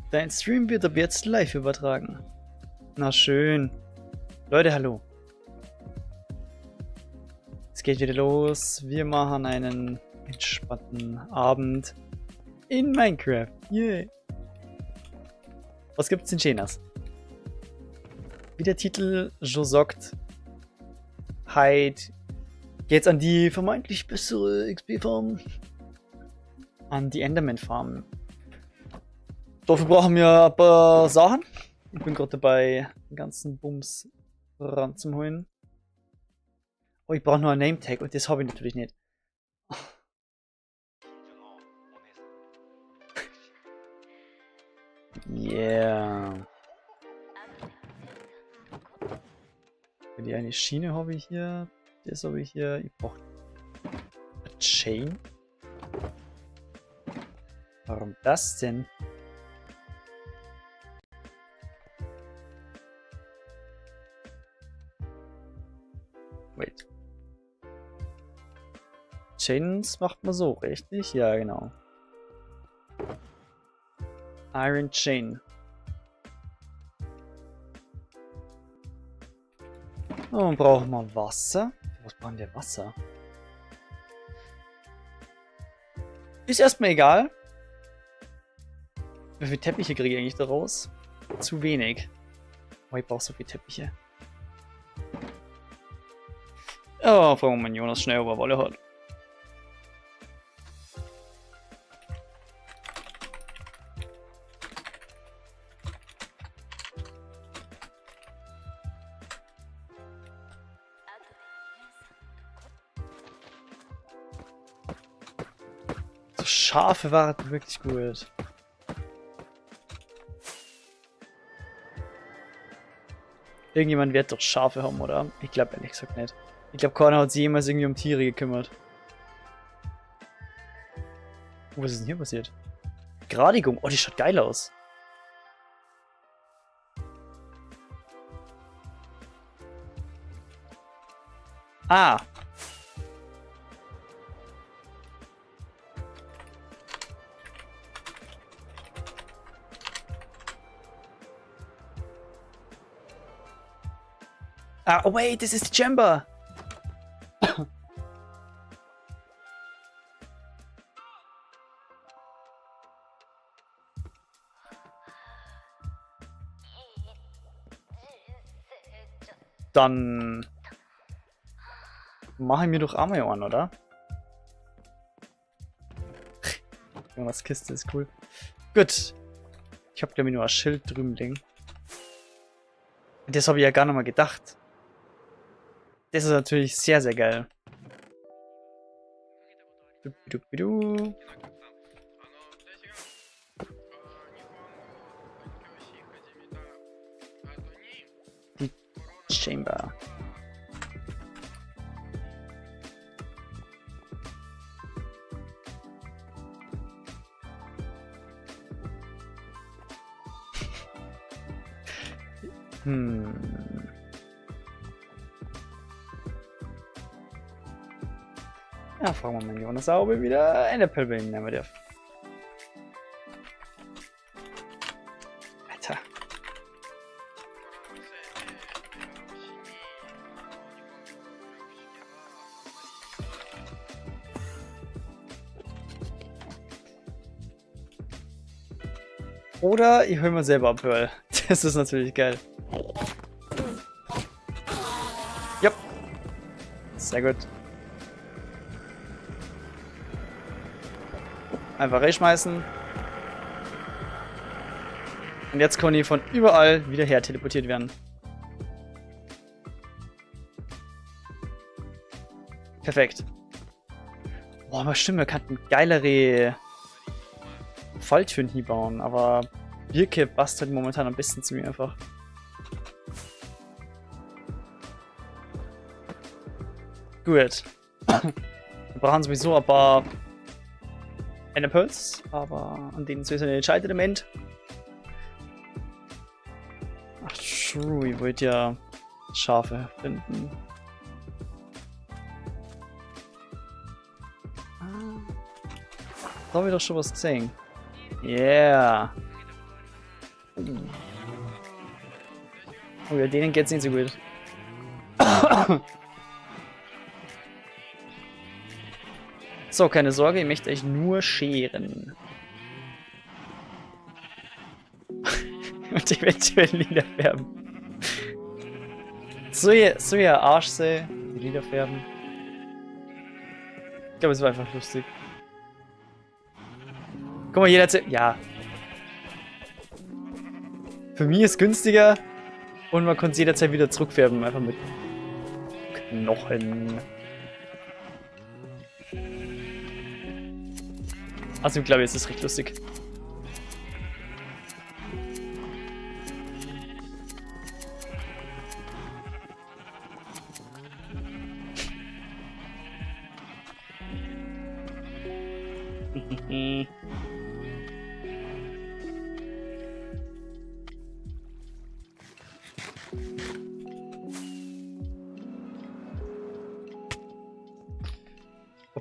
Dein Stream wird ab jetzt live übertragen. Na schön. Leute, hallo. Es geht wieder los. Wir machen einen entspannten Abend in Minecraft. Yeah. Was gibt's denn Schönes? Wie der Titel schon sagt, heute geht's an die vermeintlich bessere XP-Farm. An die Enderman-Farm. Dafür brauchen wir ein paar Sachen. Ich bin gerade dabei, den ganzen Bums ranzuholen. Oh, ich brauche noch ein Name-Tag und das habe ich natürlich nicht. Yeah. Die eine Schiene habe ich hier. Das habe ich hier. Ich brauche eine Chain. Warum das denn? Wait. Chains macht man so, richtig? Ja, genau. Iron Chain. Oh, dann brauchen wir Wasser. Was brauchen wir Wasser? Ist erstmal egal. Wie viele Teppiche kriege ich eigentlich daraus? Zu wenig. Oh, ich brauche so viele Teppiche. Oh, fragen wir mal Jonas schnell, ob er Wolle hat. So Schafe waren wirklich gut. Irgendjemand wird doch Schafe haben, oder? Ich glaube ehrlich gesagt nicht. Ich glaube, keiner hat sich jemals irgendwie um Tiere gekümmert. Oh, was ist denn hier passiert? Gradigung. Oh, die schaut geil aus. Ah. Ah, oh wait, this is the chamber. Dann mache ich mir doch einmal an, oder? Irgendwas Kiste ist cool. Gut. Ich habe glaube ich nur ein Schild drüben liegen. Das habe ich ja gar nicht mal gedacht. Das ist natürlich sehr, sehr geil. Die Chamber. Ja, fragen wir mal Jonas, ob wir wieder Enderpearl nehmen darf. Alter. Oder ich hole mir selber ein Pearl. Das ist natürlich geil. Ja. Sehr gut. Einfach reinschmeißen. Und jetzt kann ich von überall wieder her teleportiert werden. Perfekt. Boah, aber stimmt, wir könnten geilere Falltüren hier bauen, aber Birke passt halt momentan am besten zu mir einfach. Gut. Wir brauchen sowieso ein paar Enderpearls, aber an denen ist ein Entscheidelement. Ach true, ich wollte ja Schafe finden. Da habe ich doch schon was gesehen. Yeah. Oh ja, denen geht's nicht so gut. So, keine Sorge, ich möchte euch nur scheren. Und eventuell Lieder färben. So ihr Arschsee, die Lieder färben. Ich glaube, es war einfach lustig. Guck mal, jeder erzählt. Ja. Für mich ist es günstiger und man kann es jederzeit wieder zurückfärben, einfach mit Knochen. Also ich glaube, jetzt ist es recht lustig.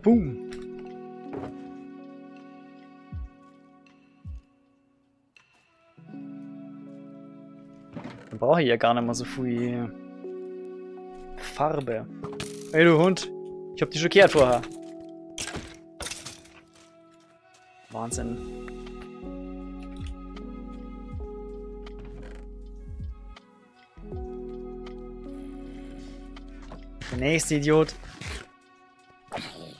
Boom. Dann brauche ich ja gar nicht mehr so viel Farbe. Hey du Hund, ich hab dich schockiert vorher. Wahnsinn. Der nächste Idiot.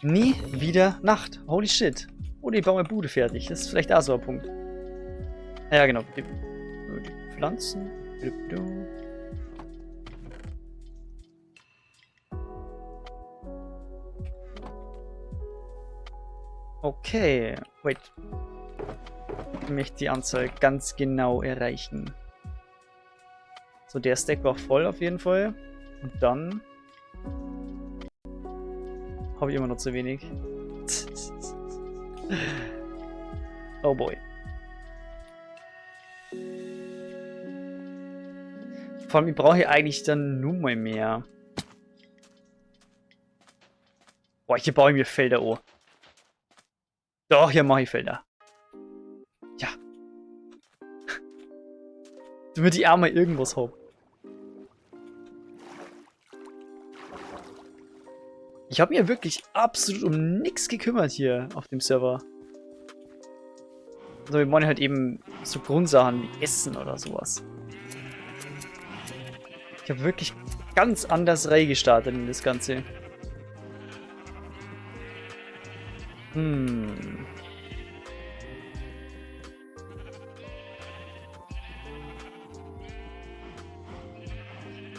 Nie wieder Nacht. Holy shit. Oder ich baue meine Bude fertig. Das ist vielleicht auch so ein Punkt. Ja, genau. Die Pflanzen. Okay. Wait. Ich möchte die Anzahl ganz genau erreichen. So, der Stack war voll auf jeden Fall. Und dann habe ich immer noch zu wenig. Oh boy. Vor allem, ich brauche hier eigentlich dann nur mal mehr. Boah, hier baue ich mir Felder an. Doch, hier mache ich Felder. Ja. Damit ich auch mal irgendwas habe. Ich habe mir wirklich absolut um nichts gekümmert hier auf dem Server. Also wir wollen halt eben so Grundsachen wie Essen oder sowas. Ich habe wirklich ganz anders reingestartet in das Ganze.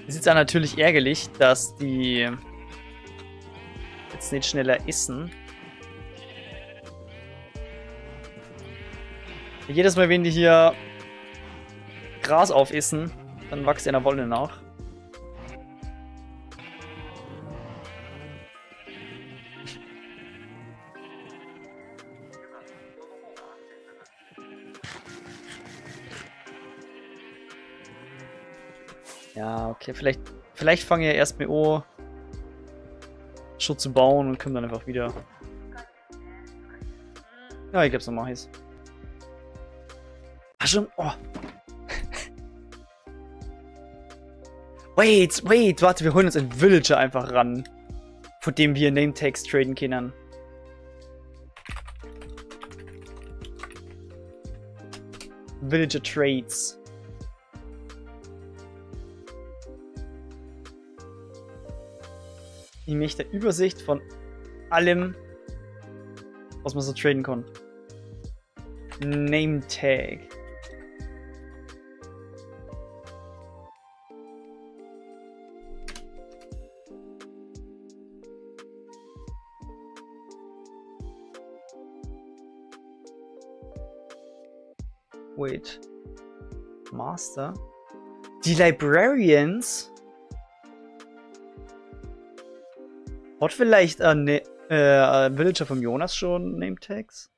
Ist jetzt auch natürlich ärgerlich, dass die jetzt nicht schneller essen. Jedes Mal, wenn die hier Gras aufessen, dann wächst einer Wolle nach. Ja, okay, vielleicht fange ich ja erst mit O schon zu bauen und komme dann einfach wieder. Ja, ich glaube, so mache ich es. Ach schon, oh. Wait, warte, wir holen uns einen Villager einfach ran, von dem wir Name-Tags traden können. Villager Trades. Ich möchte eine Übersicht von allem, was man so traden kann. Name Tag. Wait. Master? Die Librarians? Hat vielleicht ein Villager vom Jonas schon Name Tags?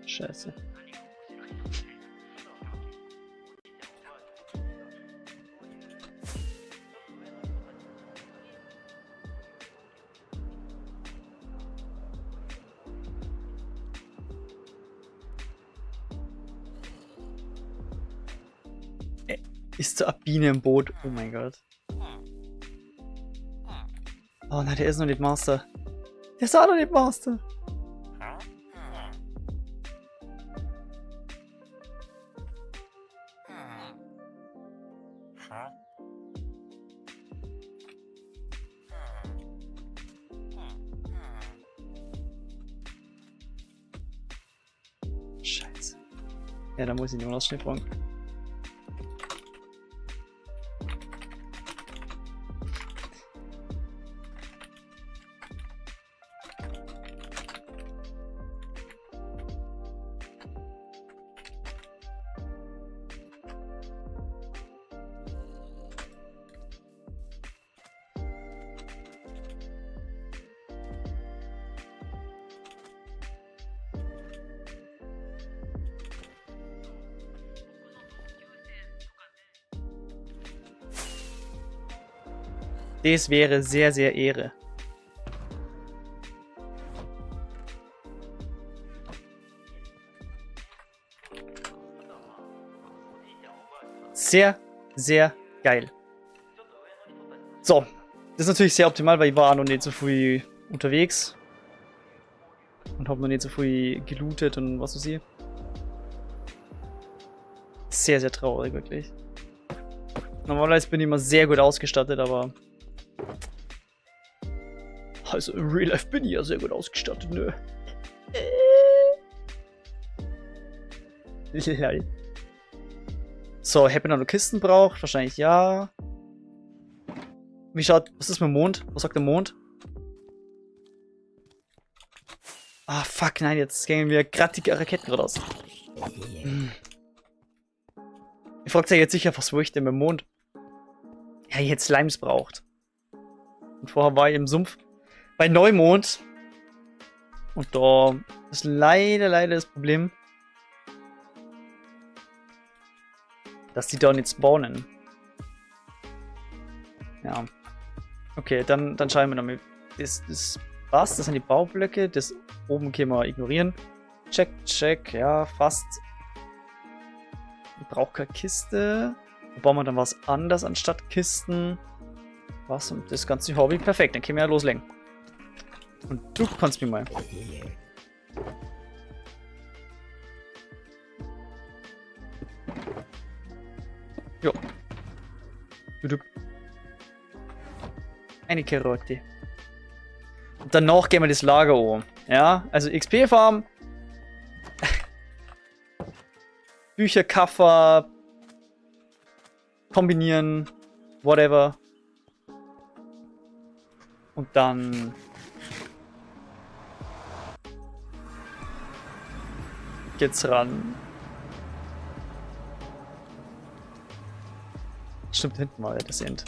Scheiße. Ist da eine Biene im Boot? Oh mein Gott. Oh nein, der ist noch nicht Master. Der ist auch noch nicht Master. Scheiße. Ja, da muss ich nur noch schnell fragen. Das wäre sehr, sehr Ehre. Sehr, sehr geil. So, das ist natürlich sehr optimal, weil ich war noch nicht so viel unterwegs. Und habe noch nicht so viel gelootet und was weiß ich. Sehr, sehr traurig, wirklich. Normalerweise bin ich immer sehr gut ausgestattet, aber... Also im Real Life bin ich ja sehr gut ausgestattet, nö. So, hätte man noch Kisten braucht? Wahrscheinlich ja. Wie schaut... Was ist mit dem Mond? Was sagt der Mond? Ah, fuck, nein, jetzt gehen wir gerade die Raketen raus. Ihr fragt euch jetzt sicher, was wo ich denn mit dem Mond? Ja, jetzt Slimes braucht. Und vorher war ich im Sumpf bei Neumond. Und da ist leider das Problem, dass die da nicht spawnen. Ja. Okay, dann schauen wir nochmal. Das passt, das sind die Baublöcke. Das oben können wir ignorieren. Check, ja, fast. Ich brauche keine Kiste. Da bauen wir dann was anders anstatt Kisten. Was? Und das ganze Hobby. Perfekt, dann können wir ja loslegen. Und du kannst mir mal. Jo. Eine Karotte. Und danach gehen wir das Lager an. Ja, also XP-Farm. Bücher, Kaffer. Kombinieren. Whatever. Und dann... geht's ran. Stimmt, hinten war das End.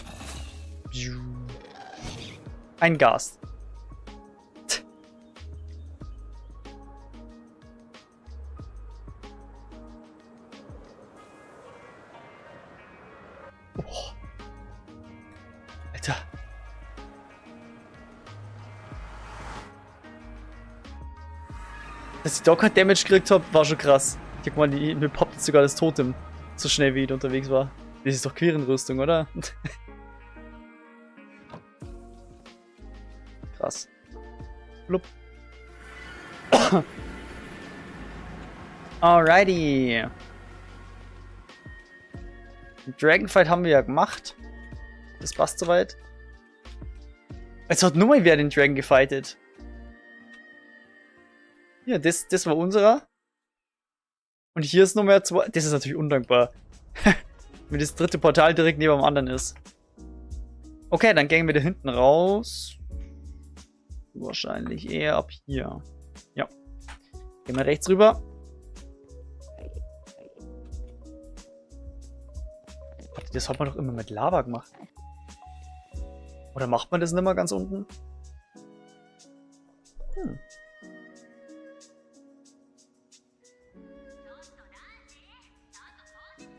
Ein Gast. Oh. Alter. Dass ich da kein Damage gekriegt habe, war schon krass. Ich meine, mir poppt sogar das Totem so schnell, wie ich unterwegs war. Das ist doch Querenrüstung, oder? Krass. Blub. Alrighty. Dragonfight haben wir ja gemacht. Das passt soweit. Jetzt hat nur mal wer den Dragon gefightet. Ja, das war unserer. Und hier ist Nummer 2. Das ist natürlich undankbar. Wenn das dritte Portal direkt neben dem anderen ist. Okay, dann gehen wir da hinten raus. Wahrscheinlich eher ab hier. Ja. Gehen wir rechts rüber. Das hat man doch immer mit Lava gemacht. Oder macht man das nicht mehr ganz unten?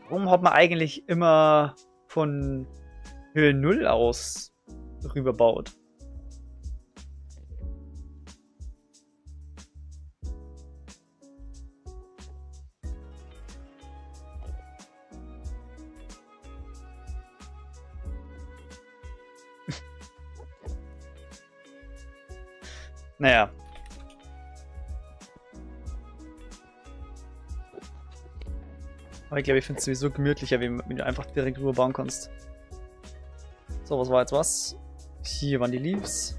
Warum hat man eigentlich immer von Höhe 0 aus rüberbaut? Naja. Aber ich glaube, ich finde es sowieso gemütlicher, wenn du einfach direkt rüber bauen kannst. So, was war jetzt was? Hier waren die Leaves.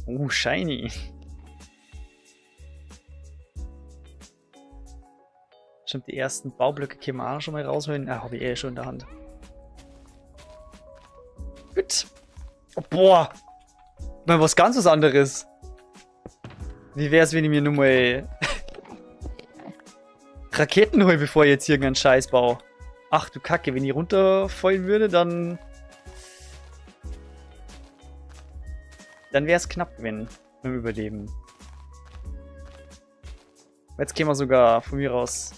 Oh, shiny. Stimmt, die ersten Baublöcke können wir auch schon mal rausholen. Ah, habe ich eh schon in der Hand. Gut. Oh, boah. Mal was ganz anderes. Wie wär's, wenn ich mir nur mal Raketen hole, bevor ich jetzt irgendeinen Scheiß baue? Ach du Kacke, wenn ich runterfallen würde, dann wäre es knapp gewinnen beim Überleben. Jetzt gehen wir sogar von mir raus.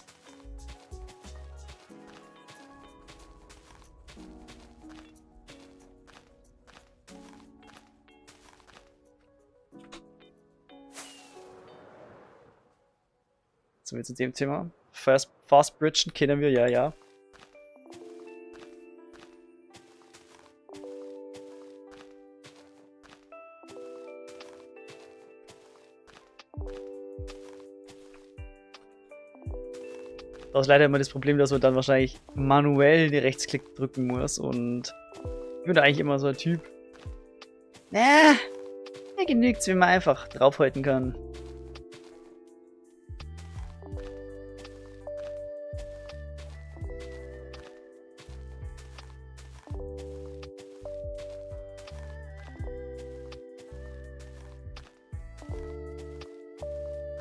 So, jetzt zu dem Thema. Fast Bridgen kennen wir, ja, ja. Da ist leider immer das Problem, dass man dann wahrscheinlich manuell den Rechtsklick drücken muss und ich bin eigentlich immer so ein Typ. Mir genügt's, wenn man einfach draufhalten kann.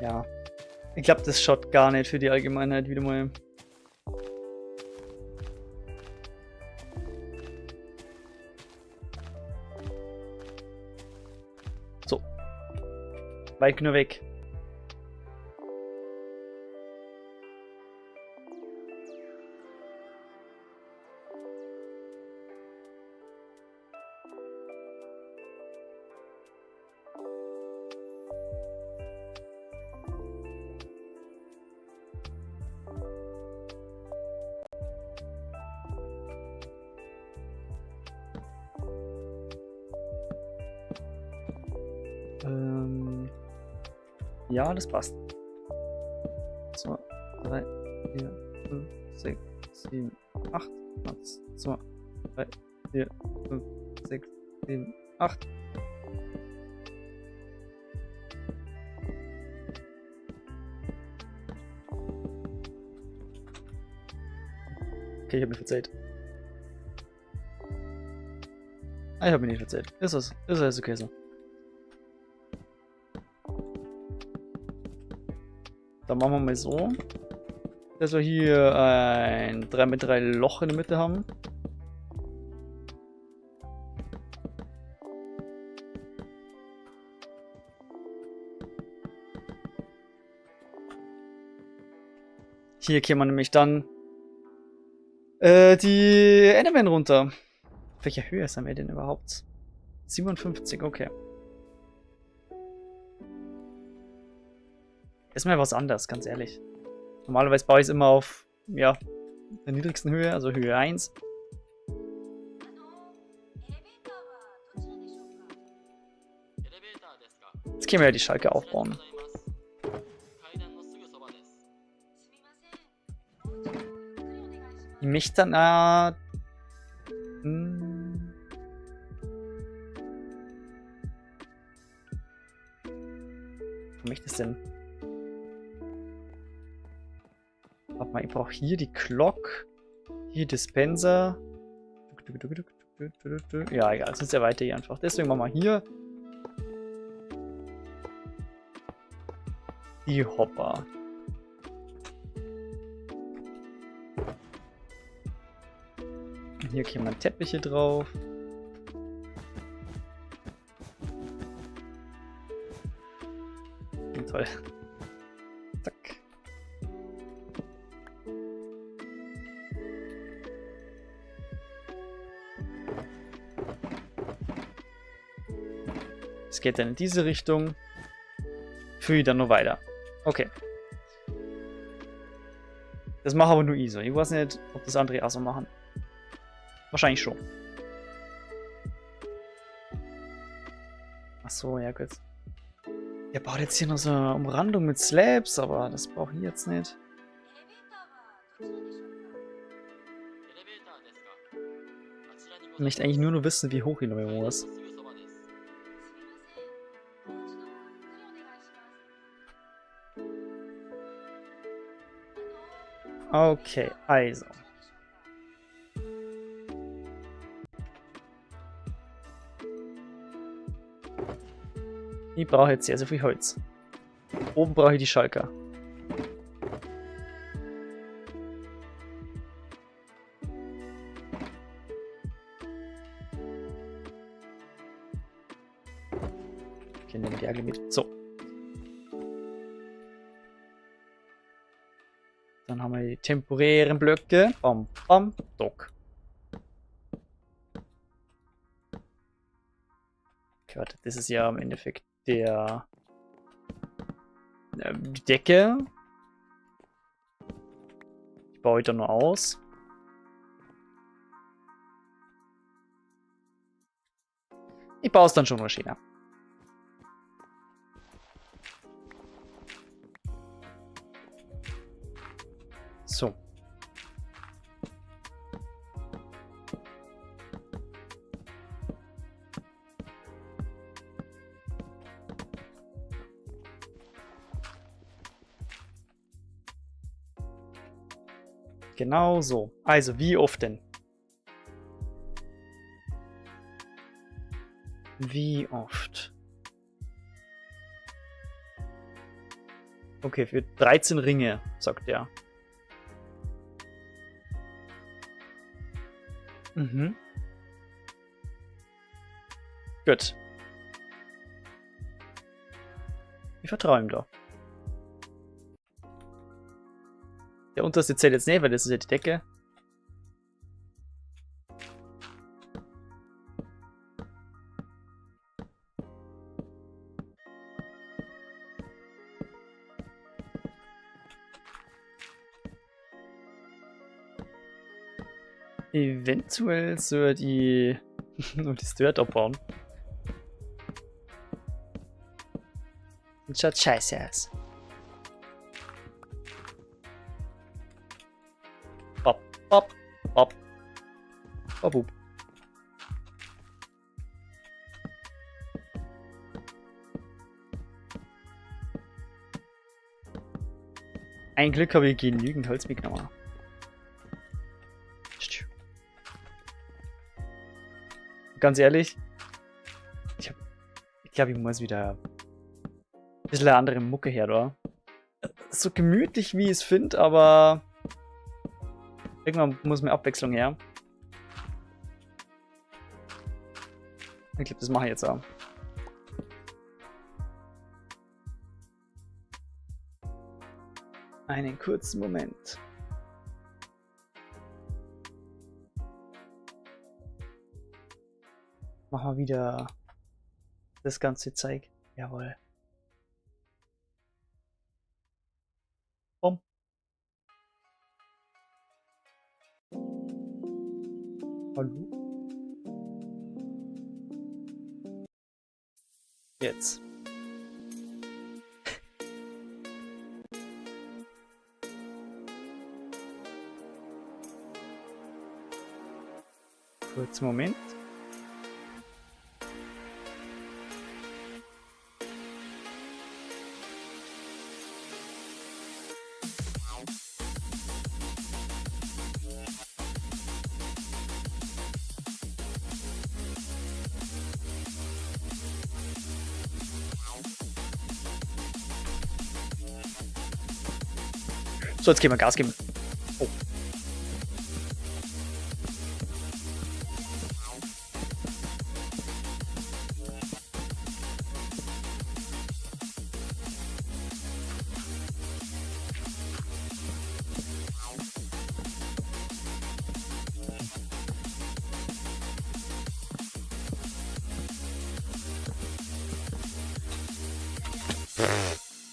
Ja. Ich glaube, das schaut gar nicht für die Allgemeinheit wieder mal. So. Weit nur weg. Ja, das passt. 2, 3, 4, 5, 6, 7, 8. 2, 3, 4, 5, 6, 7, 8. Okay, ich habe mich verzählt. Ich habe mich nicht verzählt. Ist alles okay so. Dann machen wir mal so, dass wir hier ein 3x3 Loch in der Mitte haben. Hier kämen wir nämlich dann die Enderman runter. Auf welcher Höhe sind wir denn überhaupt? 57, okay. Ist mal was anderes, ganz ehrlich. Normalerweise baue ich es immer auf, ja, der niedrigsten Höhe, also Höhe 1. Jetzt können wir ja die Schalke aufbauen. Ich möchte dann, wo möchte es denn? Warte mal, ich brauche hier die Glock, hier Dispenser. Ja, egal, es ist ja weiter hier einfach. Deswegen machen wir hier die Hopper. Und hier kämen dann Teppiche drauf. Toll. Zack. Es geht dann in diese Richtung. Führe ich dann nur weiter. Okay. Das mache aber nur ich so. Ich weiß nicht, ob das andere auch so machen. Wahrscheinlich schon. Achso, ja gut. Er baut jetzt hier noch so eine Umrandung mit Slabs, aber das brauche ich jetzt nicht. Ich möchte eigentlich nur wissen, wie hoch die neue ist. Okay, also. Ich brauche jetzt sehr, sehr viel Holz. Oben brauche ich die Schalker. Okay, nehmen die alle mit. So. Dann haben wir die temporären Blöcke. Bam, bam, dock. Okay, warte, das ist ja im Endeffekt der die Decke. Ich baue ich da nur aus. Ich baue es dann schon wahrscheinlich. So. Genau so. Also, wie oft denn? Wie oft? Okay, für 13 Ringe, sagt er. Mhm. Gut. Ich vertraue ihm da. Der unterste zählt jetzt nicht, weil das ist ja die Decke. Eventuell soll die nur die Dirt abbauen. Das schaut scheiße aus. Bop, bop, bop. Bop. Ein Glück habe ich genügend Holz mitgenommen. Ganz ehrlich, ich glaube, ich muss wieder ein bisschen eine andere Mucke her, da. So gemütlich, wie ich es finde, aber irgendwann muss mir Abwechslung her. Ich glaube, das mache ich jetzt auch. Einen kurzen Moment. Machen wir wieder das ganze Zeug. Jawohl. Bumm. Hallo? Jetzt. Kurzen Moment. So, jetzt gehen wir Gas geben. Oh.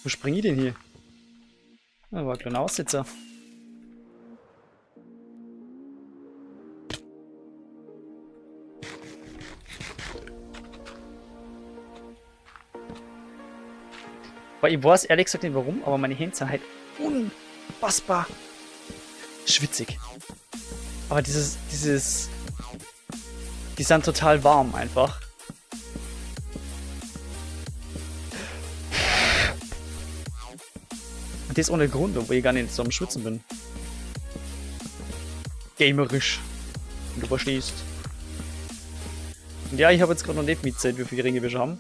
Wo springe ich denn hier? Da war ein kleiner Aussitzer. Weil ich weiß ehrlich gesagt nicht warum, aber meine Hände sind halt unfassbar schwitzig. Aber die sind total warm einfach. Und das ohne Grund, obwohl ich gar nicht so am Schwitzen bin. Gamerisch. Wenn du verstehst. Und ja, ich habe jetzt gerade noch nicht mitzählt, wie viele Ringe wir schon haben.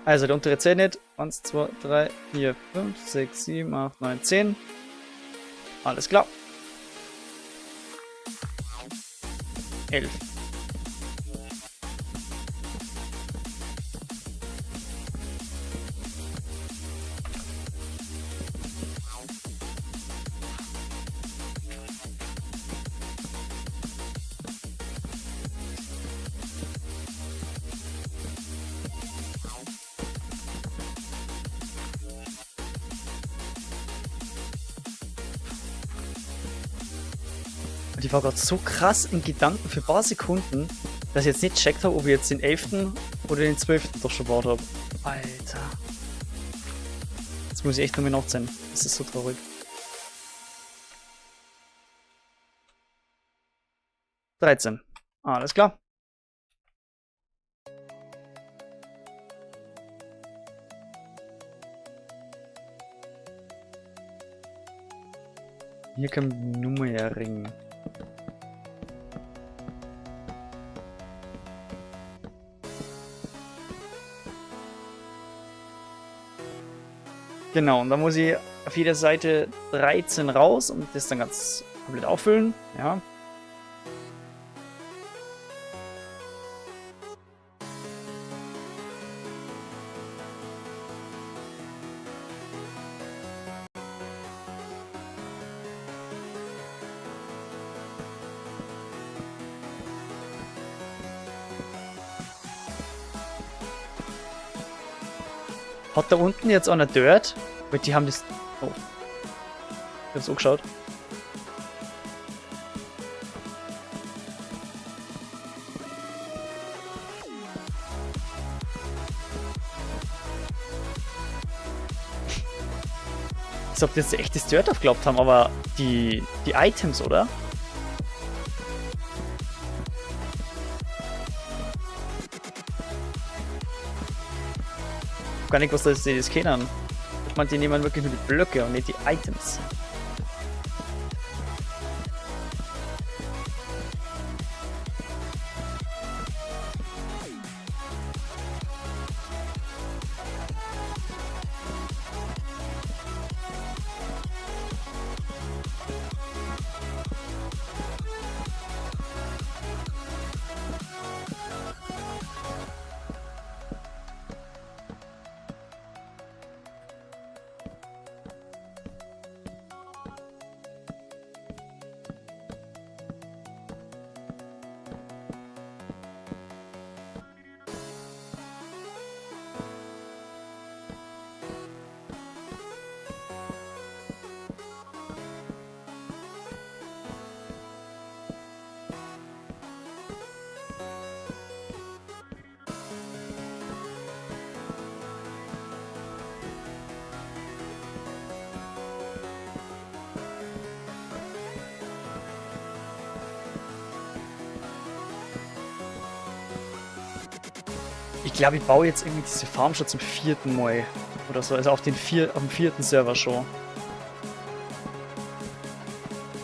Also der untere zählt nicht. 1, 2, 3, 4, 5, 6, 7, 8, 9, 10. Alles klar. 11. Und ich war gerade so krass in Gedanken für ein paar Sekunden, dass ich jetzt nicht gecheckt habe, ob ich jetzt den 11. oder den 12. doch schon gebaut habe. Alter. Jetzt muss ich echt nochmal nachzählen. Das ist so traurig. (13). Alles klar. Hier kann Nummering. Genau, und da muss ich auf jeder Seite 13 raus und das dann ganz komplett auffüllen. Ja. Hat da unten jetzt einer Dirt? Weil die haben das... Oh. Ich hab's angeschaut. Als ob die jetzt echtes Dirt aufgeklappt haben, aber die Items, oder? Gar nicht, was das kennen. Ich meine, die nehmen wirklich nur die Blöcke und nicht die Items. Ich glaube, ich baue jetzt irgendwie diese Farm schon zum 4. Mal. Oder so, also auf dem 4. Server schon.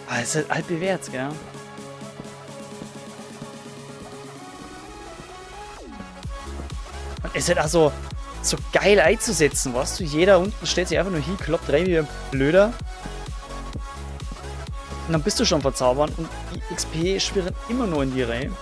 Aber es ist halt altbewährt, gell? Und es ist halt auch so geil einzusetzen, weißt du? Jeder unten stellt sich einfach nur hin, kloppt rein wie ein Blöder. Und dann bist du schon verzaubern und die XP schwirren immer nur in die Reihe.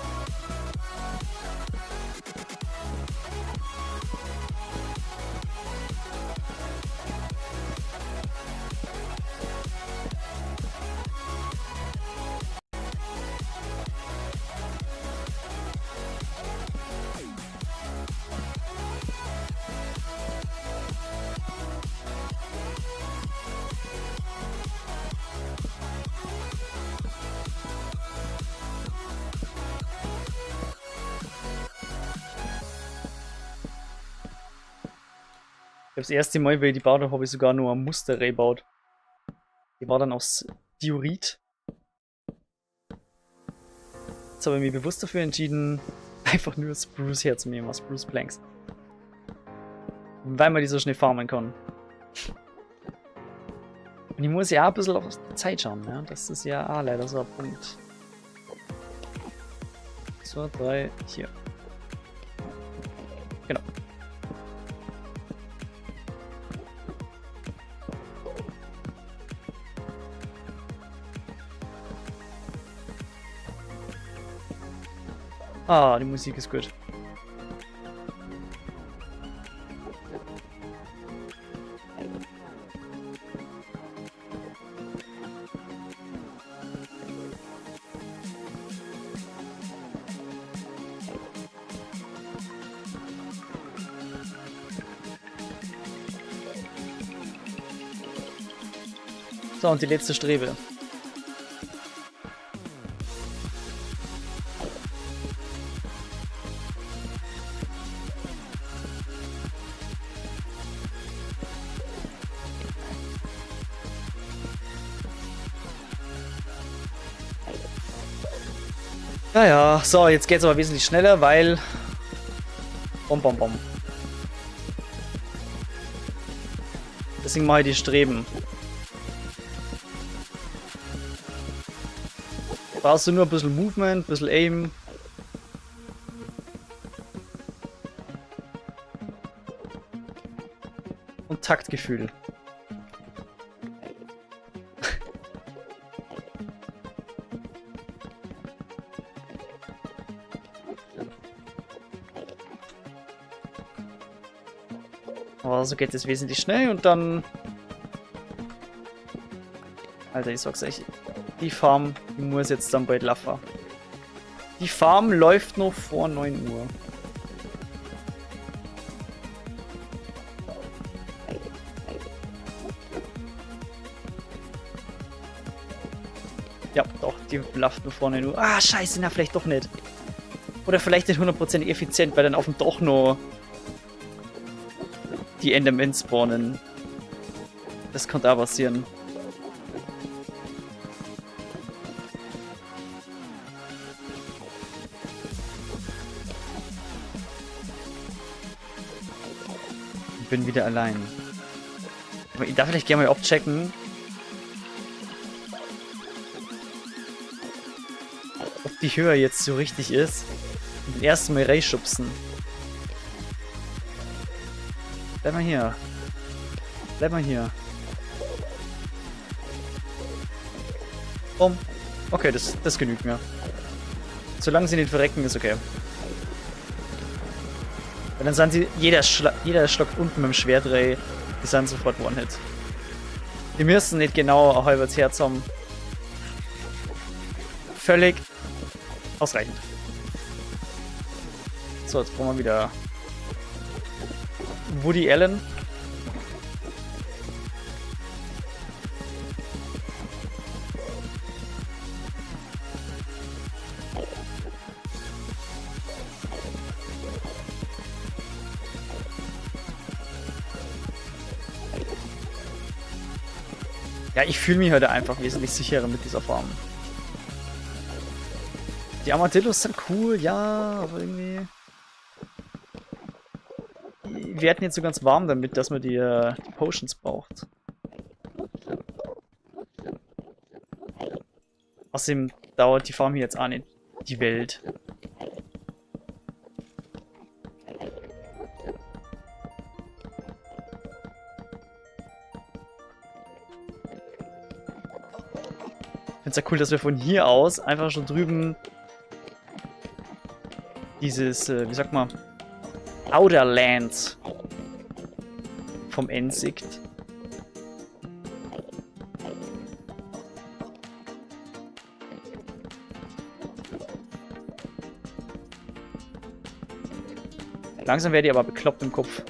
Ich habe das erste Mal, weil ich die baut habe, habe ich sogar nur ein Muster gebaut. Die war dann aus Diorit. Jetzt habe ich mich bewusst dafür entschieden, einfach nur Spruce herzunehmen, aus Spruce Planks. Weil man die so schnell farmen kann. Und ich muss ja auch ein bisschen auf die Zeit schauen, ja. Das ist ja auch leider so ein Punkt. 2, 3, hier. Genau. Ah, die Musik ist gut. So, und die letzte Strebe. Naja, so, jetzt geht's aber wesentlich schneller, weil... Bom, bom, bom. Deswegen mache ich die Streben. Brauchst du nur ein bisschen Movement, ein bisschen Aim. Und Taktgefühl. Aber so geht es wesentlich schnell und dann... Alter, ich sag's euch. Die Farm muss jetzt dann bald laufen. Die Farm läuft noch vor 9 Uhr. Ja, doch, die läuft noch vor 9 Uhr. Ah, scheiße, na, vielleicht doch nicht. Oder vielleicht nicht 100% effizient, weil dann auf dem Doch noch die Endermen spawnen. Das könnte auch passieren. Ich bin wieder allein. Aber ich darf vielleicht gerne mal abchecken, ob die Höhe jetzt so richtig ist. Und den ersten Mal reinschubsen. Bleib mal hier. Bleib mal hier. Bumm. Okay, das genügt mir. Solange sie nicht verrecken, ist okay. Weil dann sind sie, jeder schlagt unten mit dem Schwert rein, die sind sofort One-Hit. Die müssen nicht genau ein halbes Herz haben. Völlig ausreichend. So, jetzt brauchen wir wieder Woody Allen. Ja, ich fühle mich heute einfach wesentlich sicherer mit dieser Farm. Die Armadillos sind cool, ja, aber irgendwie... Wir werden jetzt so ganz warm damit, dass man die Potions braucht. Außerdem dauert die Farm hier jetzt auch nicht die Welt. Ich finde es ja cool, dass wir von hier aus einfach schon drüben dieses, wie sagt man, Outer Lands vom Endsicht. Langsam werde ich aber bekloppt im Kopf.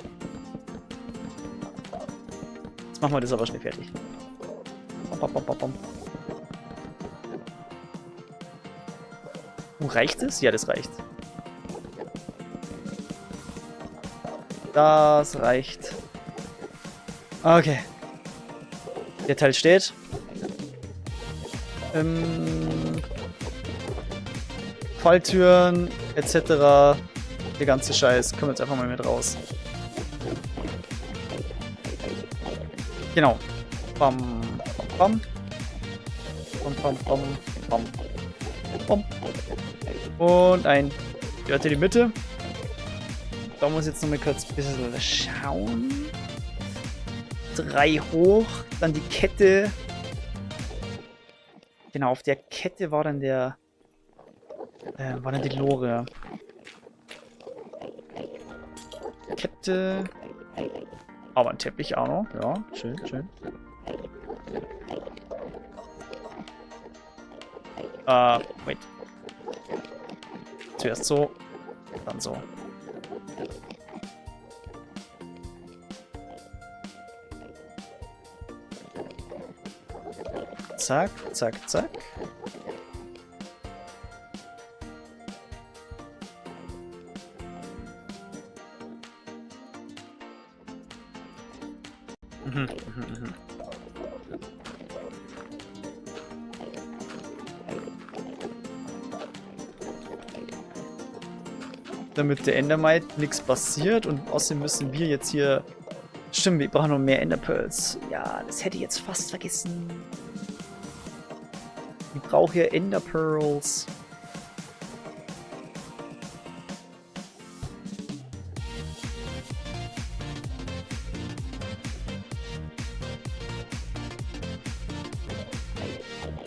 Jetzt machen wir das aber schnell fertig. Bom, bom, bom, bom. Reicht es? Ja, das reicht. Das reicht. Okay. Der Teil steht. Falltüren etc. Der ganze Scheiß. Kommen wir jetzt einfach mal mit raus. Genau. Bam, bam, bam. Bam, bam, bam, bam. Und ein Dörte in die Mitte. Da muss ich jetzt noch mal kurz ein bisschen schauen. 3 hoch, dann die Kette. Genau, auf der Kette war dann der war dann die Lore. Kette. Aber ein Teppich auch noch. Ja, schön, schön. Wait. Zuerst so, dann so. Zack, zack, zack. Damit der Endermite nichts passiert und außerdem müssen wir jetzt hier... Stimmt, wir brauchen noch mehr Enderpearls. Ja, das hätte ich jetzt fast vergessen. Ich brauche hier Enderpearls.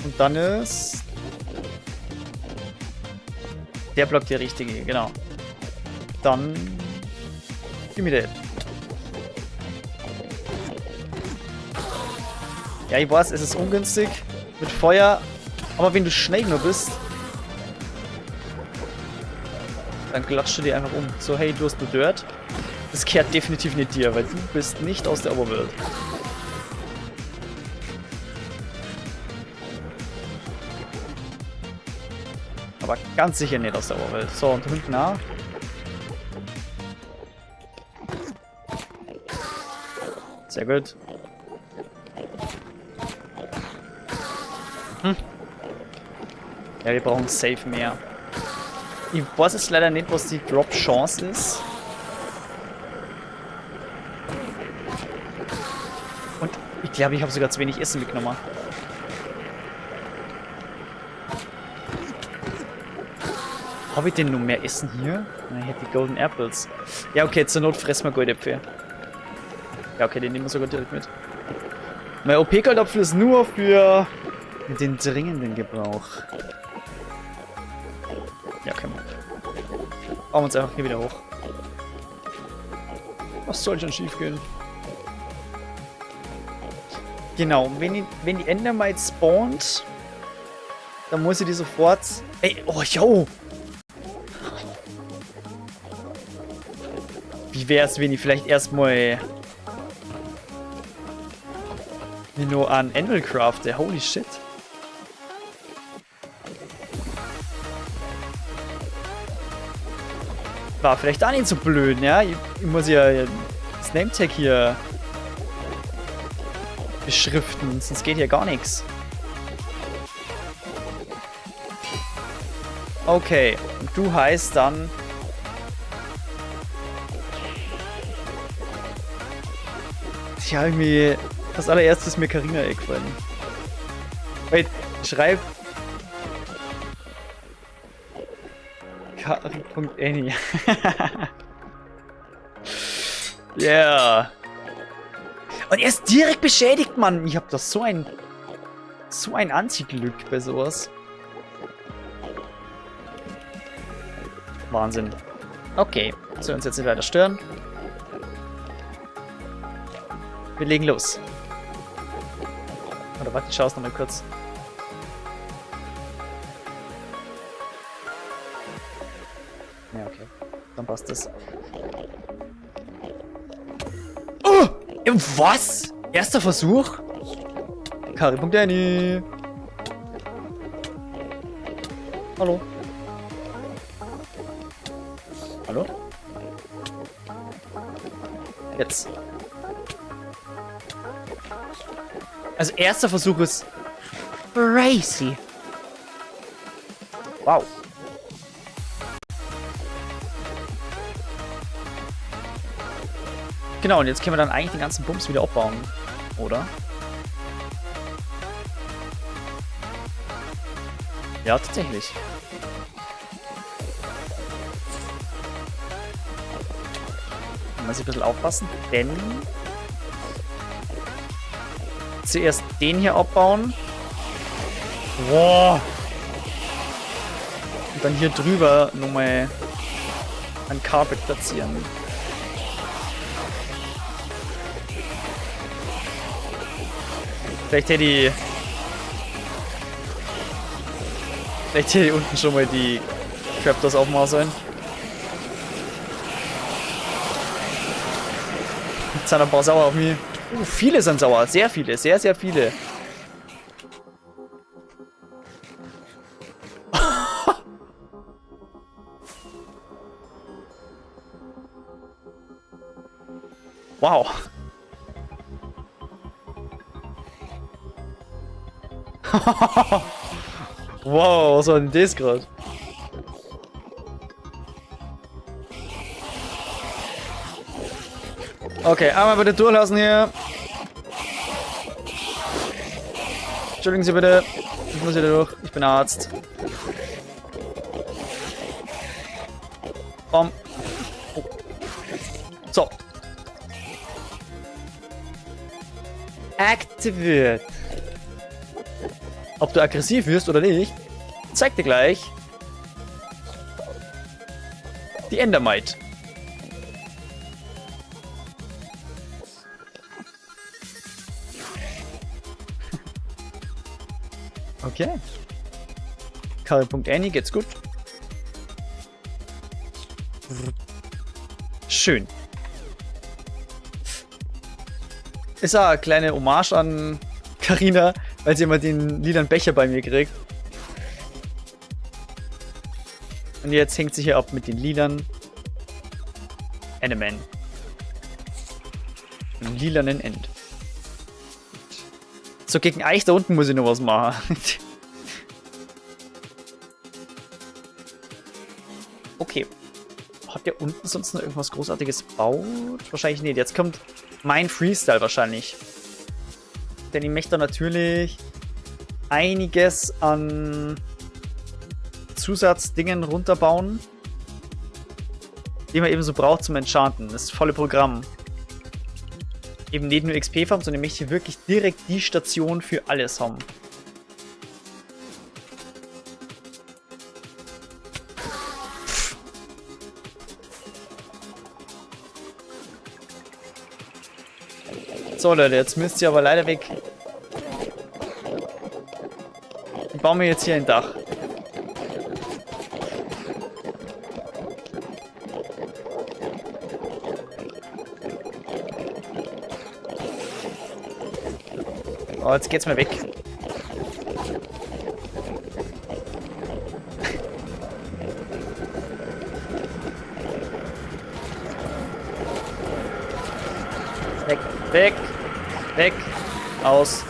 Und dann ist... Der Block der richtige, genau. Dann... Gib mir den. Ja, ich weiß, es ist ungünstig mit Feuer, aber wenn du schnell nur bist, dann klatscht du dir einfach um. So, hey, du hast nur Dirt. Das kehrt definitiv nicht dir, weil du bist nicht aus der Overworld. Aber ganz sicher nicht aus der Overworld. So, und hinten auch. Sehr gut. Ja, wir brauchen safe mehr. Ich weiß jetzt leider nicht, was die Drop-Chance ist. Und ich glaube, ich habe sogar zu wenig Essen mitgenommen. Habe ich denn noch mehr Essen hier? Ich hätte die Golden Apples. Ja, okay, zur Not fressen wir Goldäpfel. Ja, okay, den nehmen wir sogar direkt mit. Mein OP-Goldapfel ist nur für den dringenden Gebrauch. Ja, können wir. Bauen wir uns einfach hier wieder hoch. Was soll schon schief gehen? Genau, wenn die Endermite spawnt, dann muss ich die sofort... Ey, oh, yo! Wie wär's, wenn ich vielleicht erstmal... nur an Anvil crafte? Holy shit. War vielleicht auch nicht so blöd, ja? Ich muss ja das Nametag hier beschriften, sonst geht hier gar nichts. Okay, und du heißt dann... Ich habe mir... Als allererstes ist mir Carina eingefallen. Wait, schreib... Kari.any. Yeah. Und er ist direkt beschädigt, Mann. Ich hab doch so ein Anti-Glück bei sowas. Wahnsinn. Okay, soll uns jetzt nicht weiter stören. Wir legen los. Oder warte, ich schaue es nochmal kurz. Ja, okay. Dann passt das. Oh! Was? Erster Versuch? Kari.any. Hallo? Hallo? Jetzt. Also erster Versuch ist crazy. Wow. Genau, und jetzt können wir dann eigentlich den ganzen Bums wieder abbauen, oder? Ja, tatsächlich. Man muss ein bisschen aufpassen, denn zuerst den hier abbauen. Wow. Und dann hier drüber nochmal ein Carpet platzieren. Vielleicht hätte ich unten schon mal die Trapdoors aufmachen sollen. Jetzt sind ein paar sauer auf mich. Viele sind sauer. Sehr viele. Sehr, sehr viele. Wow. Wow, was war denn das gerade? Okay, einmal bitte durchlassen hier. Entschuldigen Sie bitte. Ich muss wieder durch. Ich bin Arzt. Oh. So. Aktiviert. Ob du aggressiv wirst oder nicht, zeig dir gleich die Endermite. Okay. Karl.Annie geht's gut. Schön. Ist eine kleine Hommage an Carina, weil sie immer den lilanen Becher bei mir kriegt. Und jetzt hängt sie hier ab mit den lilanen Enderman. Einem lilanen End. So, gegen Eich da unten muss ich noch was machen. Okay. Hat der unten sonst noch irgendwas Großartiges baut? Wahrscheinlich nicht. Jetzt kommt mein Freestyle wahrscheinlich. Denn ich möchte natürlich einiges an Zusatzdingen runterbauen, die man eben so braucht zum Enchanten. Das volle Programm. Eben nicht nur XP-Farm, sondern ich möchte hier wirklich direkt die Station für alles haben. So Leute, jetzt müsst ihr aber leider weg. Ich baue mir jetzt hier ein Dach. Oh, jetzt geht's mir weg. Weg, weg, weg, aus.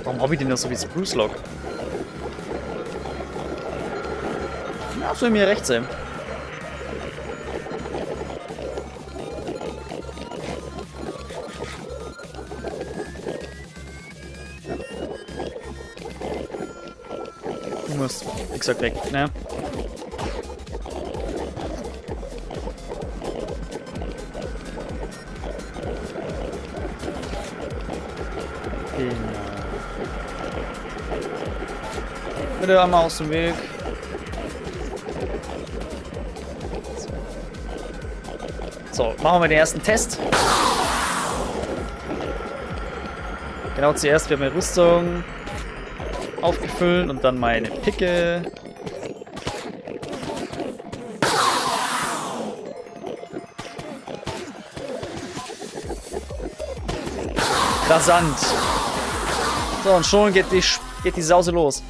Warum habe ich den noch so wie Spruce Log? Ja, soll mir recht sein. Du musst, wie gesagt, weg, ne? Genau. Bitte einmal aus dem Weg. So, machen wir den ersten Test. Genau, zuerst wird meine Rüstung aufgefüllt und dann meine Picke. Rasant. So, und schon geht die Sause los.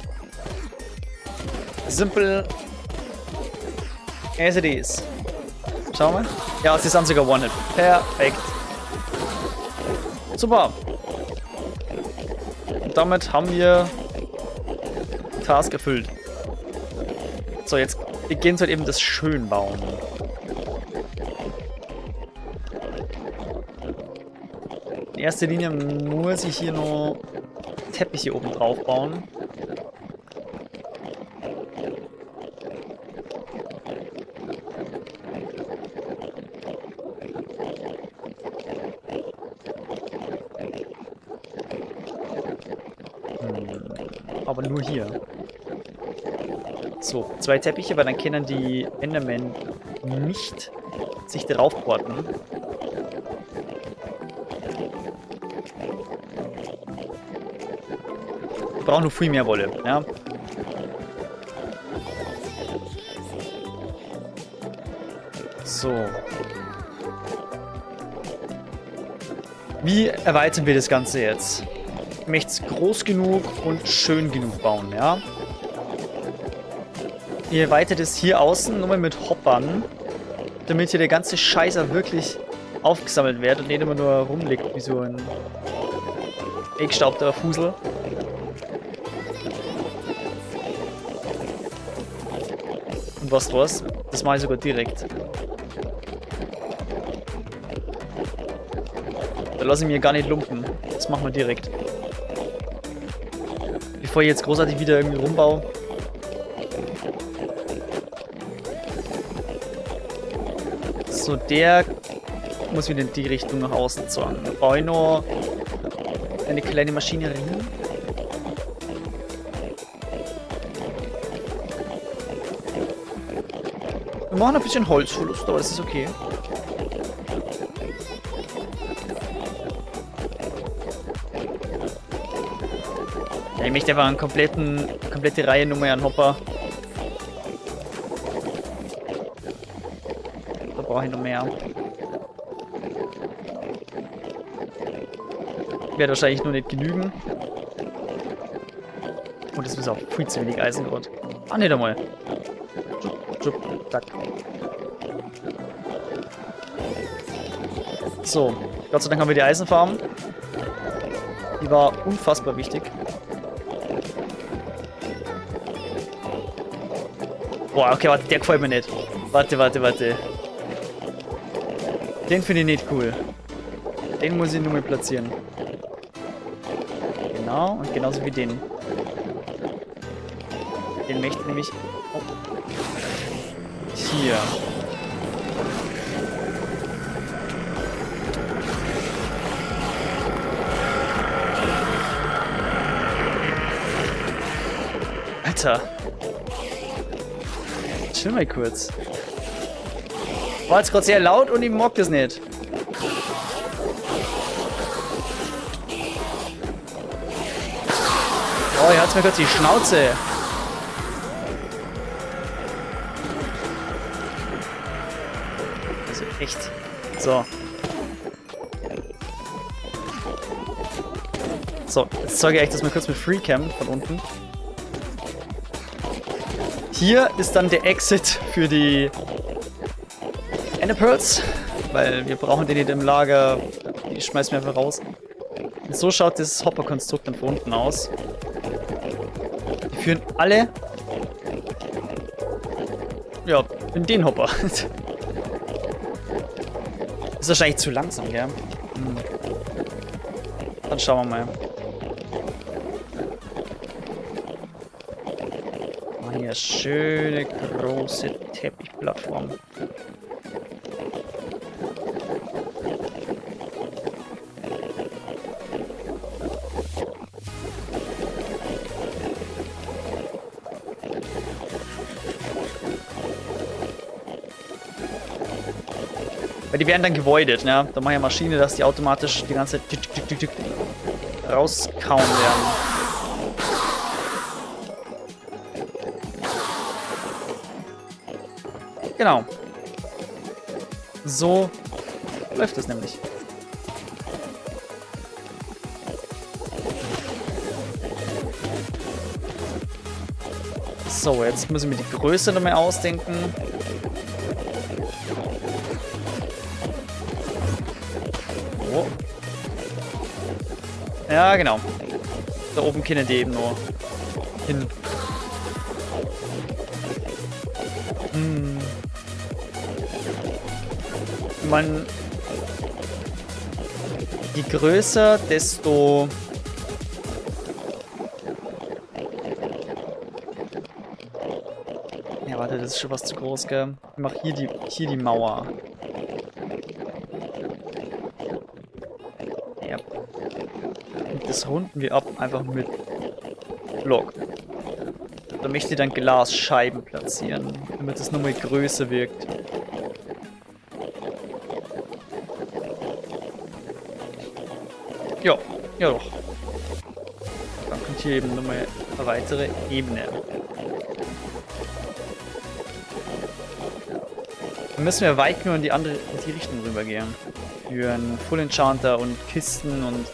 Simple as it is. Schauen wir. Ja, sie sind sogar One-Hit. Perfekt. Super. Und damit haben wir Task erfüllt. So, jetzt beginnt halt eben das Schönbauen. In erster Linie muss ich hier noch Teppiche oben drauf bauen. Aber nur hier. So, 2 Teppiche, weil dann können die Endermen nicht sich darauf porten. Wir brauchen nur viel mehr Wolle, ja. So. Wie erweitern wir das Ganze jetzt? Ich möchte es groß genug und schön genug bauen, ja. Ihr erweitert es hier außen nochmal mit Hoppern, damit hier der ganze Scheißer wirklich aufgesammelt wird und nicht immer nur rumliegt wie so ein eingestaubter Fusel. Und was? Das mache ich sogar direkt. Da lasse ich mir gar nicht lumpen. Das machen wir direkt. Bevor ich jetzt großartig wieder irgendwie rumbaue. So, der muss wieder in die Richtung nach außen zogen. Da brauche ich noch eine kleine Maschinerie. Wir machen ein bisschen Holzverlust, aber das ist okay. Ja, ich möchte einfach eine komplette Reihe Nummer an Hopper. Da brauche ich noch mehr. Wird wahrscheinlich nur nicht genügen. Und das ist auch viel zu wenig Eisen gerade. Ah, nicht einmal. Zack. So, Gott sei Dank haben wir die Eisenfarm. Die war unfassbar wichtig. Boah, okay, warte, der gefällt mir nicht. Warte. Den finde ich nicht cool. Den muss ich nur mal platzieren. Genau, und genauso wie den. Den möchte ich nämlich... Oh. Hier. Alter. Chill mal kurz. War jetzt gerade sehr laut und ich mag das nicht. Oh, ihr hat's mir kurz die Schnauze. Also echt. So. So, jetzt zeige ich euch das mal kurz mit Freecam von unten. Hier ist dann der Exit für die Enderpearls, weil wir brauchen den nicht im Lager. Die schmeißen wir einfach raus. Und so schaut das Hopper-Konstrukt dann von unten aus. Die führen alle ja, in den Hopper. Ist wahrscheinlich zu langsam, gell? Dann schauen wir mal. Machen hier schöne große Teppichplattform. Weil die werden dann gevoidet, ne? Da mache ich eine Maschine, dass die automatisch die ganze Zeit rauskauen werden. Genau. So läuft es nämlich. So, jetzt müssen wir die Größe nochmal ausdenken. Oh. Ja, genau. Da oben können die eben nur hin. Man, je größer, desto ja, warte, das ist schon was zu groß, gell? Ich mach hier die Mauer. Ja. Und das runden wir ab einfach mit Block. Da möchte ich dann Glasscheiben platzieren, damit es nochmal größer wirkt. Ja, ja doch. Dann kommt hier eben nochmal eine weitere Ebene. Dann müssen wir weit nur in die Richtung rüber gehen. Für einen Full Enchanter und Kisten und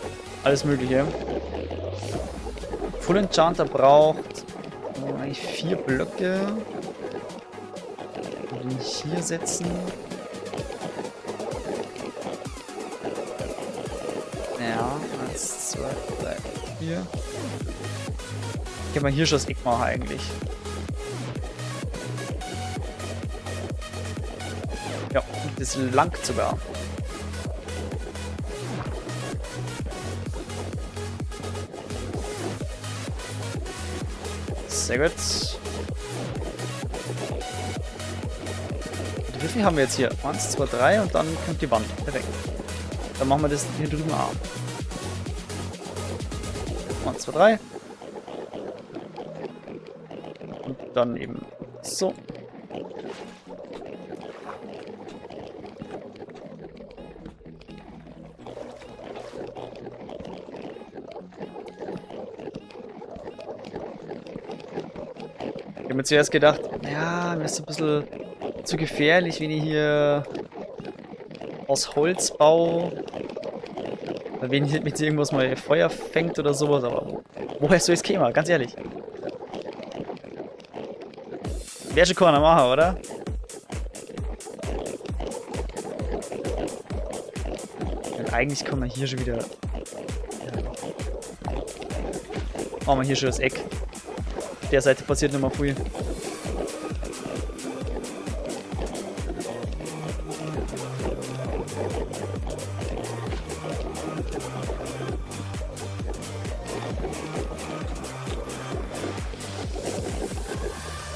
alles mögliche. Full Enchanter braucht eigentlich 4 Blöcke. Die hier setzen. Ja, 1, 2, 3, 4. Kann man hier schon das Eck machen eigentlich. Ja, das langt sogar. Sehr gut. Wie viel haben wir jetzt hier? 1, 2, 3 und dann kommt die Wand. Perfekt. Dann machen wir das hier drüben auch. 1, 2, 3. Und dann eben so. Ich habe mir zuerst gedacht, ja, mir ist ein bisschen zu gefährlich, wenn ich hier aus Holz baue. Wenn hier mit irgendwas mal Feuer fängt oder sowas, aber woher soll ich es kämen? Ganz ehrlich. Wäre schon keiner machen, oder? Und eigentlich kann man hier schon wieder. Machen wir hier schon das Eck. Auf der Seite passiert nicht mehr viel.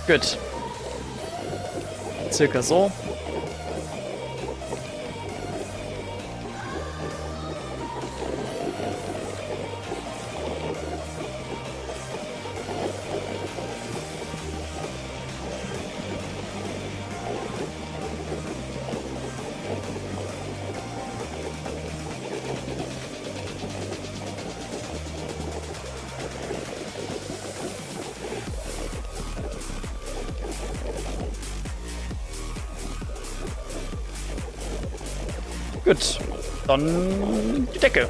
Gut. Circa so. Gut, dann die Decke.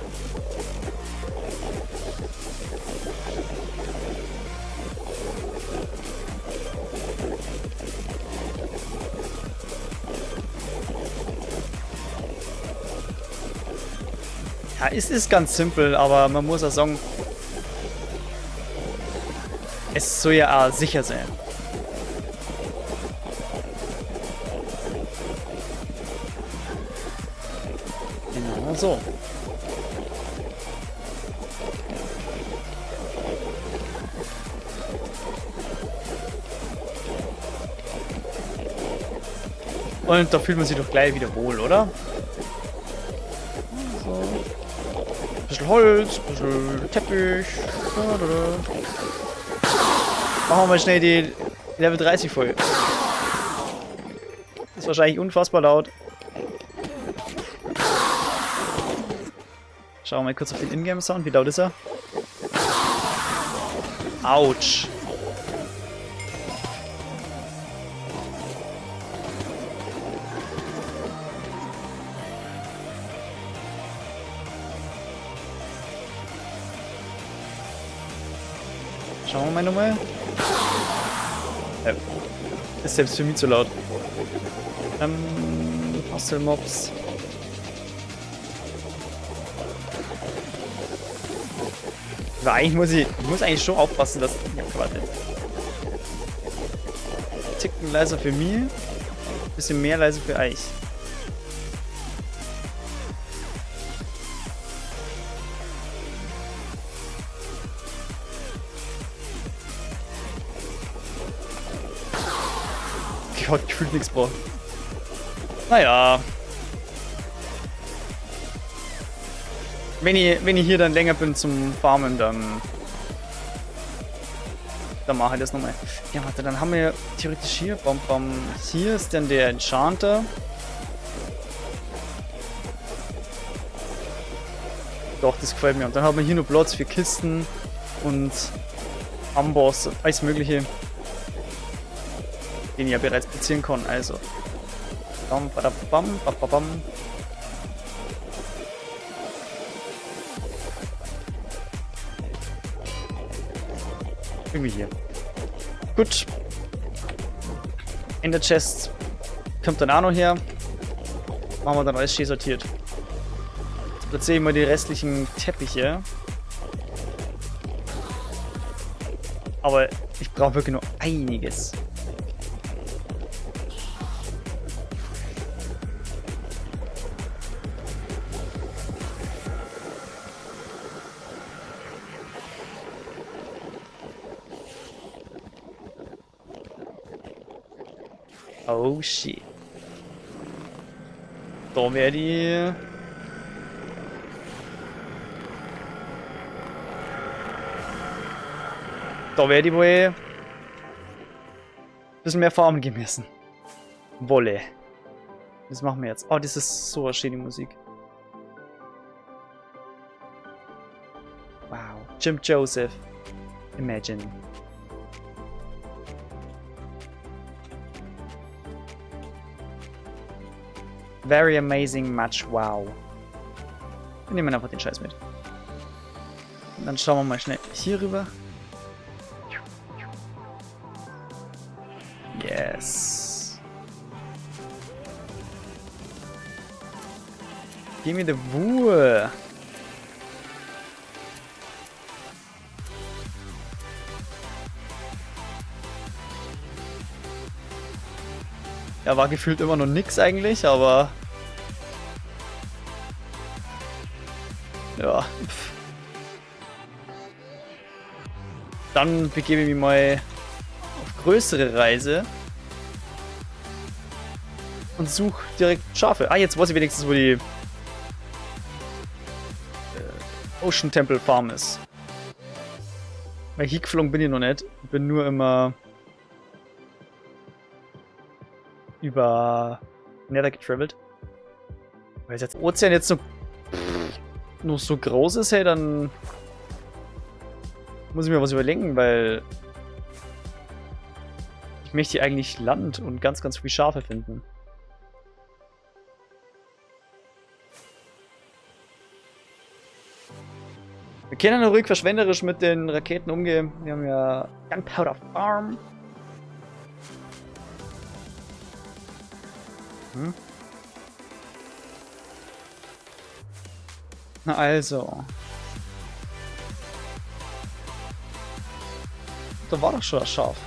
Ja, es ist ganz simpel, aber man muss ja sagen, es soll ja auch sicher sein. Genau so. Und da fühlt man sich doch gleich wieder wohl, oder? So. Ein bisschen Holz, ein bisschen Teppich. Machen wir mal schnell die Level 30 voll. Ist wahrscheinlich unfassbar laut. Schauen wir mal kurz auf den Ingame-Sound. Wie laut ist er? Autsch. Schauen wir mal nochmal. Ist selbst für mich zu laut. Hostel-Mobs. Aber eigentlich muss eigentlich schon aufpassen, dass... Ja, warte. Ticken leiser für mich. Bisschen mehr leiser für euch. Gott, gefühlt nichts braucht. Naja. Wenn ich hier dann länger bin zum Farmen, dann mache ich das nochmal. Ja, warte, dann haben wir theoretisch hier, hier ist dann der Enchanter. Doch, das gefällt mir. Und dann haben wir hier noch Platz für Kisten und Amboss, alles mögliche, den ich ja bereits platzieren kann. Also. Bam, bam, bam, bam, bam. Irgendwie hier. Gut. In der Chest kommt dann auch noch her. Machen wir dann alles schön sortiert. Jetzt platziere ich mal die restlichen Teppiche. Aber ich brauche wirklich nur einiges. Oh shit. Da wäre die... Da wäre die wohl... ein bisschen mehr Farben gemessen. Wolle. Das machen wir jetzt. Oh, das ist so eine schöne Musik. Wow. Jim Joseph. Imagine. Very amazing match, wow. Wir nehmen einfach den Scheiß mit. Und dann schauen wir mal schnell hier rüber. Yes. Give me the wool. Ja, war gefühlt immer noch nix eigentlich, aber... Ja. Dann begebe ich mich mal auf größere Reise. Und suche direkt Schafe. Ah, jetzt weiß ich wenigstens, wo die Ocean Temple Farm ist. Weil hier geflogen bin ich noch nicht. Ich bin nur immer über Nether getravelt. Weil jetzt Ozean jetzt so nur so groß ist, hey, dann muss ich mir was überlegen, weil ich möchte hier eigentlich Land und ganz, ganz viele Schafe finden. Wir können ja ruhig verschwenderisch mit den Raketen umgehen. Wir haben ja Gunpowder Farm. Hm. Na also. Da war doch schon das Schaf.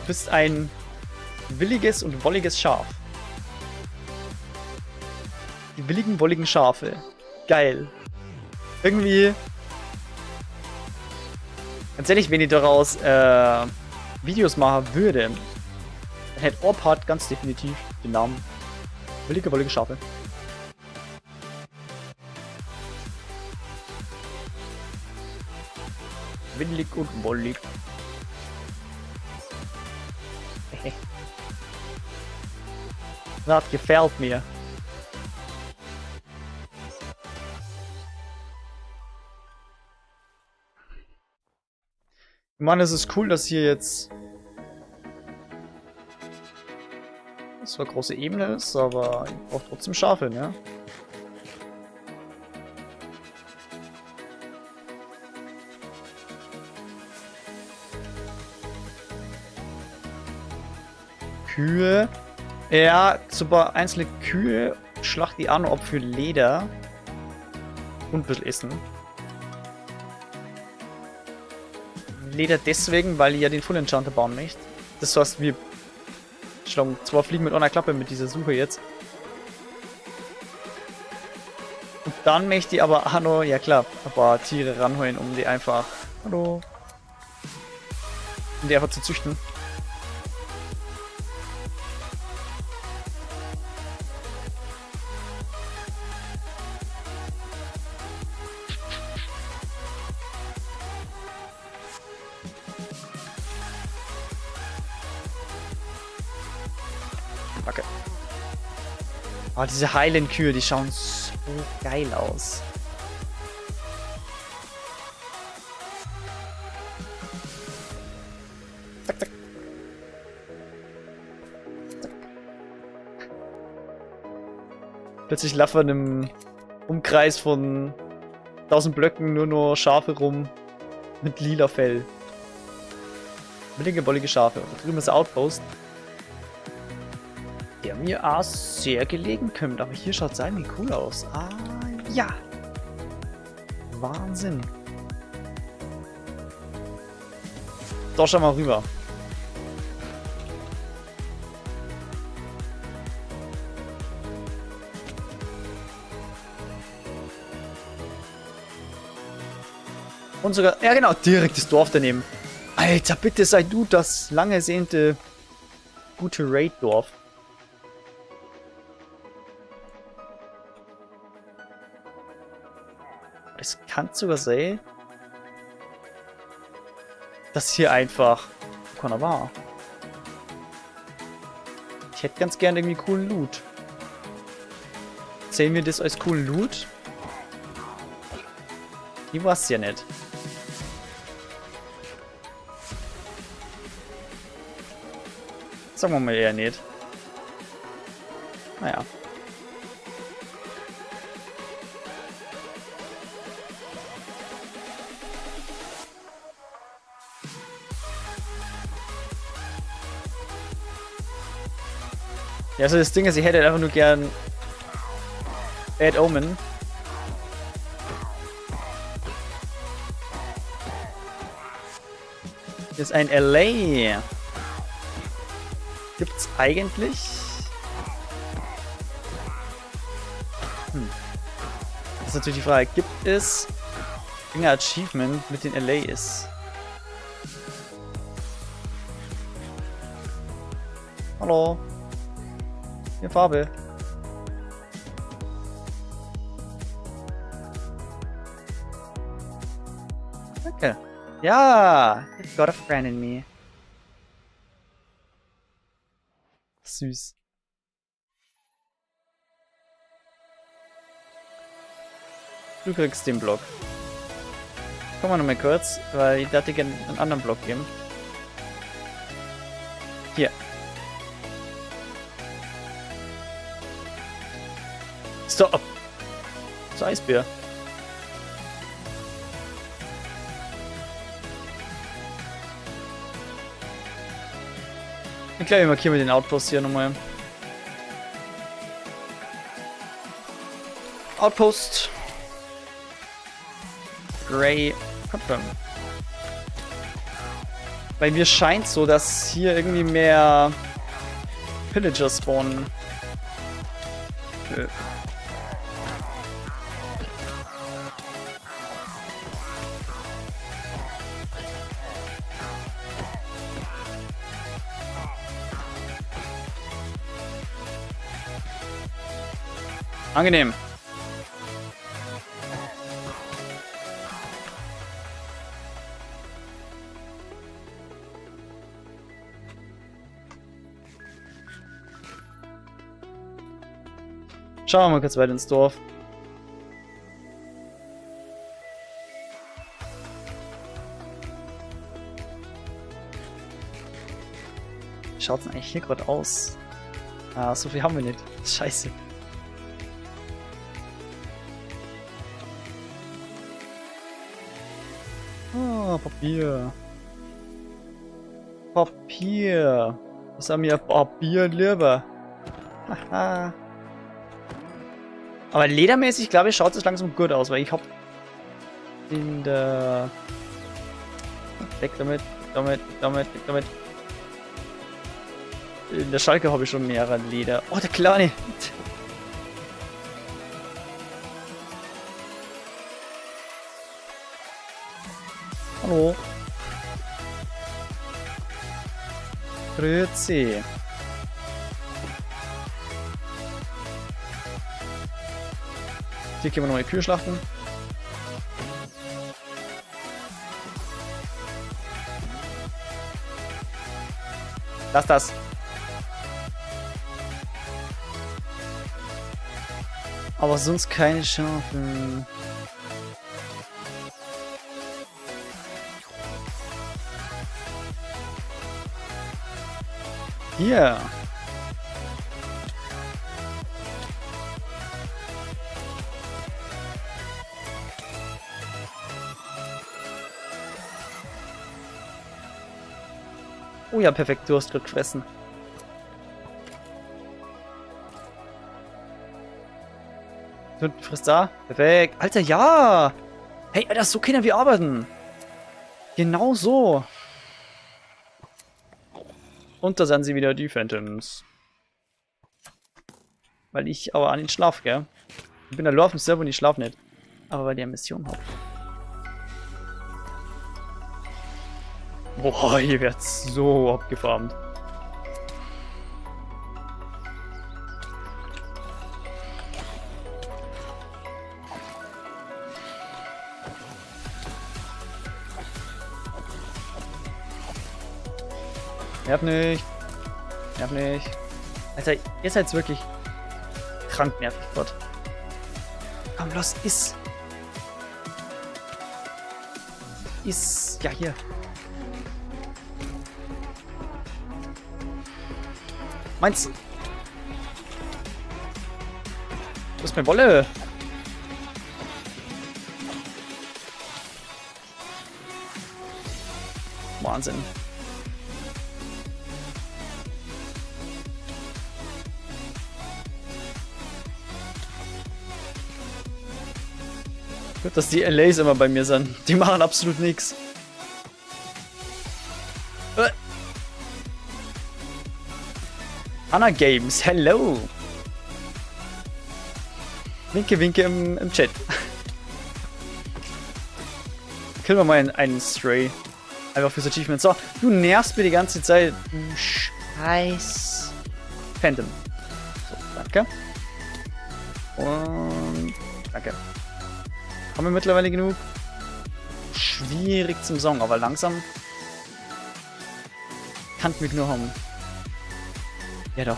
Du bist ein williges und wolliges Schaf. Die willigen, wolligen Schafe. Geil. Irgendwie... Ganz ehrlich, wenn ich daraus Videos machen würde, dann hätte Orpart ganz definitiv den Namen willige, wollige Schafe. Willig und wollig. Das gefällt mir. Ich meine, es ist cool, dass hier jetzt zwar große Ebene ist, aber ich brauche trotzdem Schafe, ne? Kühe. Ja, super. Einzelne Kühe schlacht die auch noch ab für Leder. Und ein bisschen Essen. Leder deswegen, weil ich ja den Full Enchanter bauen möchte. Das heißt, wir schlagen 2 Fliegen mit einer Klappe mit dieser Suche jetzt. Und dann möchte ich aber auch noch, ja klar, ein paar Tiere ranholen, um die einfach, hallo, um die einfach zu züchten. Okay. Oh, diese Highland-Kühe, die schauen so geil aus. Zack, zack. Zack. Plötzlich laufen im Umkreis von 1000 Blöcken nur noch Schafe rum mit lila Fell. Willige, bollige Schafe. Und da drüben ist der Outpost, der mir auch sehr gelegen kommt. Aber hier schaut es eigentlich cool aus. Ah, ja. Wahnsinn. Da schauen wir rüber. Und sogar, ja genau, direkt das Dorf daneben. Alter, bitte sei du das lange ersehnte gute Raid-Dorf. Es kann sogar sein, dass hier einfach keiner war. Ich hätte ganz gerne irgendwie coolen Loot. Sehen wir das als coolen Loot? Ich weiß ja nicht. Sagen wir mal eher nicht. Naja. Ja, also das Ding ist, ich hätte einfach nur gern Bad Omen. Hier ist ein LA. Gibt's eigentlich? Das ist natürlich die Frage. Gibt es ein Achievement mit den LAs? Hallo. Hier Farbe. Danke. Ja, you've got a friend in me. Süß. Du kriegst den Block. Komm mal noch mal kurz, weil ich dachte gerne einen anderen Block geben. Hier. Stop! Das Eisbär. Ich glaube, ich markiere mir den Outpost hier nochmal. Outpost. Grey Confirm. Weil mir scheint so, dass hier irgendwie mehr Pillager spawnen. Angenehm. Schauen wir mal kurz weiter ins Dorf. Wie schaut's denn eigentlich hier gerade aus? Ah, so viel haben wir nicht. Scheiße. Oh, Papier. Papier. Das haben wir Papier lieber. Haha. Aber ledermäßig, glaube ich, schaut es langsam gut aus, weil ich habe in der... Weg damit, weg damit. In der Schalke habe ich schon mehrere Leder. Oh, der Kleine! Hallo. Grüezi. Hier können wir nochmal die Kühe schlachten. Lass das. Aber sonst keine Schafen. Hier. Oh ja, perfekt, du hast gerade gefressen. Du frisst da? Perfekt. Alter, ja! Hey, Alter, so können wir arbeiten. Genau so. Und da sind sie wieder, die Phantoms. Weil ich aber an den Schlaf, gell? Ich bin da nur auf dem Server und ich schlaf nicht. Aber weil der Mission hat. Boah, hier wird so abgefarmt. Nerv nicht. Nerv nicht. Alter, ihr seid wirklich krank nervig, Gott. Komm, los, iss. Iss. Ja, hier. Meins. Du hast mir Wolle. Wahnsinn. Gut, dass die LAs immer bei mir sind. Die machen absolut nichts. Anna Games, hello! Winke, winke im Chat. Killen wir mal einen Stray. Einfach fürs Achievement. So, du nervst mir die ganze Zeit. Du Scheiß. Phantom. So, danke. Und danke. Haben wir mittlerweile genug? Schwierig zum Song, aber langsam kann ich mich nur haben. Ja doch.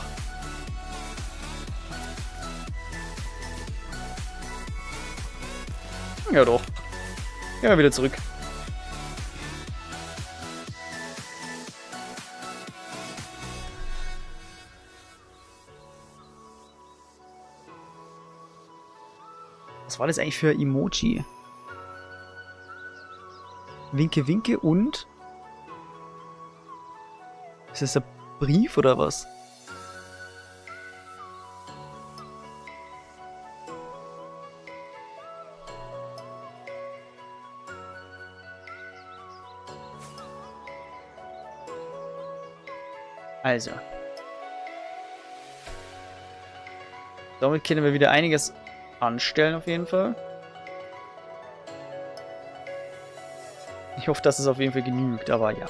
Ja doch. Gehen wir wieder zurück. Was war das eigentlich für Emoji? Winke, winke und? Ist das ein Brief oder was? Also. Damit können wir wieder einiges anstellen auf jeden Fall. Ich hoffe, dass es auf jeden Fall genügt, aber ja.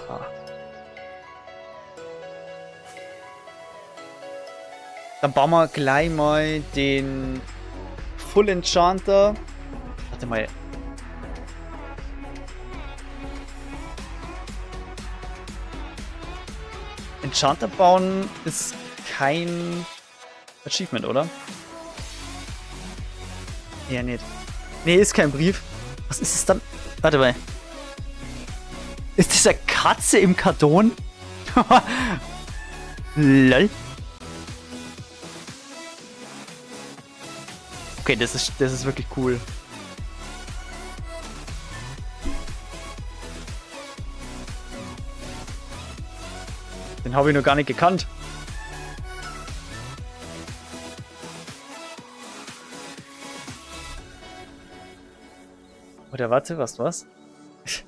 Dann bauen wir gleich mal den Full Enchanter. Warte mal. Enchanter bauen ist kein Achievement, oder? Ja, nicht. Nee, ist kein Brief. Was ist es dann? Warte mal. Ist das eine Katze im Karton? Lol. Okay, das ist wirklich cool. Den habe ich noch gar nicht gekannt. Oder warte, was? Ich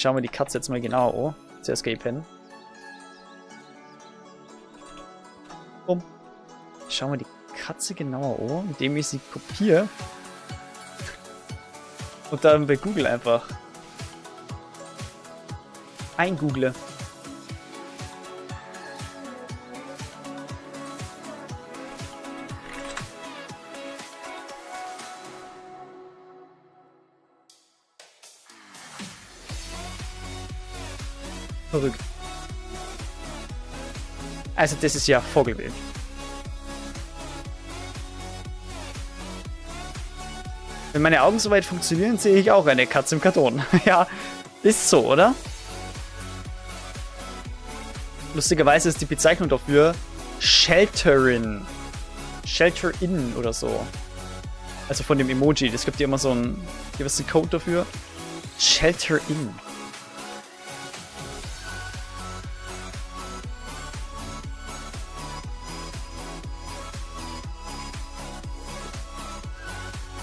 schaue mir die Katze jetzt mal genauer an. Zu escapen. Bumm. Ich schaue mir die Katze genauer an, indem ich sie kopiere. Und dann bei Google einfach eingoogle. Verrückt. Also das ist ja Vogelwild. Wenn meine Augen soweit funktionieren, sehe ich auch eine Katze im Karton. Ja, ist so, oder? Lustigerweise ist die Bezeichnung dafür Shelterin. Shelter-in oder so. Also von dem Emoji. Das gibt ja immer so ein gewissen Code dafür. Shelter-in.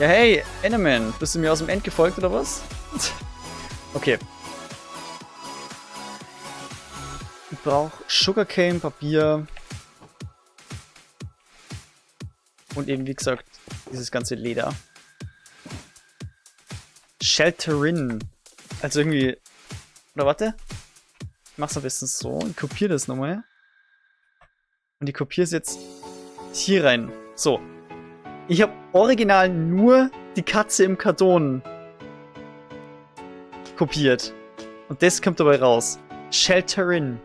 Ja, hey, Enderman, bist du mir aus dem End gefolgt oder was? Okay. Ich brauche Sugarcane, Papier. Und eben, wie gesagt, dieses ganze Leder. Shelterin. Also irgendwie. Oder warte. Ich mach's am besten so und kopiere das nochmal. Und ich kopiere es jetzt hier rein. So. Ich habe original nur die Katze im Karton kopiert. Und das kommt dabei raus. Shelterin.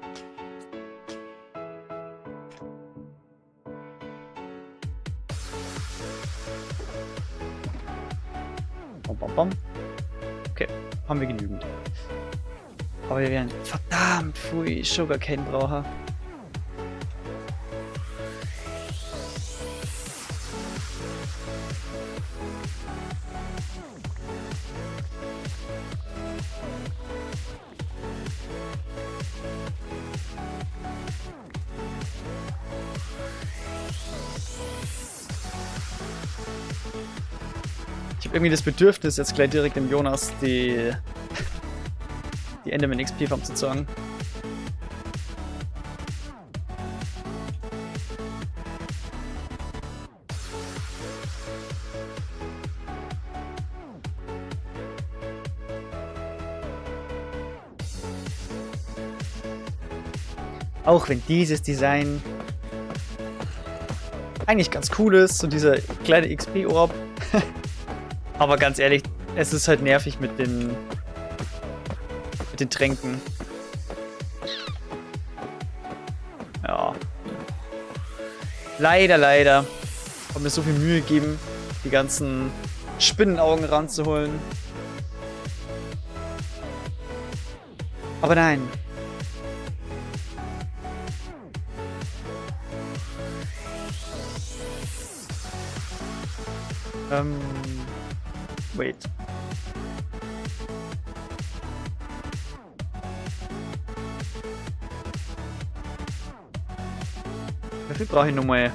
Bom, bom, bom. Okay, haben wir genügend. Aber wir werden verdammt viel Sugarcane brauchen. Ich habe irgendwie das Bedürfnis, jetzt gleich direkt dem Jonas die Enderman XP Farm zu zeigen. Auch wenn dieses Design eigentlich ganz cool ist, so dieser kleine XP-Orb. Aber ganz ehrlich, es ist halt nervig mit den Tränken. Ja. Leider. Hab mir so viel Mühe gegeben, die ganzen Spinnenaugen ranzuholen. Aber nein. Wait. Wie viel brauche ich nochmal?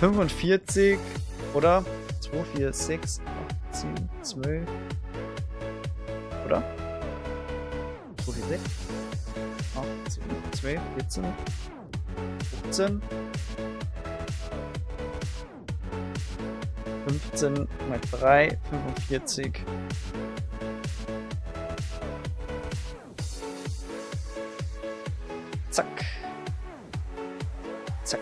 45 oder? 2, 4, 6, 8, 10, 12. Oder? 2, 4, 6, 8, 10, 12, 14, 15. 15 mal 3, 45. Zack. Zack.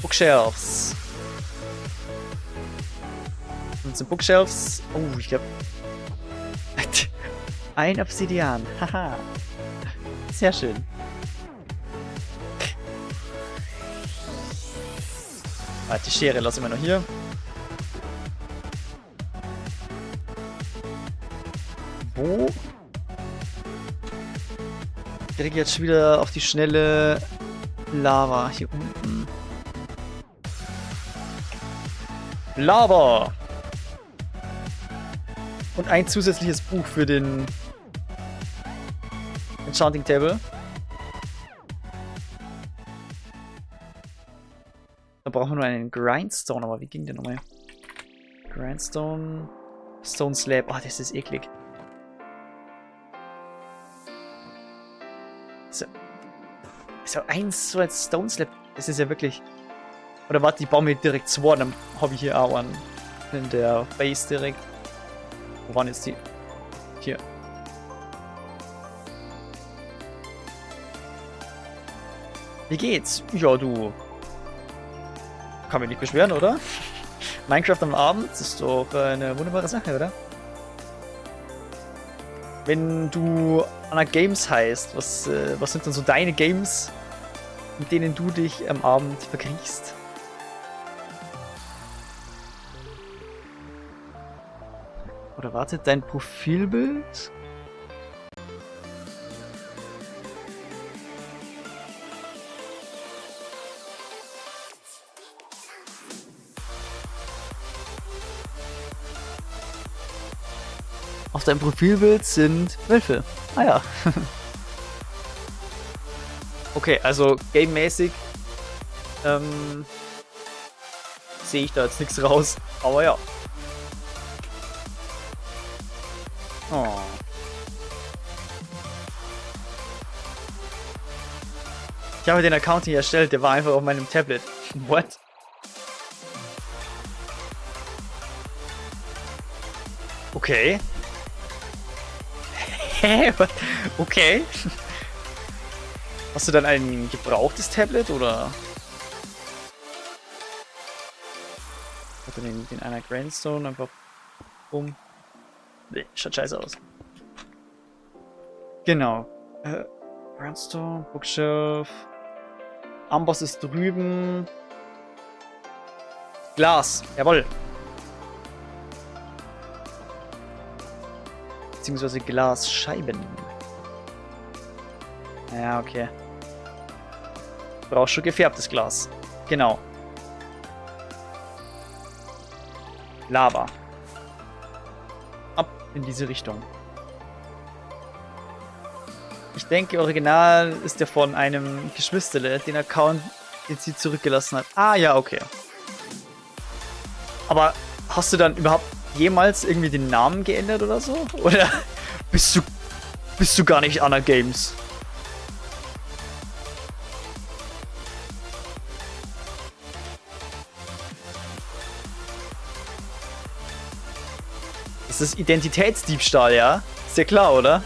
Bookshelves. 15 Bookshelves. Oh, ich glaube. Ein Obsidian. Haha. Sehr schön. Die Schere lassen wir noch hier. Wo kriege ich jetzt schon wieder auf die schnelle Lava hier unten? Lava! Und ein zusätzliches Buch für den Enchanting Table. Da brauchen wir nur einen Grindstone, aber wie ging der nochmal? Grindstone. Stone Slab. Oh, das ist eklig. So. So so als Stone Slab. Das ist ja wirklich. Oder warte, ich baue mir direkt zwei, dann habe ich hier auch einen in der Base direkt. Wo waren jetzt die? Hier. Wie geht's? Ja, du. Kann mich nicht beschweren, oder? Minecraft am Abend ist doch eine wunderbare Sache, oder? Wenn du an der Games heißt, was sind denn so deine Games, mit denen du dich am Abend verkriechst? Oder wartet dein Profilbild? Auf deinem Profilbild sind Wölfe. Ah ja. Okay, also gamemäßig sehe ich da jetzt nichts raus. Aber ja. Oh. Ich habe den Account nicht erstellt, der war einfach auf meinem Tablet. What? Okay. Hä? Okay. Hast du dann ein gebrauchtes Tablet oder? Hat er den einer Grindstone einfach um. Nee, schaut scheiße aus. Genau. Grindstone, Bookshelf. Amboss ist drüben. Glas, jawohl. Beziehungsweise Glasscheiben. Ja, okay. Brauchst schon gefärbtes Glas. Genau. Lava. Ab in diese Richtung. Ich denke, original ist der von einem Geschwisterle, den Account, den sie zurückgelassen hat. Ah, ja, okay. Aber hast du dann überhaupt jemals irgendwie den Namen geändert oder so? Oder bist du gar nicht Anna Games? Das ist Identitätsdiebstahl, ja? Ist ja klar, oder?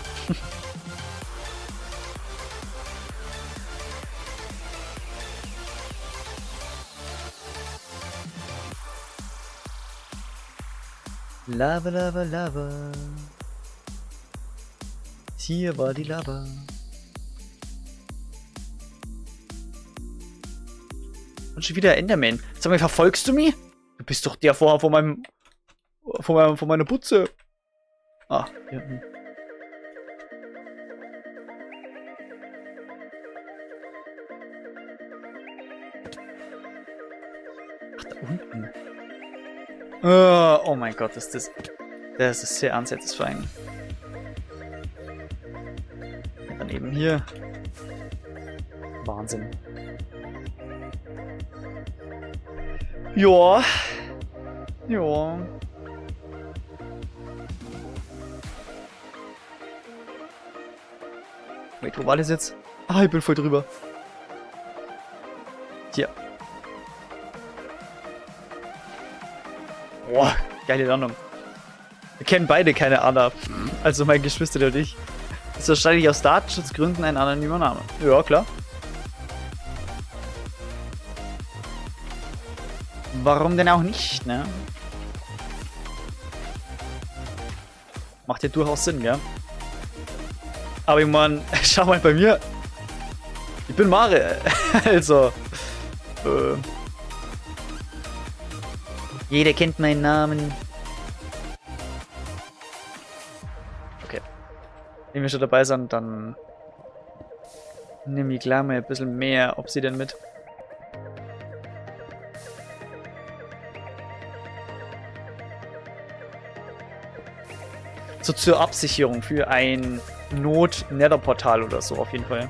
Lava, Lava, Lava. Hier war die Lava. Und schon wieder Enderman. Sag mal, verfolgst du mich? Du bist doch der vorher von meiner Putze. Ah, ja. Ach, da unten. Oh mein Gott, das ist sehr unsatisfying. Und dann eben hier. Wahnsinn. Joa. Joa. Wait, wo war das jetzt? Ah, ich bin voll drüber. Hier. Boah, geile Landung. Wir kennen beide keine Anna. Also mein Geschwister und ich. Ist wahrscheinlich aus Datenschutzgründen ein anonymer Name. Ja, klar. Warum denn auch nicht, ne? Macht ja durchaus Sinn, ja? Aber ich meine, schau mal bei mir. Ich bin Mare. Also. Jeder kennt meinen Namen. Okay. Wenn wir schon dabei sind, dann nehme ich gleich mal ein bisschen mehr Obsidian mit. So zur Absicherung für ein Not-Nether-Portal oder so auf jeden Fall.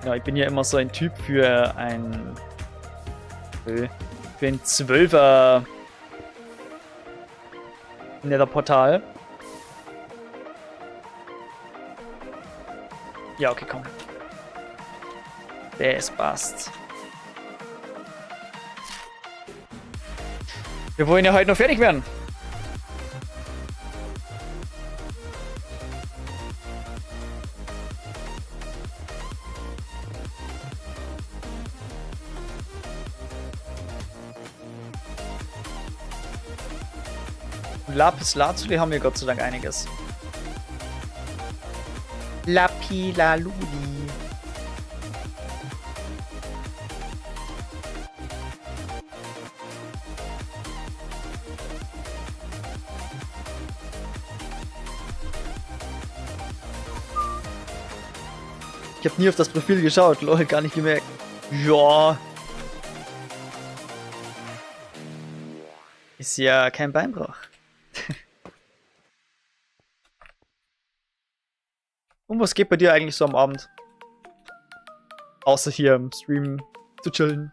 Ja, ich bin ja immer so ein Typ für ein 12er Nether-Portal. Ja, okay, komm. Der ist passt. Wir wollen ja heute noch fertig werden. Lapis Lazuli haben wir Gott sei Dank einiges. Lapilaluli. Ich habe nie auf das Profil geschaut, lol, gar nicht gemerkt. Ja. Ist ja kein Beinbruch. Und was geht bei dir eigentlich so am Abend? Außer hier im Stream zu chillen.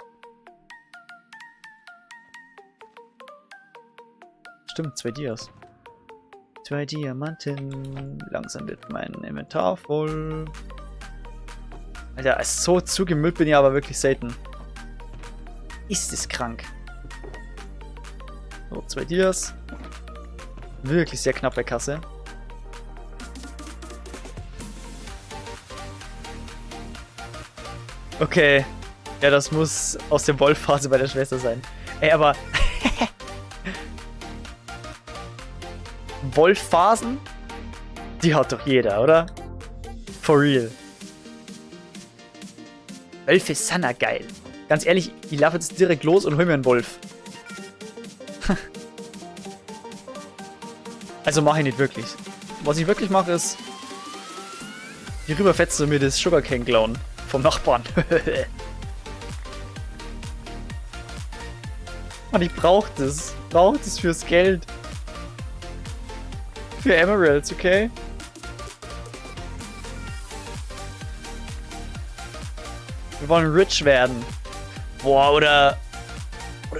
Stimmt, 2 Dias. 2 Diamanten. Langsam wird mein Inventar voll. Alter, so zugemüllt bin ich aber wirklich selten. Ist es krank. So, 2 Dias. Wirklich sehr knappe Kasse. Okay. Ja, das muss aus der Wolfphase bei der Schwester sein. Ey, aber... Wolfphasen? Die hat doch jeder, oder? For real. Wölfe sind ja geil. Ganz ehrlich, ich laufe jetzt direkt los und hol mir einen Wolf. Also mache ich nicht wirklich. Was ich wirklich mache ist... Hier rüber fetzt du mir das Sugarcane klauen. Vom Nachbarn. Mann, ich brauch das. Brauch das fürs Geld. Für Emeralds, okay? Wir wollen rich werden. Boah, oder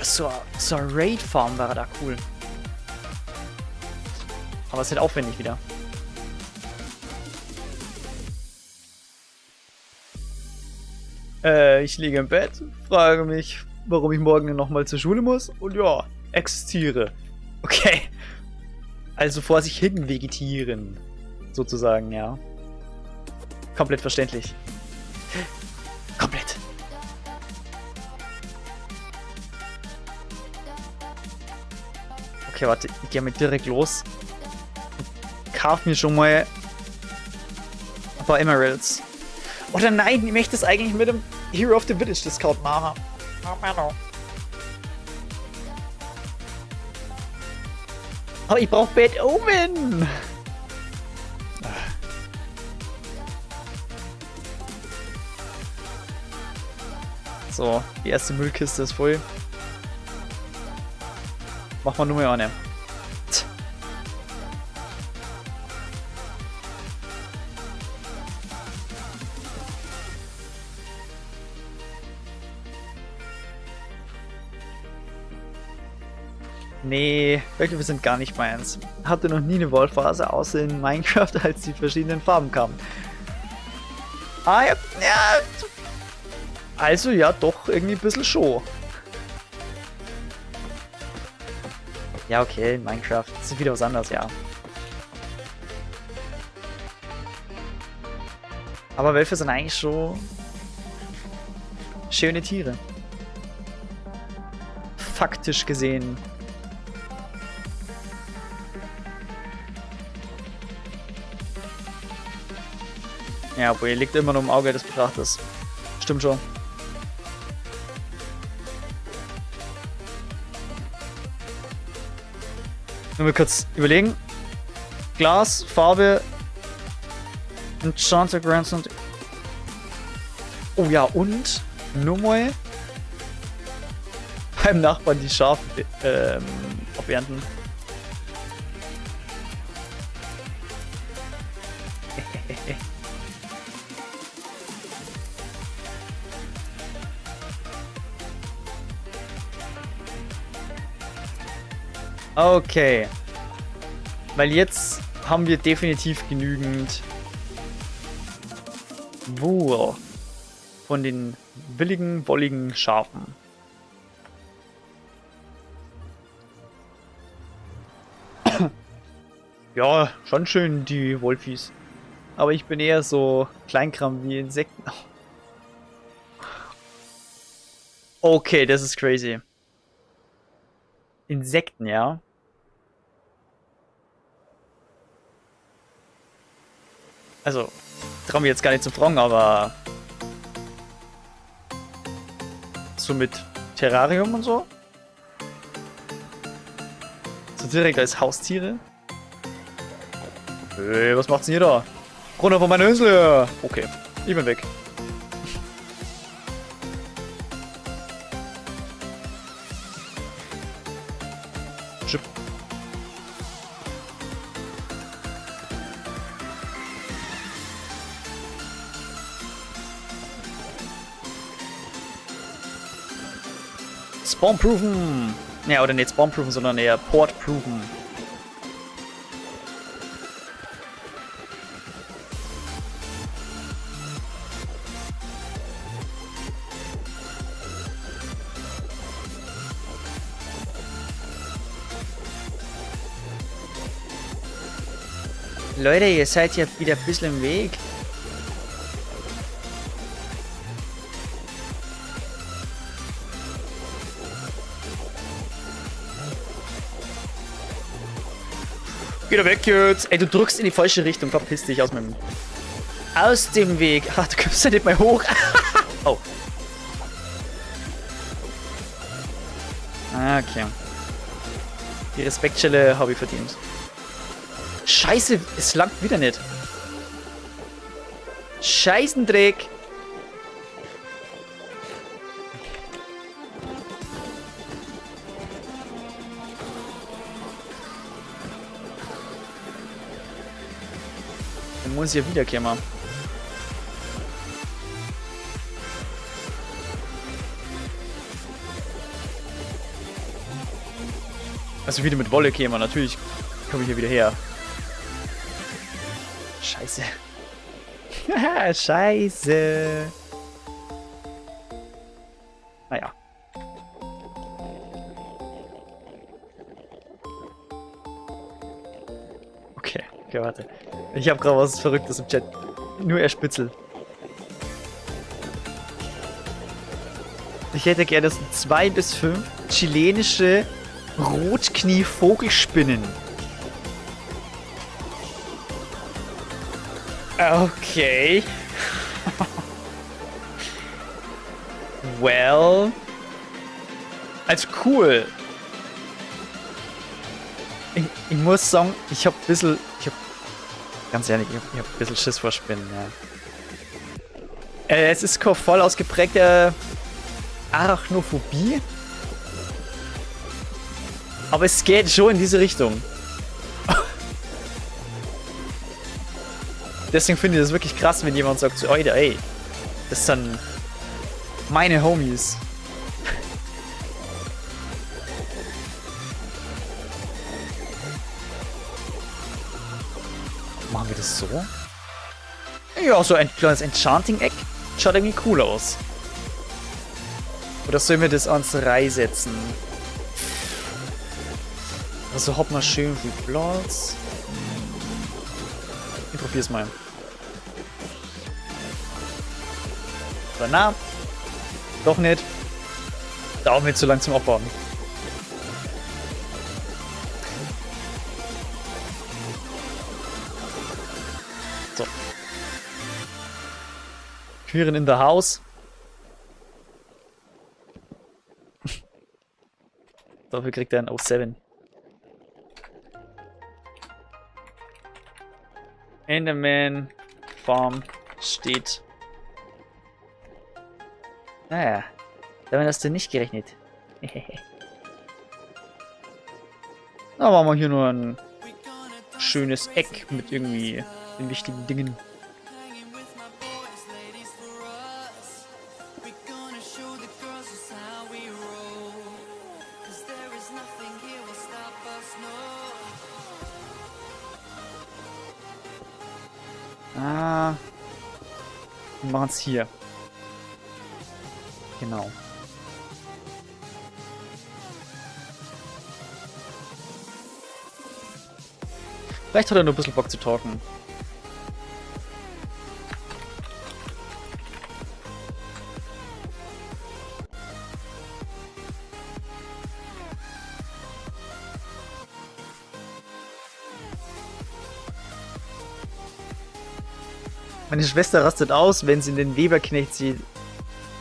so eine Raid-Farm wäre da cool. Aber es ist halt aufwendig wieder. Ich liege im Bett, frage mich, warum ich morgen nochmal zur Schule muss und ja, existiere. Okay. Also vor sich hin vegetieren. Sozusagen, ja. Komplett verständlich. Komplett. Okay, warte, ich gehe mit direkt los. Kauf mir schon mal ein paar Emeralds. Oder nein, ich möchte es eigentlich mit dem Hero of the Village Discount machen. Oh Mann. Aber ich brauche Bad Omen. So, die erste Müllkiste ist voll. Mach mal nur mehr eine. Nee, Wölfe sind gar nicht meins. Hatte noch nie eine Wolfphase, außer in Minecraft, als die verschiedenen Farben kamen. Ah ja, ja. Also ja, doch irgendwie ein bisschen Show. Ja, okay, Minecraft ist wieder was anderes, ja. Aber Wölfe sind eigentlich schon schöne Tiere. Faktisch gesehen. Ja, aber ihr liegt immer nur im Auge des Betrachters. Stimmt schon. Nur mal kurz überlegen. Glas, Farbe, Enchanted Grandson. Oh ja, und nur mal beim Nachbarn die Schafe abernten. Okay. Weil jetzt haben wir definitiv genügend Wool von den willigen, wolligen Schafen. Ja, schon schön die Wolfis. Aber ich bin eher so Kleinkram wie Insekten. Okay, das ist crazy. Insekten, ja. Also, trauen wir jetzt gar nicht zu fragen, aber so mit Terrarium und so? So direkt als Haustiere? Hey, was macht's denn ihr da? Runter von meiner Insel! Okay, ich bin weg. Chip. Spawnproven! Ja, oder nicht spawnproven, sondern eher portproven. Leute, ihr seid ja wieder ein bisschen im Weg. Geh da weg jetzt! Ey, du drückst in die falsche Richtung. Verpiss dich aus meinem... Aus dem Weg! Ach, du kommst ja nicht mehr hoch. Oh. Okay. Die Respektschelle habe ich verdient. Scheiße, es langt wieder nicht. Scheißendreck. Dann muss ich ja wiederkommen. Also wieder mit Wolle käme, natürlich komme ich hier wieder her. Scheiße. Scheiße. Naja. Okay, warte. Ich habe gerade was Verrücktes im Chat. Nur er Spitzel. Ich hätte gerne 2 bis 5 chilenische Rotknie-Vogelspinnen. Okay. Well. Also cool. Ich muss sagen, ich hab ein bisschen... ganz ehrlich, ich hab ein bisschen Schiss vor Spinnen, ja. Es ist keine voll ausgeprägte Arachnophobie. Aber es geht schon in diese Richtung. Deswegen finde ich das wirklich krass, wenn jemand sagt so, Alter, ey, das sind meine Homies. Machen wir das so? Ja, so ein kleines Enchanting-Eck schaut irgendwie cool aus. Oder sollen wir das ans Reihe setzen? Also hat man schön viel Platz. Ich probier's mal. Aber na, doch nicht. Dauert mir zu lang zum Aufbauen. So. Queeren in the house. Dafür kriegt er ein O7. Enderman Farm steht Naja, damit hast du nicht gerechnet. Da machen wir hier nur ein schönes Eck mit irgendwie den wichtigen Dingen. Ah. Wir machen es hier. Genau. Vielleicht hat er nur ein bisschen Bock zu talken. Meine Schwester rastet aus, wenn sie den Weberknecht sieht.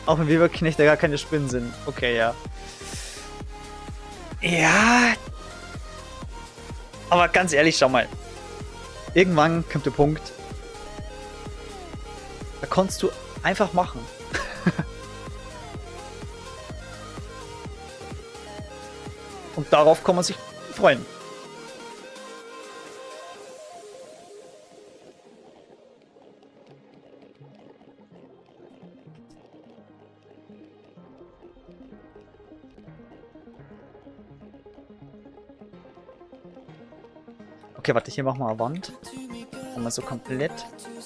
Auch wenn Weberknecht da gar keine Spinnen sind. Okay, ja. Ja. Aber ganz ehrlich, schau mal. Irgendwann kommt der Punkt. Da kannst du einfach machen. Und darauf kann man sich freuen. Okay, warte, hier machen wir eine Wand. Machen wir so komplett.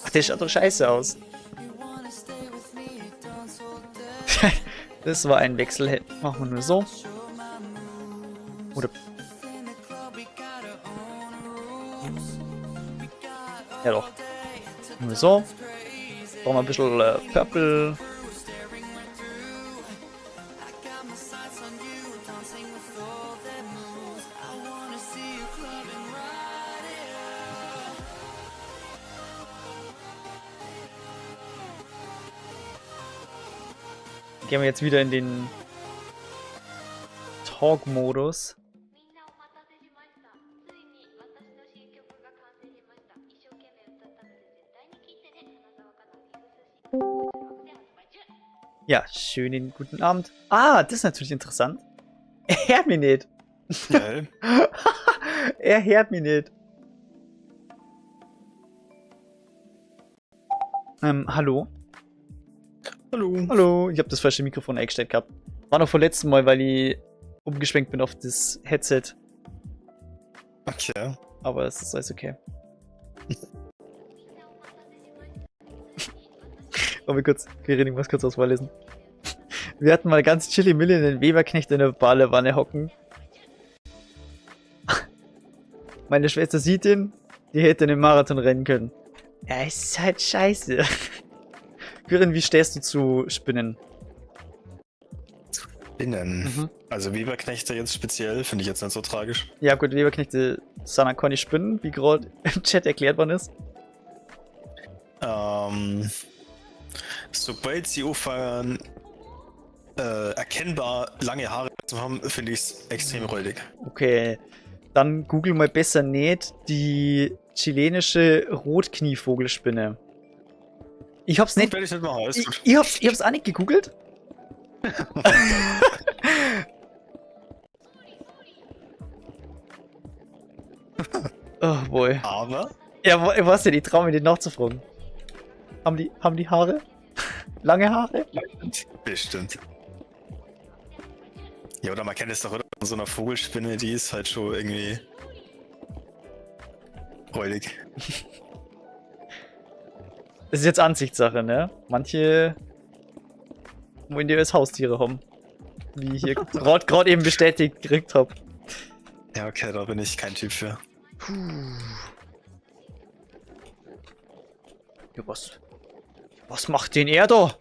Ach, der schaut doch scheiße aus. Das war ein Wechsel. Machen wir nur so. Oder. Ja doch. Nur so. Brauchen wir ein bisschen Purple. Gehen wir jetzt wieder in den Talk-Modus. Ja, schönen guten Abend. Ah, das ist natürlich interessant. Er hört mich nicht. Ja. Er hört mich nicht. Hallo? Hallo. Hallo, ich habe das falsche Mikrofon eingestellt gehabt. War noch vom letzten Mal, weil ich umgeschwenkt bin auf das Headset. Okay. Aber es ist alles okay. Aber kurz, ich muss kurz was vorlesen. Wir hatten mal ganz chilly Milli in den Weberknecht in der Badewanne hocken. Meine Schwester sieht ihn, die hätte einen Marathon rennen können. Ja, ist halt scheiße. Quirin, wie stehst du zu Spinnen? Spinnen. Also Weberknechte jetzt speziell, finde ich jetzt nicht so tragisch. Ja gut, Weberknechte sind keine Spinnen, wie gerade im Chat erklärt worden ist. Sobald sie auffangen, erkennbar lange Haare zu haben, finde ich es extrem räudig. Okay, dann google mal besser nicht die chilenische Rotknievogelspinne. Ich hab's nicht. Werde ich nicht machen, alles gut. Ich hab's auch nicht gegoogelt. Oh boy. Aber? Ja, ich weiß nicht, ich traue mir nicht nachzufragen. Haben die Haare? Lange Haare? Bestimmt. Ja, oder man kennt es doch, oder? So eine Vogelspinne, die ist halt schon irgendwie räudig. Das ist jetzt Ansichtssache, ne? Manche wollen die als Haustiere haben. Wie ich hier gerade eben bestätigt gekriegt habe. Ja, okay, da bin ich kein Typ für. Puh. Ja, was macht denn er da?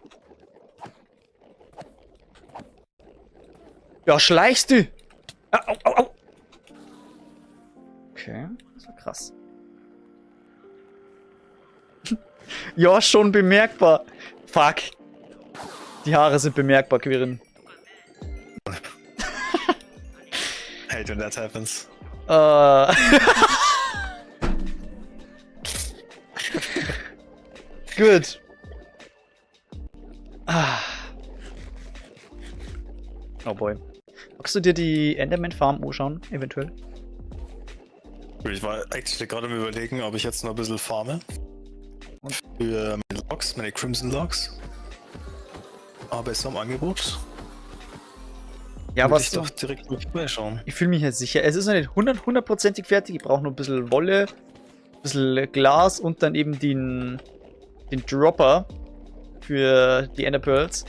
Ja, schleichst du? Au, au, au. Okay, das war krass. Ja, schon bemerkbar. Fuck. Die Haare sind bemerkbar, Quirin. Hate when that happens. Gut. Ah. Oh boy. Magst du dir die Enderman Farm anschauen, eventuell? Ich war actually gerade am Überlegen, ob ich jetzt noch ein bisschen farme. Für meine Logs, meine Crimson Logs. Aber es ist am Angebot. Ja, Würde was ich doch direkt mal vorbeischauen. Ich fühle mich jetzt sicher. Es ist noch nicht hundertprozentig fertig. Ich brauche nur ein bisschen Wolle, ein bisschen Glas und dann eben den Dropper für die Ender Pearls.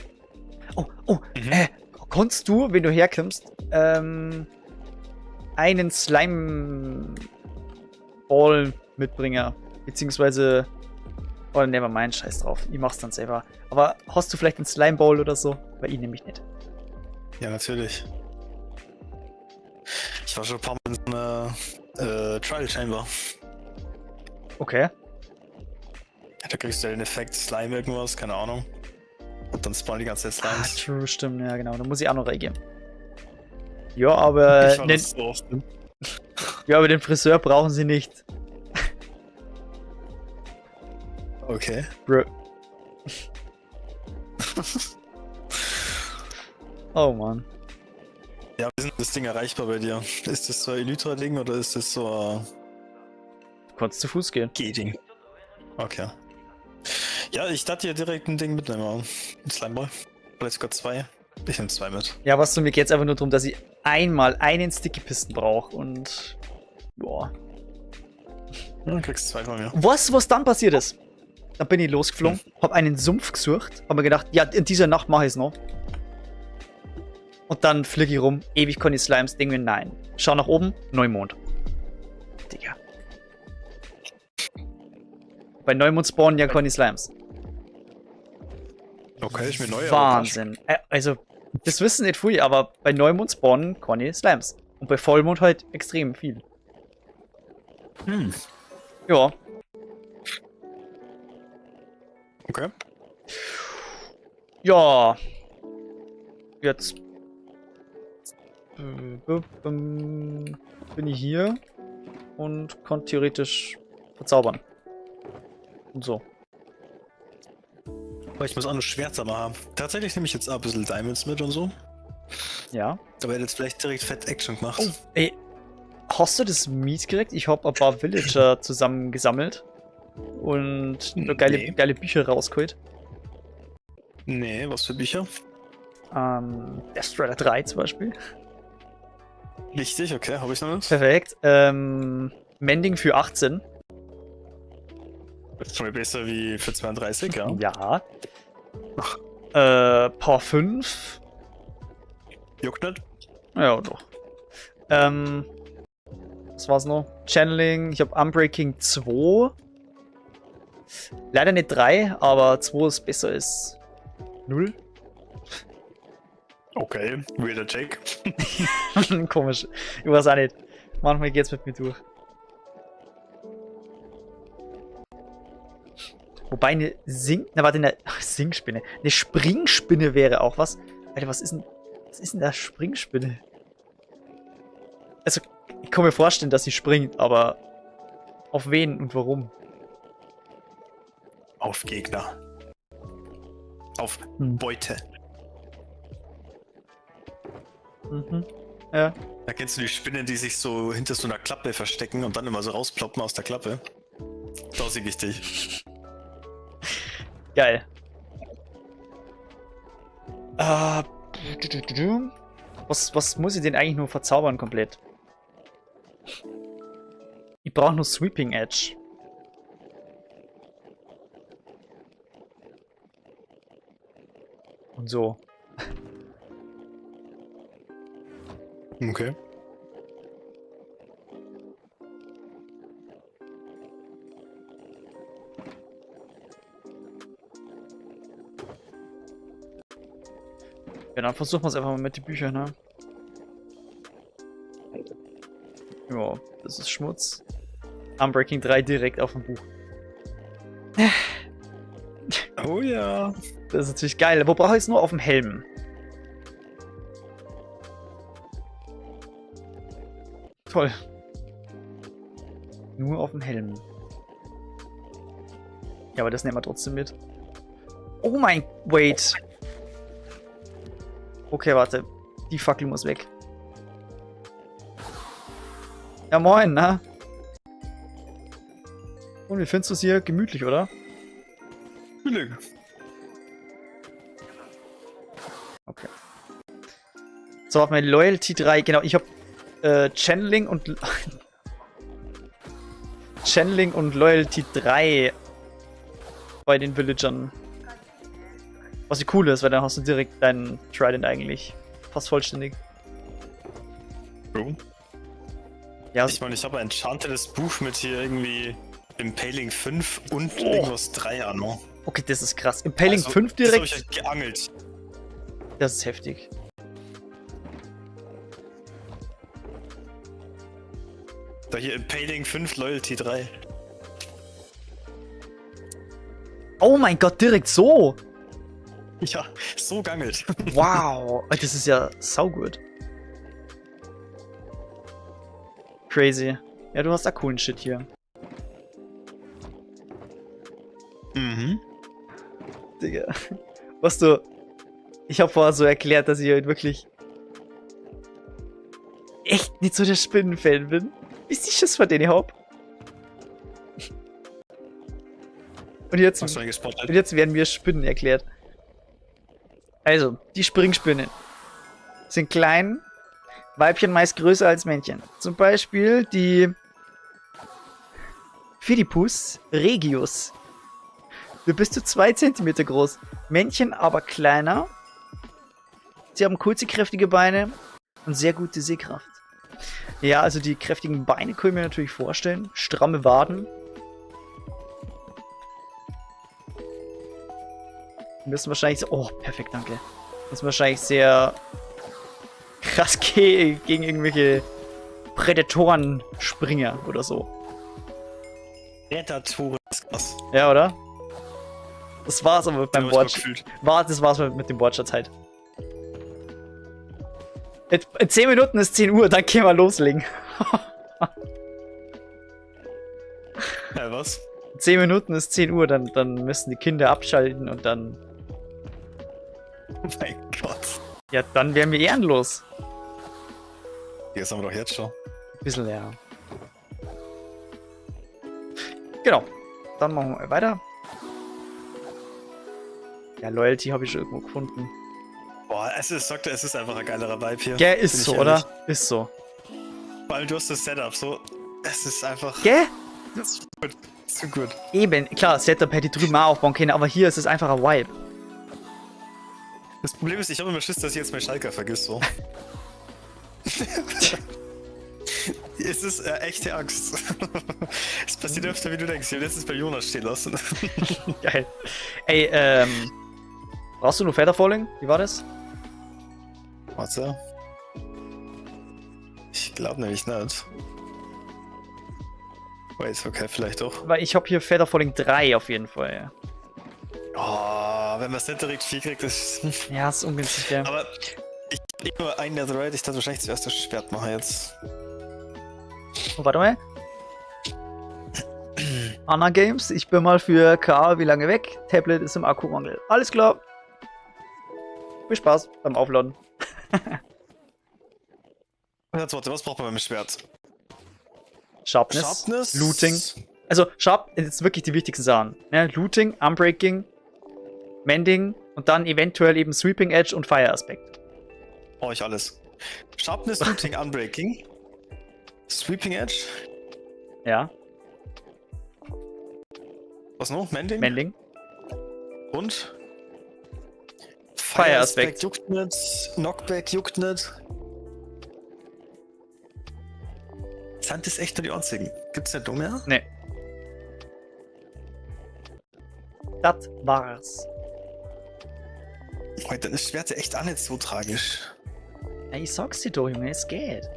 Kannst du, wenn du herkommst, einen Slime-Ball mitbringen? Beziehungsweise, oh, nevermind, scheiß drauf. Ich mach's dann selber. Aber hast du vielleicht einen Slime-Ball oder so? Weil ich nämlich nicht. Ja, natürlich. Ich war schon ein paar Mal in so einer Trial Chamber. Okay. Ja, da kriegst du den Effekt Slime irgendwas, keine Ahnung. Und dann spawnen die ganze Zeit Slimes. True, stimmt, ja genau. Da muss ich auch noch reingehen. Ja, aber Ich war das so oft. ja, aber den Friseur brauchen sie nicht. Okay. Bro. Oh Mann. Ja, wie ist denn das Ding erreichbar bei dir? Ist das so ein Elytra-Ding oder ist das so ein Du kannst zu Fuß gehen. G-Ding? Okay. Ja, ich dachte ja direkt ein Ding mitnehmen. Ein Slimeball. Vielleicht sogar zwei. Ich nehme zwei mit. Ja, was du, mir geht's einfach nur darum, dass ich einmal einen Sticky-Pisten brauche und. Boah. Ja, dann kriegst du zwei von mir. Was dann passiert ist? Dann bin ich losgeflogen, hab einen Sumpf gesucht, hab mir gedacht, ja, in dieser Nacht mache ich es noch. Und dann fliege ich rum, ewig kann ich Slimes, denke mir, nein. Schau nach oben, Neumond. Digga. Bei Neumond spawnen ja Conny Slimes. Okay, ich bin neu. Wahnsinn. Also, das wissen nicht viele, aber bei Neumond spawnen Conny Slimes. Und bei Vollmond halt extrem viel. Hm. Ja. Okay. Ja. Jetzt bin ich hier und kann theoretisch verzaubern. Und so. Aber ich muss auch noch Schwerter machen. Tatsächlich nehme ich jetzt auch ein bisschen Diamonds mit und so. Ja. Da wird jetzt vielleicht direkt Fett Action gemacht. Oh, ey. Hast du das Meat gekriegt? Ich habe ein paar Villager zusammengesammelt und nur geile Bücher rausgeholt. Nee, was für Bücher? Death Strider 3 zum Beispiel. Richtig, okay, habe ich noch nicht. Perfekt. Mending für 18. Das ist schon mal besser wie für 32, ja. Ja. Power 5. Juckt nicht. Ja, doch. Was war's noch? Channeling. Ich habe Unbreaking 2. Leider nicht 3, aber 2 ist besser als 0. Okay, weirder Jake. Komisch. Ich weiß auch nicht. Manchmal geht's mit mir durch. Wobei eine Singspinne. Eine Springspinne wäre auch was. Alter, was ist denn da Springspinne? Also, ich kann mir vorstellen, dass sie springt, aber auf wen und warum? Auf Gegner. Auf Beute. Mhm. Ja. Da kennst du die Spinnen, die sich so hinter so einer Klappe verstecken und dann immer so rausploppen aus der Klappe. Da sehe ich dich. Geil. Was muss ich denn eigentlich nur verzaubern komplett? Ich brauche nur Sweeping Edge. Und so. Okay. Ja, dann versuchen wir es einfach mal mit den Büchern, ne? Ja, das ist Schmutz. Unbreaking 3 direkt auf dem Buch. Oh ja. Das ist natürlich geil. Wo brauche ich es nur? Auf dem Helm. Toll. Nur auf dem Helm. Ja, aber das nehmen wir trotzdem mit. Oh mein... Wait. Okay, warte. Die Fackel muss weg. Ja, moin, na? Und wie findest du es hier? Gemütlich, oder? Billig. Okay. So, auf meine Loyalty 3. Genau, ich habe Channeling und Channeling und Loyalty 3 bei den Villagern. Was cool ist, weil dann hast du direkt deinen Trident eigentlich fast vollständig. Cool. Ja, Ich meine, ich habe ein enchantedes Buch mit hier irgendwie Impaling 5 und irgendwas 3 Anno. okay, das ist krass. Impaling Also, 5 Das habe direkt. ich halt geangelt. Das ist heftig. Da hier Impaling 5, Loyalty 3. Oh mein Gott, direkt so. Ja, so gangelt. Wow, das ist ja saugut. Crazy. Ja, du hast da coolen Shit hier. Mhm. Digga. Was du... Ich habe vorher so erklärt, dass ich halt wirklich echt nicht so der Spinnenfan bin. Wisst ihr Schiss, von denen ich hab? Und jetzt, Hast du einen gespottet? und jetzt werden mir Spinnen erklärt. Also, die Springspinnen sind klein, Weibchen meist größer als Männchen. Zum Beispiel die Phidippus regius. Wird bis zu 2 cm groß. Männchen aber kleiner. Sie haben kurze, kräftige Beine und sehr gute Sehkraft. Ja, also die kräftigen Beine können wir natürlich vorstellen. Stramme Waden. Müssen wahrscheinlich so... Oh, perfekt, danke. Müssen wahrscheinlich sehr krass gegen irgendwelche Prädatoren Springer oder so. Predatoren ist krass. Ja, oder? Das war's aber beim Hab ich mal Watch. gefühlt. Das war's mit dem Watcher Zeit. In 10 Minuten ist 10 Uhr, dann können wir loslegen. Ja, was? In 10 Minuten ist 10 Uhr, dann müssen die Kinder abschalten und dann... Oh mein Gott. Ja, dann wären wir ehrenlos. Das haben wir doch jetzt schon. Ein bisschen, ja. Genau. Dann machen wir weiter. Ja, Loyalty habe ich schon irgendwo gefunden. Boah, es ist einfach ein geilerer Vibe hier. Gell, ist Bin so, ich oder? ehrlich. Ist so. Vor allem du hast das Setup so. Es ist einfach. Gell? Das ist gut. Zu gut. Eben, klar, Setup hätte ich drüben auch aufbauen können, aber hier ist es einfach ein Vibe. Das Problem ist, ich habe immer Schiss, dass ich jetzt meinen Schalker vergiss, so. Es ist echte Angst. Es passiert öfter, wie du denkst. Ich habe letztens bei Jonas stehen lassen. Geil. Ey, brauchst du nur Featherfalling? Wie war das? Warte. Ich glaube nämlich nicht. Wait, okay, vielleicht doch. Weil ich habe hier Featherfalling 3 auf jeden Fall. Oh, wenn man es nicht direkt 4 kriegt, das. Ja, ist ungünstig, ja. Aber ich habe nur einen Netherite, ich dachte wahrscheinlich zuerst das Schwert machen jetzt. Oh, warte mal. Anna Games, ich bin mal für K wie lange weg. Tablet ist im Akkumangel. Alles klar. Viel Spaß beim Aufladen. Jetzt warte, was braucht man beim Schwert? Sharpness, Looting. Also, Sharp ist wirklich die wichtigsten Sachen. Ne? Looting, Unbreaking, Mending und dann eventuell eben Sweeping Edge und Fire Aspect. Brauche ich alles. Sharpness, Looting, Unbreaking. Sweeping Edge. Ja, Was noch? Mending? Mending. Und? Fire Aspect. Juckt nicht. Knockback juckt nicht. Sind das echt nur die einzigen? Gibt's nicht noch mehr? Ne. Das war's. Heute, dann ist Schwert ja echt auch nicht so tragisch. Ja, ich sag's dir doch, Junge, es geht.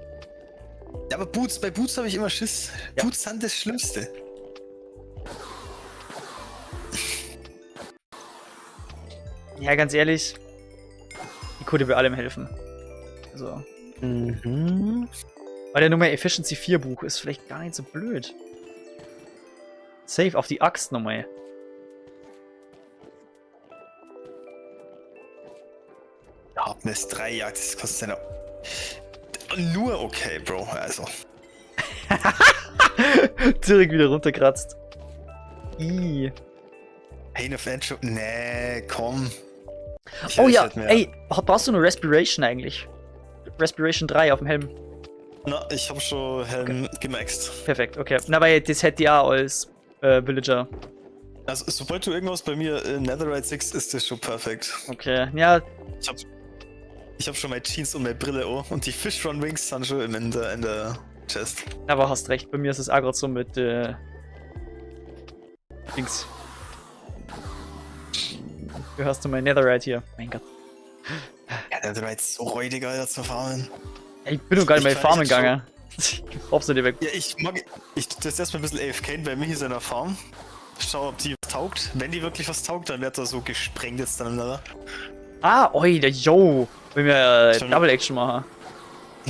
Ja, aber Boots, bei Boots habe ich immer Schiss. Ja. Boots sind das Schlimmste. Ja, ganz ehrlich, die könnte bei allem helfen. Also, Mhm. weil der Nummer Efficiency 4 Buch ist vielleicht gar nicht so blöd. Safe auf die Axt nochmal. Ja, Sharpness 3, ja, das kostet ja nur okay, Bro, also. Direkt wieder runterkratzt. Ih. Pain of Entry, nee, komm. Oh ja, ey, brauchst du eine Respiration eigentlich? Respiration 3 auf dem Helm. Na, ich hab schon Helm gemaxt. Perfekt, okay. Na, weil das hätte ja als Villager. Also, sobald du irgendwas bei mir in Netherite 6 ist das schon perfekt. Okay, ja. Ich hab schon meine Jeans und meine Brille auch und die Fishrun Wings sind schon in der Chest. Aber hast recht, bei mir ist es auch gerade so mit Dings. Gehörst du mein Netherite hier? Mein Gott. Ja, Netherite ist so räudig, Alter, zu farmen. Ja, ich bin doch gar nicht mehr Farmen gegangen. Ich brauch's dir weg. Ja, ich das erstmal ein bisschen AFK bei mir hier in seiner Farm. Schau, ob die was taugt. Wenn die wirklich was taugt, dann wird er so gesprengt jetzt dann im Nether. Ah, oi, der Yo. Wenn wir Double Action machen.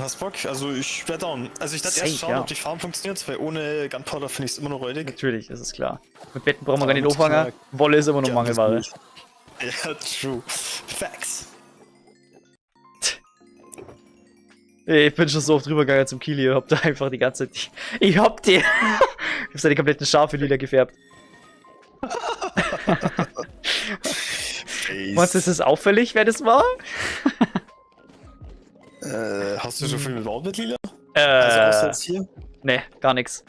Hast Bock? Also ich wär down. Also ich dachte Safe, erst schauen, ja. ob die Farm funktioniert, weil ohne Gunpowder finde ich es immer noch räudig. Natürlich, das ist klar. Mit Betten brauchen wir gar nicht Aber auffangen. Wolle ist immer noch Ja, Mangelware. das ist gut. Ja, true. Facts. Ey, ich bin schon so oft drübergegangen zum Kili und hab da einfach die ganze Zeit. Ich hab seine kompletten Schafe lila gefärbt. Was ist es auffällig, wer das war? Hast du schon viel mit Wald mit Lila? Also außer jetzt hier? Ne, gar nichts.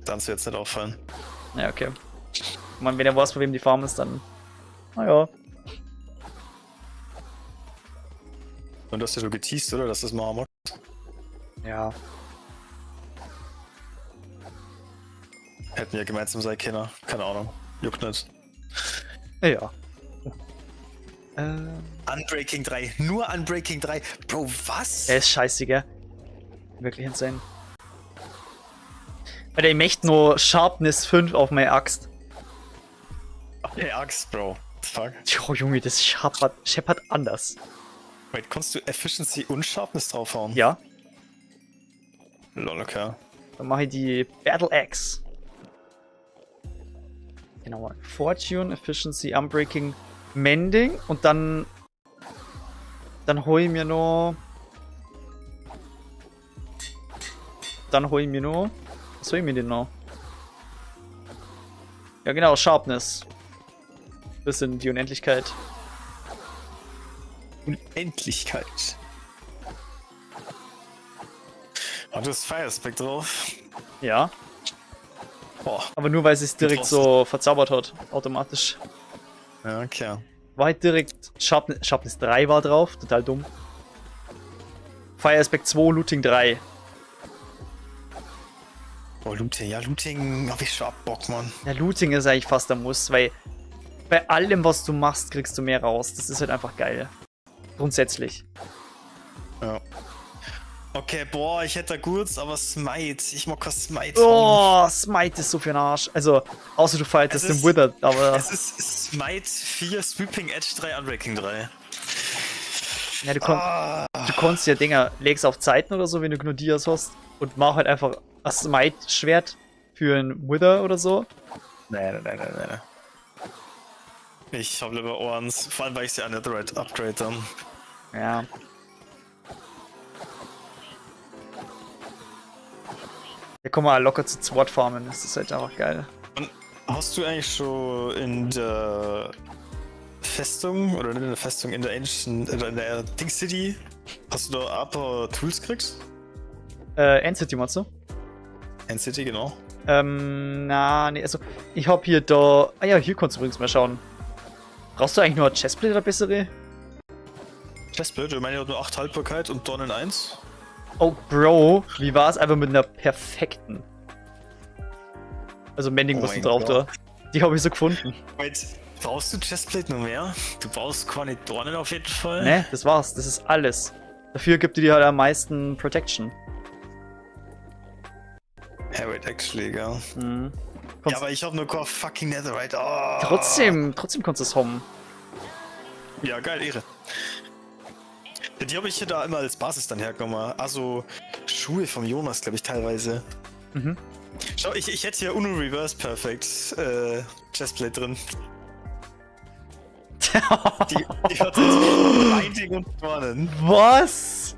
Dann ist jetzt nicht auffallen. Ja, okay. Man, wenn er weiß, von wem die Farm ist, dann. Naja. Und du hast ja schon geteased, oder? Dass das mal macht. Ja. Hätten wir gemeinsam sein können. Keine Ahnung. Juckt nicht. Ja. Unbreaking 3. Nur Unbreaking 3. Bro, was? Er ist scheiße, gell? Wirklich insane. Alter, ich möchte nur Sharpness 5 auf meine Axt. Hey, Axt, Bro. Fuck. Jo, Junge, das scheppert anders. Wait, kannst du Efficiency und Sharpness draufhauen? Ja. Lol, okay. Dann mache ich die Battle Axe. Genau. Fortune, Efficiency, Unbreaking, Mending und dann hole ich mir noch. Was hole ich mir denn noch? Ja genau, Sharpness. Bis in die Unendlichkeit. Unendlichkeit. Und du hast Fire Aspect drauf. Ja. Boah. Aber nur weil sie es direkt so verzaubert hat. Automatisch. Ja, okay. War halt direkt Sharpness 3 war drauf. Total dumm. Fire Aspect 2, Looting 3. Oh, Looting. Ja, Looting hab ich schon Bock, Mann. Ja, Looting ist eigentlich fast ein Muss, weil bei allem, was du machst, kriegst du mehr raus. Das ist halt einfach geil. Grundsätzlich. Ja. Okay, boah, ich hätte da gut, aber Smite. Ich mag kein Smite. Oh, Smite ist so für den Arsch. Also, außer du fightest den Wither, aber. Es ist Smite 4, Sweeping Edge 3, Unbreaking 3. Ja, du kannst ja Dinger, legst auf Zeiten oder so, wenn du genug Dias hast, und mach halt einfach ein Smite-Schwert für einen Wither oder so. Nein. Ich hab lieber Ohrens, vor allem weil ich sie an Netherite upgrade dann. Ja. Ja, komm mal locker zu Sword farmen, das ist halt einfach geil. Und hast du eigentlich schon in der Festung, oder nicht in der Festung, in der Ancient, in der Ding City, hast du da ein paar Tools gekriegt? End-City meinst du? End City, genau. Nee, also, ich hab hier da. Ah ja, hier kannst du übrigens mal schauen. Brauchst du eigentlich nur ein Chestplate oder bessere? Chestplate, ich meine, die hat nur 8 Haltbarkeit und Dornen 1. Oh, Bro, wie war's einfach mit einer perfekten? Also, Mending musst du drauf da. Die habe ich so gefunden. Wait, brauchst du Chestplate noch mehr? Du brauchst keine Dornen auf jeden Fall. Ne, das war's. Das ist alles. Dafür gibt die dir halt am meisten Protection. Ja, wait, actually, gell. Mhm. Ja, aber ich hab nur kein fucking Netherite. Oh. Trotzdem kannst du es hommen. Ja, geil, Ehre. Die habe ich hier da immer als Basis dann hergenommen. Also Schuhe vom Jonas, glaube ich, teilweise. Mhm. Schau, ich hätte hier Uno Reverse Perfect Chestplate drin. Die hat jetzt Binding und Dornen. Was?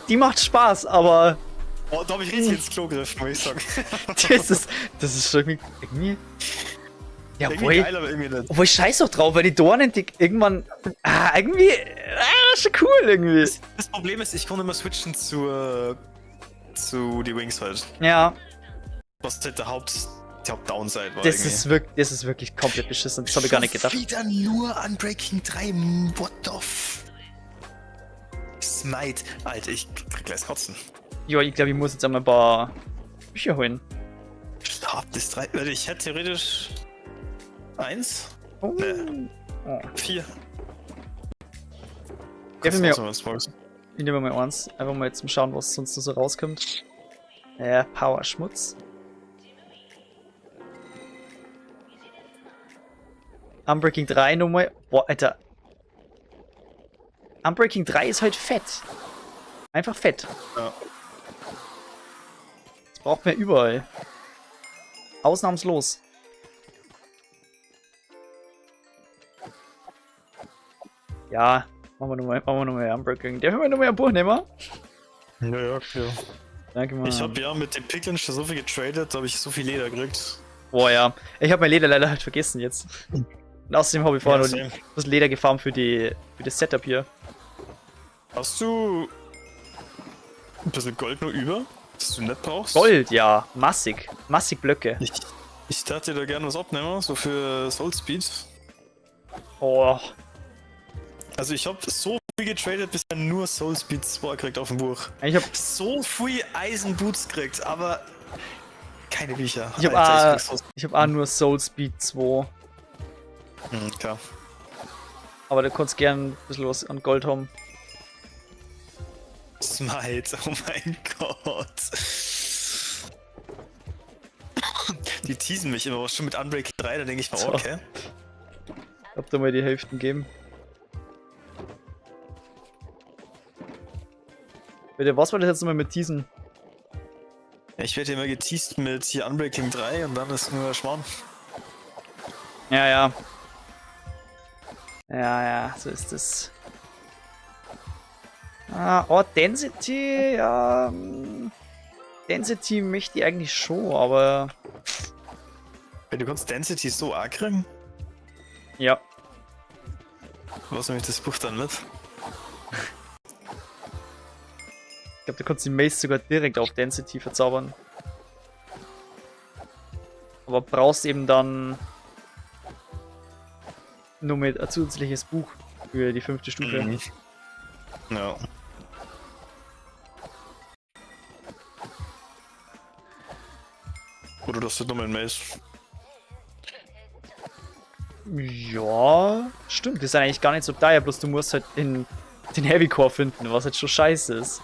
Die macht Spaß, aber Oh, da habe ich richtig ins Klo gegriffen, muss ich sagen. das ist schon irgendwie. Ja, Irgendwie geil, aber irgendwie nicht. obwohl ich scheiß doch drauf, weil die Dornen, die irgendwann. Irgendwie. Schon cool irgendwie. Das Problem ist, ich konnte immer switchen zu die Wings halt. Ja, Was halt die Hauptdownside war. das ist wirklich komplett beschissen. Das habe ich gar nicht gedacht. Wieder nur Unbreaking 3. What the f. Smite. Alter, ich krieg gleich Kotzen. Ja, ich glaube, ich muss jetzt einmal ein paar Bücher holen. Stab das 3. Also ich hätte theoretisch 1. Oh. Nee. Oh. 4. Ich nehme mal eins. Einfach mal jetzt zum Schauen, was sonst noch so rauskommt. Power Schmutz. Unbreaking 3 nochmal. Boah, Alter. Unbreaking 3 ist halt fett. Einfach fett. Ja. Das braucht man überall. Ausnahmslos. Ja, machen wir nochmal Unbreaking. Darf ich mal nochmal ein Buch nehmen? Ja, klar. Danke mal. Ich habe ja mit dem Piglin schon so viel getradet, da habe ich so viel Leder gekriegt. Boah, ja. Ich habe mein Leder leider halt vergessen jetzt. Und außerdem habe ich vorher Ja, noch das Leder gefarmt für das Setup hier. Hast du ein bisschen Gold nur über, das du nicht brauchst? Gold, ja. Massig. Massig Blöcke. Ich dachte da gerne was abnehmen, so für Soul Speed. Oh. Also ich habe so viel getradet, bisher nur Soul Speed 2 gekriegt auf dem Buch. Ich habe So viel Eisenboots gekriegt, aber keine Bücher. ich hab Alter, auch nur Soul Speed 2. Klar. Aber du kannst gern ein bisschen was an Gold haben. Smite, oh mein Gott. Die teasen mich immer, was schon mit Unbreaking 3, da denke ich mal, So. okay. Hab da mal die Hälften geben. Bitte, was war das jetzt nochmal mit diesen? Ich werde immer geteased mit hier Unbreaking 3 und dann ist nur Schmarrn. Ja, ja. Ja, so ist es. Oh, Density, ja. Density möchte ich eigentlich schon, aber. Wenn du kannst Density so arg kriegen, Ja. was nämlich das Buch dann nicht. Ich glaube, du kannst die Mace sogar direkt auf Density verzaubern. Aber brauchst eben dann nur mit ein zusätzliches Buch für die 5. Stufe. Mhm. Ja. Oder das ist nochmal ein Mace. Ja, stimmt. Die sind eigentlich gar nicht so teuer, bloß du musst halt den Heavy Core finden, was halt schon scheiße ist.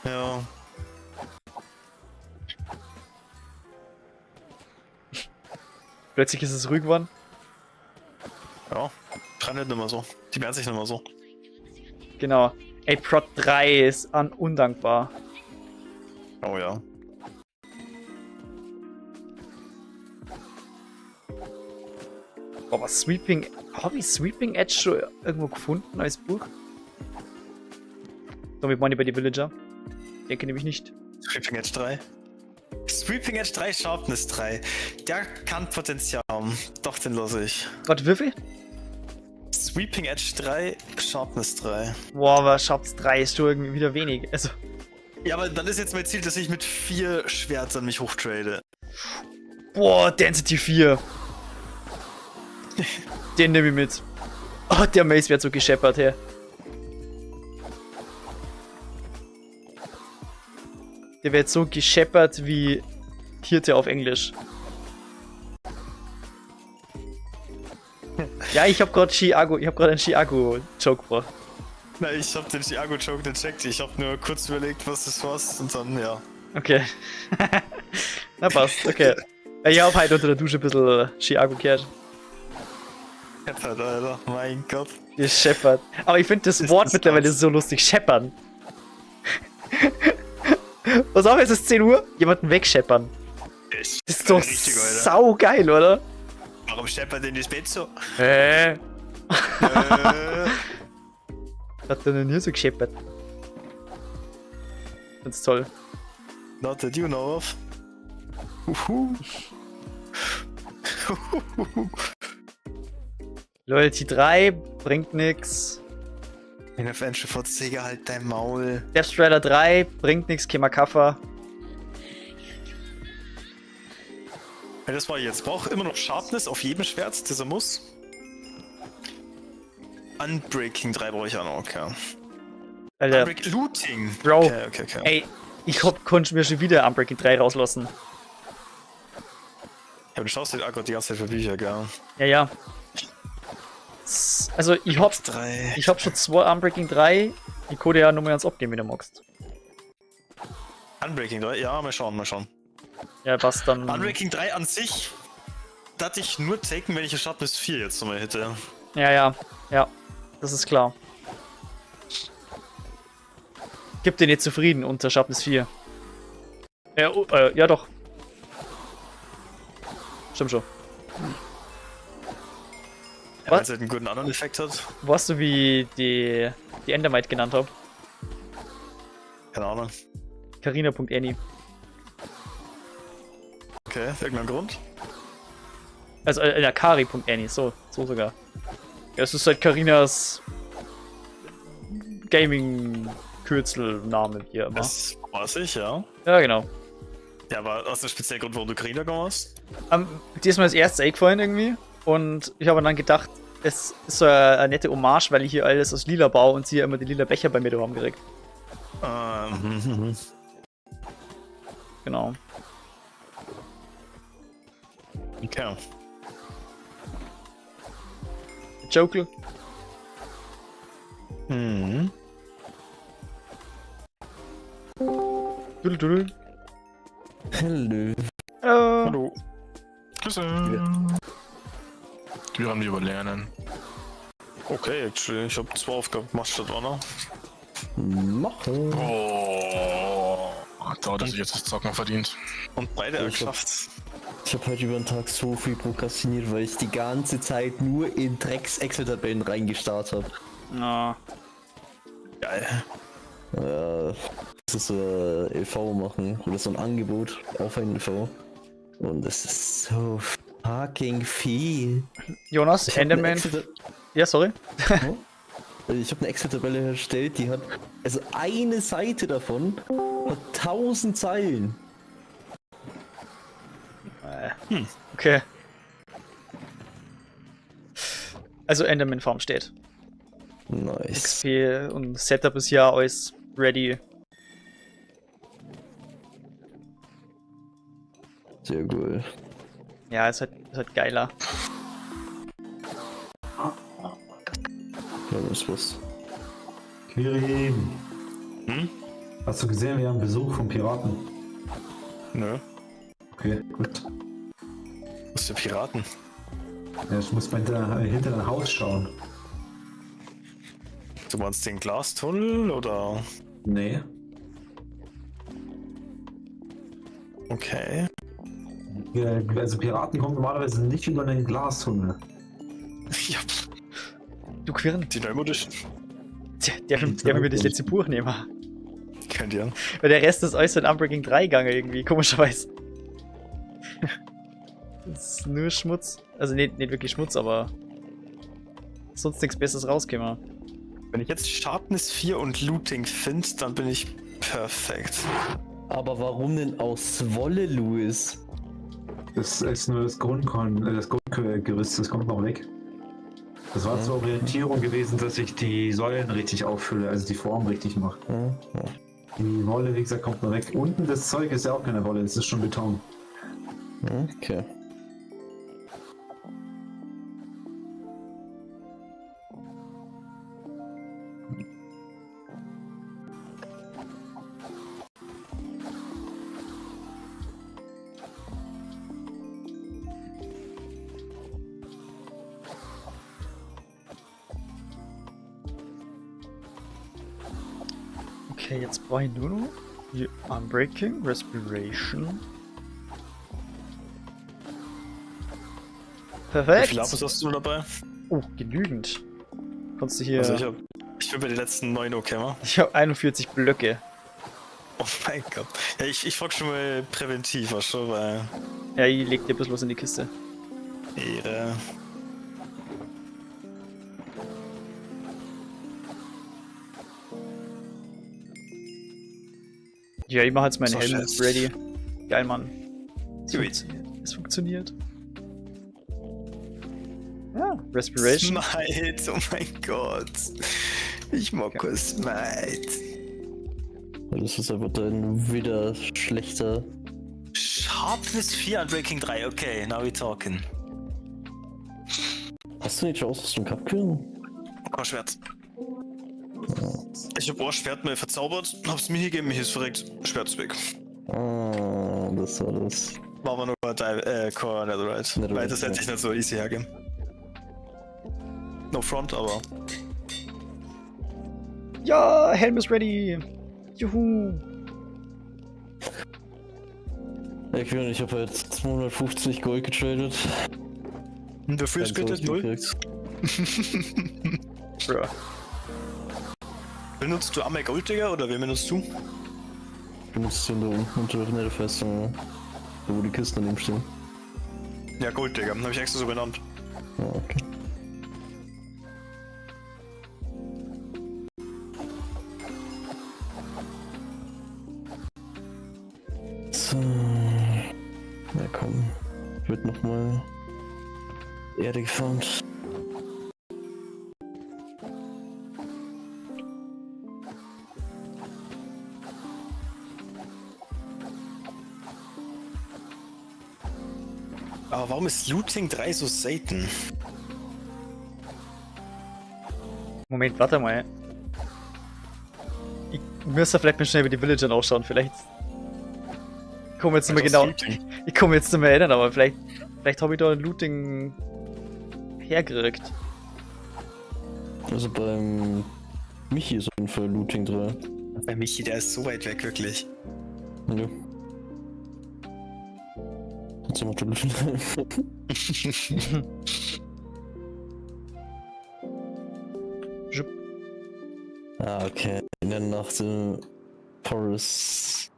Ja. Plötzlich ist es ruhig geworden. Ja. Kann nicht mehr so. Die werden sich nicht mehr so. Genau. Ey, Prot 3 ist undankbar. Oh ja. Aber Sweeping. Habe ich Sweeping Edge schon irgendwo gefunden als Buch? Damit meine ich bei die Villager. Denke nämlich nicht. Sweeping Edge 3. Sweeping Edge 3, Sharpness 3. Der kann Potenzial haben. Doch, den lasse ich. Warte, wie viel? Sweeping Edge 3, Sharpness 3. Boah, aber Sharps 3 ist schon irgendwie wieder wenig. Also. Ja, aber dann ist jetzt mein Ziel, dass ich mit 4 Schwertern mich hochtrade. Boah, Density 4. Den nehme ich mit. Oh, der Mace wird so gescheppert, hey. Der wird so gescheppert wie Hirte auf Englisch. Ja, ich habe gerade einen Chiago-Joke gebracht. Na, ich hab den Chiago-Joke nicht checkt. Ich hab nur kurz überlegt, was das war und dann, ja. Okay. Na passt, okay. Ich hab heute unter der Dusche ein bisschen Chiago gehört. Scheppert, Alter. Mein Gott. Die scheppert. Aber ich finde das Wort mittlerweile so lustig. Scheppern. Was auch, es ist 10 Uhr. Jemanden wegscheppern. Das ist doch richtig, Alter. saugeil, oder? Warum scheppert denn das Bett so? Hat der denn hier so gescheppert? Find's toll. Not that you know of. Uhu. Loyalty 3 bringt nix. In der Fenster Verzieher halt dein Maul. Death Strider 3 bringt nix, Kemakaffa. Ja, das war jetzt. Braucht immer noch Sharpness auf jedem Schwert, das er muss. Unbreaking 3 brauche ich auch noch, okay. Alter, Unbreaking Looting. Bro, Okay. ey, konnte mir schon wieder Unbreaking 3 rauslassen. Ja, aber du schaust halt gerade die ganze Zeit für Bücher, gell? Ja. Also, ich hab 3. schon 2 Unbreaking 3. Ich konnte ja nur mal ans Abgeben, wenn du magst. Unbreaking 3? Ja, mal schauen. Ja, passt dann. Unbreaking 3 an sich, da hatte ich nur taken, wenn ich eine Sharpness 4 jetzt nochmal hätte. Ja, das ist klar. Gib dir nicht zufrieden unter Sharpness 4. Ja doch. Stimmt schon. Ja, weil es halt einen guten anderen Effekt hat. Weißt du, wie die Endermite genannt habe? Keine Ahnung. Carina.any. Okay, irgendein Grund? Also, Kari.any, so sogar. Ja, es ist halt Carinas Gaming-Kürzelname hier immer. Das weiß ich, ja. Ja, genau. Ja, aber hast du einen speziellen Grund, warum du Carina gekommen hast? Dir ist mir das erste eingefallen irgendwie. Und ich habe dann gedacht, es ist so eine nette Hommage, weil ich hier alles aus lila baue und sie ja immer die lila Becher bei mir da haben gekriegt. Genau. Okay. Jokel. Dudel. Hallo. Hallo. Hallo. Grüße. Wir haben die überlernen. Okay, actually, ich habe 2 Aufgaben gemacht statt einer. Machen. Oh, da hat er sich jetzt das Zocken verdient. Und beide Ich geschafft. Ich habe heute über den Tag so viel prokrastiniert, weil ich die ganze Zeit nur in Drecks-Excel-Tabellen reingestarrt habe. Ja. Geil. Das ist so LV machen oder so ein Angebot auf ein LV. Und es ist so fucking viel. Jonas, Ich hab eine Enderman. Excel- Ja, sorry. Ich habe eine Excel-Tabelle erstellt, die hat, also eine Seite davon hat 1000 Zeilen. Okay. Also Enderman Farm steht. Nice. XP und Setup ist ja alles ready. Sehr cool. Ja, ist halt geiler. Ja, das ist was. Quirin, Hm? hast du gesehen, wir haben Besuch von Piraten? Nö. Okay, gut. Was für Piraten? Ja, ich muss mal hinter dein Haus schauen. Du meinst den Glastunnel oder? Nee. Okay. Ja, also Piraten kommen normalerweise nicht über den Glastunnel. Ja, Du Quirn, die neumodischen. der will mir das letzte Buch nehmen. Kennt ihr? Weil der Rest ist alles in Unbreaking 3 gegangen irgendwie, komischerweise. Das ist nur Schmutz. Also nicht wirklich Schmutz, aber sonst nichts Besseres rauskäme. Wenn ich jetzt Sharpness 4 und Looting finde, dann bin ich perfekt. Aber warum denn aus Wolle, Louis? Das ist nur das Grundgerüst, das kommt noch weg. Das war zur Orientierung gewesen, dass ich die Säulen richtig auffülle, also die Form richtig mache. Die Wolle, wie gesagt, kommt noch weg. Unten das Zeug ist ja auch keine Wolle, das ist schon Beton. Okay. Okay, jetzt brauche ich nur noch die Unbreaking, Respiration. Wie Perfekt. viel Lapis hast du dabei? Oh, genügend. Konntest du hier... Also ich bin bei den letzten 9 okay, wa? Ich habe 41 Blöcke. Oh mein Gott. Ja, ich frag schon mal präventiv, was schon, weil... Ja, ich leg dir bloß was in die Kiste. Ehre. Ja, ich mach jetzt meinen So, Helm Scheiß. ready. Geil, Mann. Es Gut. funktioniert. Es funktioniert. Ja, Respiration. Smite, oh mein Gott. Ich mag kein Smite. Das ist einfach dann wieder schlechter. Sharpness 4 und Breaking 3, okay, now we talking. Hast du nicht Ausrüstung gehabt können? Schwert. Ich hab Schwert mal verzaubert, hab's mir hier gegeben, hier ist verreckt, Schwert ist weg. Ah, das war das. War aber nur Core Netherite. Netherite, Weil das hätte ja. ich nicht so easy hergeben. No front, aber. Ja, Helm ist ready. Juhu. Ich habe halt 250 Gold getradet. Und dafür ist Kein Geld 0. gekriegt. Bro. Benutzt du Amel Gold, Digga, oder wen benutzt du? Benutzt den da unten unter der Festung, wo die Kisten daneben stehen. Ja, Gold, Digga, hab ich extra so benannt. Ah, okay. So. Na komm. Wird nochmal Erde gefarmt. Aber warum ist Looting 3 so selten? Moment, warte mal. Ich müsste vielleicht mal schnell über die Villager ausschauen. Vielleicht. Ich komme jetzt nicht mehr genau. Ich komme jetzt nicht mehr erinnern, aber vielleicht habe ich da ein Looting hergekriegt. Also beim Michi ist auf jeden Fall Looting 3. Bei Michi, der ist so weit weg, wirklich. Ja. Jetzt macht er Looting 3. Jupp. Ah, okay. In der Nacht im Forest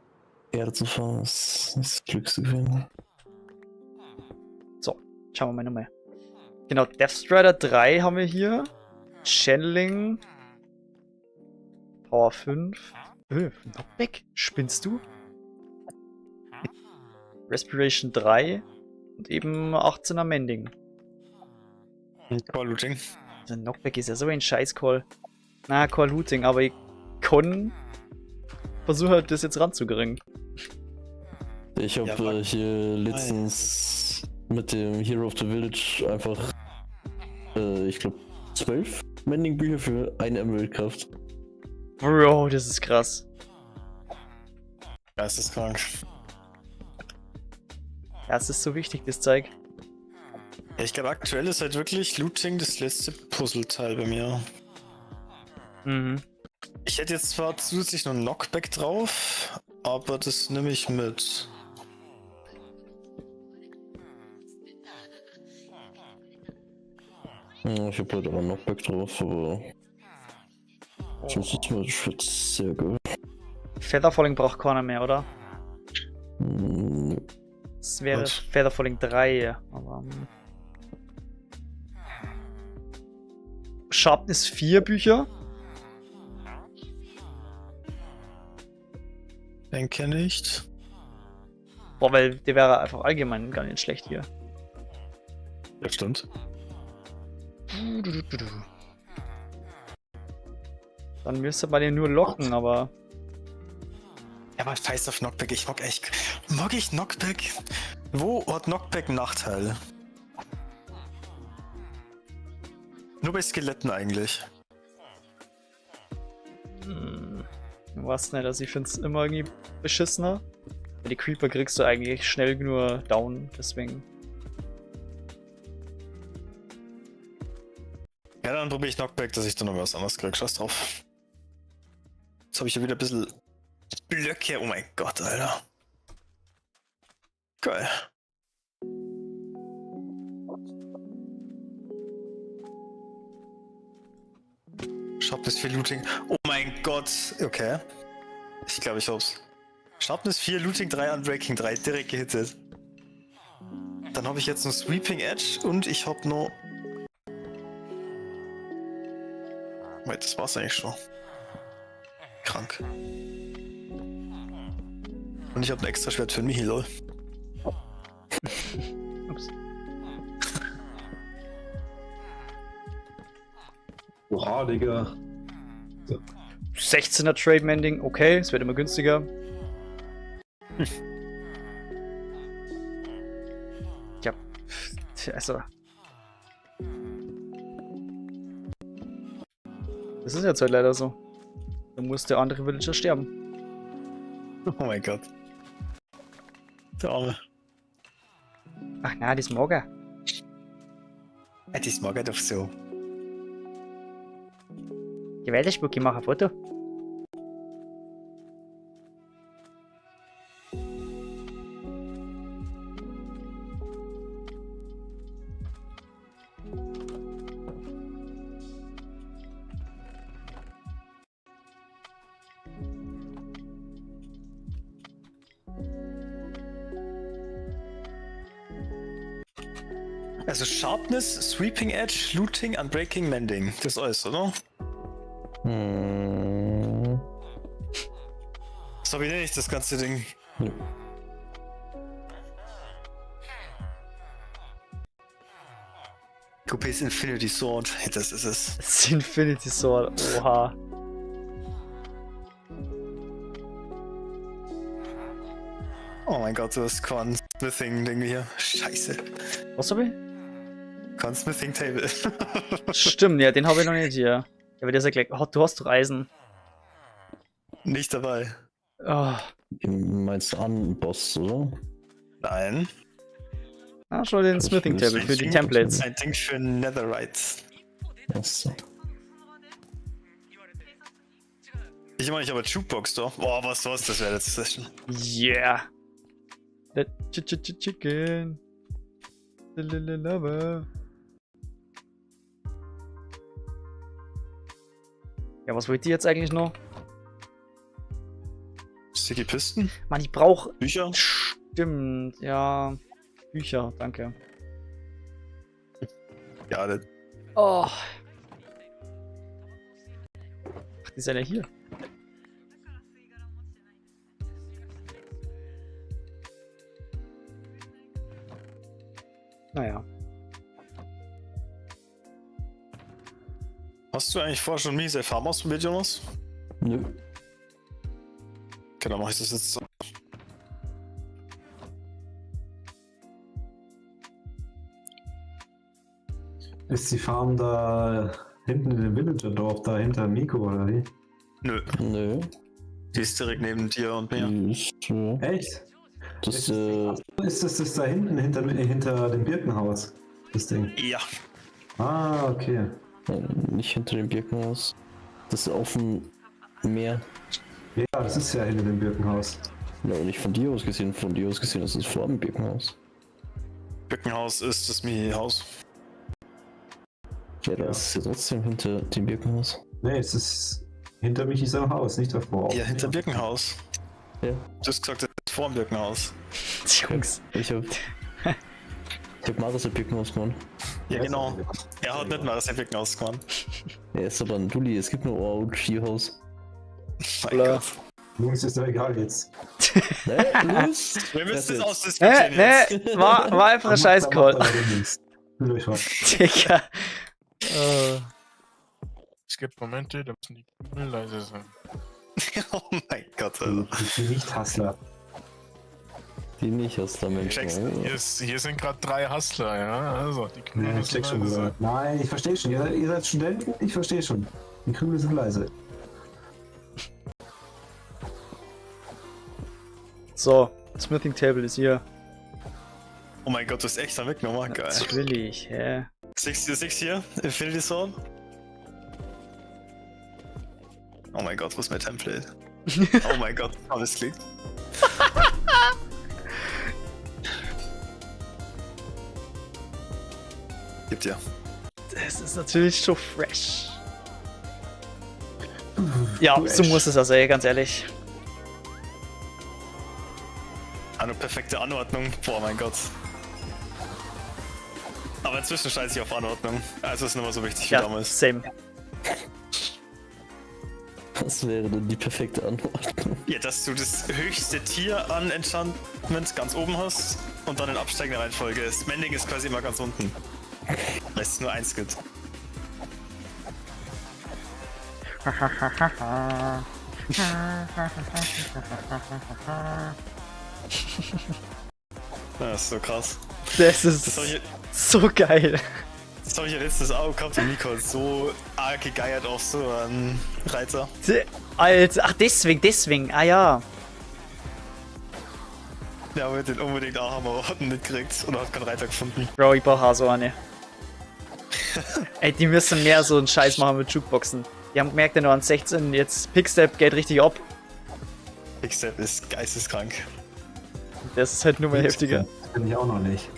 Erde zu fahren, ist nicht das Glückste gewesen. So, schauen wir mal nochmal. Genau, Death Strider 3 haben wir hier. Channeling. Power 5. Knockback? Spinnst du? Respiration 3. Und eben 18er Mending. Core Looting. Also Knockback ist ja so ein Scheiß-Call. Na, Call Looting, aber ich kann versuche halt das jetzt ranzukriegen. Ich habe Ja, hier letztens mit dem Hero of the Village einfach, ich glaube, 12 Mending-Bücher für eine Emerald-Kraft. Bro, das ist krass. Geisteskrank. Ja, es ist so wichtig, das Zeug. Ja, ich glaube, aktuell ist halt wirklich Looting das letzte Puzzleteil bei mir. Mhm. Ich hätte jetzt zwar zusätzlich noch einen Knockback drauf, aber das nehme ich mit. Ja, ich habe halt aber Knockback drauf, aber sonst ist mir das Schwert sehr geil. Featherfalling braucht keiner mehr, oder? Hm, Es wäre Was? Featherfalling 3, aber. Sharpness 4 Bücher. Denke nicht. Boah, weil der wäre einfach allgemein gar nicht schlecht hier. Ja, stimmt. Dann müsste man den nur locken, aber. Ja, aber scheiß auf Knockback, ich mag echt. Mag ich Knockback? Wo hat Knockback einen Nachteil? Nur bei Skeletten eigentlich. Was nicht, also ich finde es immer irgendwie beschissener. Weil die Creeper kriegst du eigentlich schnell nur down, deswegen. Ja, dann probiere ich Knockback, dass ich dann noch was anderes krieg. Scheiß drauf. Jetzt habe ich ja wieder ein bisschen Blöcke. Oh mein Gott, Alter. Geil. Sharpness 4 Looting. Oh mein Gott. Okay. Ich glaube, ich hab's. Sharpness 4, Looting 3, Unbreaking 3. Direkt gehittet. Dann habe ich jetzt noch Sweeping Edge und ich habe noch... Wait, das war's eigentlich schon. Krank. Und ich habe ein extra Schwert für Michi, lol. Ups. Oha, Digga. 16er Trade Mending, okay, es wird immer günstiger. Ja, also. Das ist jetzt halt leider so. Da muss der andere Villager sterben. Oh mein Gott. Der Arme. Ach na, die Smogger. Ja, das mag er doch so. Geh weiter, Spooky, mach ein Foto. Also Sharpness, Sweeping Edge, Looting, Unbreaking, Mending. Das ist alles, oder? So wie nenne ich das ganze Ding? Ja. Coupes Infinity Sword. Hey, das ist es. Das Infinity Sword, oha. Oh mein Gott, du hast kein Smithing-Ding hier. Scheiße. Was hab ich? Kein Smithing-Table. Stimmt, ja, den habe ich noch nicht hier. Ja, aber der ist ja gleich. Oh, du hast doch Eisen. Nicht dabei. Oh. Meinst du an Boss, oder? Nein. Ah, schon den Das Smithing Table ist für die ein Templates. Ein Ding für Netherite. Achso. Ich meine, ich habe eine Jukebox da. Boah, was war's? Das wäre letzte Session. Yeah. That chicken. Lava. Ja, was wollt ihr jetzt eigentlich noch? Sticky Pisten? Mann, ich brauche. Bücher? Stimmt, ja. Bücher, danke. Ja, das. Oh. Ach, die sind ja hier. Naja. Hast du eigentlich vorher schon miese Farm ausprobiert, Jonas? Nö. Okay, dann mach ich das jetzt so. Ist die Farm da hinten in dem Villager-Dorf, da hinter Miko oder wie? Nö, Nö. die ist direkt neben dir und mir. Echt? Das, Ist das da hinten hinter dem Birkenhaus? Das Ding. Ja. Ah, okay. nicht hinter dem Birkenhaus. Das ist auf dem Meer. Ja, das ist ja hinter dem Birkenhaus. Ja, nicht von dir aus gesehen. Von dir aus gesehen ist es vor dem Birkenhaus. Birkenhaus ist das Mihi-Haus. Ja, das ist ja trotzdem hinter dem Birkenhaus. Nee, es ist hinter mich ist ein Haus, nicht davor. Ja, hinter Birkenhaus. Ja. Du hast gesagt, das ist vor dem Birkenhaus. Jungs. Ich hab Marius ein Birkenhaus gemacht. Ja, genau. Er hat nicht mal das Birkenhaus gemacht. Er ist aber ein Dulli. Es gibt nur OG-Haus. Mein Bla. Gott. Jungs, ist doch egal jetzt. Ne, los! Wir müssen das ausdiskutieren jetzt. Nee, war einfach ein Scheiß-Call. Fühlt euch was. Digga. Es gibt Momente, da müssen die Kümmel leise sein. Oh mein Gott, Alter. Die Nicht-Hustler. Die nicht aus der Mensch. Checkst Hier sind gerade 3 Hustler, ja? Also, die Kümmel Nee, müssen check schon, leise Bruder. sein. Nein, ich verstehe schon. Ihr seid Studenten, ich verstehe schon. Die Krümel sind leise. So, Smithing Table ist hier. Oh mein Gott, du hast echt da weggenommen. Geil. Natürlich, hä? 6 hier, Infinity Sword. Oh mein Gott, wo ist mein Template? Oh mein Gott, alles klickt. Gibt ja. Das ist natürlich so fresh. Ja, Du so Ash. muss es ja sein, ganz ehrlich. Eine perfekte Anordnung. Boah, mein Gott. Aber inzwischen scheiße ich auf Anordnung. Also ist nicht mehr so wichtig wie Ja, damals. same. Was wäre denn die perfekte Antwort? Ja, dass du das höchste Tier an Enchantment ganz oben hast und dann in absteigender Reihenfolge. Das Mending ist quasi immer ganz unten. Weil es nur eins gibt. Ja, das ist so krass. Das ist Das hab ich, so geil. das hab ich ja letztens auch gehabt. Der Nico hat so arg gegeiert auf so einen Reiter. Alter, ach deswegen, ah ja. Der wollte den unbedingt auch haben, aber hat ihn nicht gekriegt oder hat keinen Reiter gefunden. Bro, ich brauch auch so eine. Ey, die müssen mehr so einen Scheiß machen mit Jukeboxen. Die haben gemerkt, nur an 16, jetzt Pickstep geht richtig ab. Bigstep ist geisteskrank. Das ist halt nur mal heftiger. Das bin ich auch noch nicht.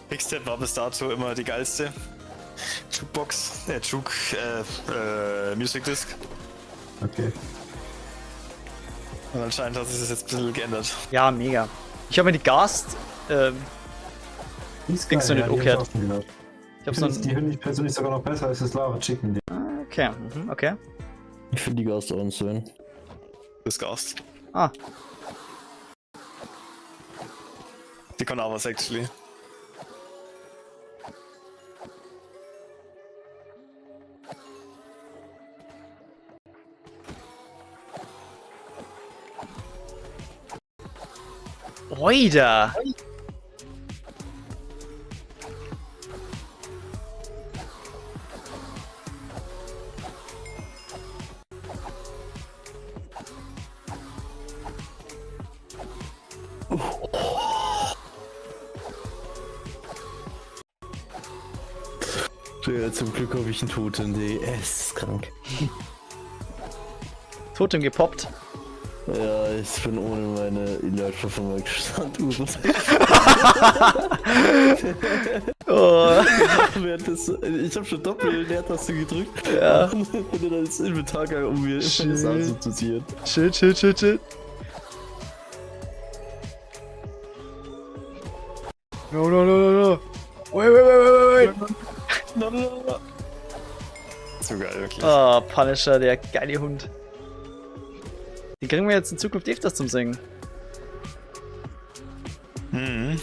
Bigstep war bis dato immer die geilste. Jukebox, Music Disc. Okay. Und anscheinend hat sich das jetzt ein bisschen geändert. Ja, mega. Ich habe mir die Gast, Die ist Denkst du nicht, die hab okay. ich auch schon gehört. ich hab so Die finde ich persönlich sogar noch besser als das Lava Chicken. Okay, okay. Ich finde die Gast auch insane. Das Gast. Ah, Die kann auch was actually. Oida! Ja, zum Glück habe ich einen Totem, der ist krank. Totem gepoppt. Ja, ich bin ohne meine Elijah von meinem Standuhr. Oh, Ich habe schon Doppel-Leertaste gedrückt. ja. Und dann ins Inventar gegangen, um mir Shit. das anzuziehen. Shit. No. Wait. So geil, wirklich. Oh, Punisher, der geile Hund. Die kriegen wir jetzt in Zukunft öfters zum Singen. Mhm.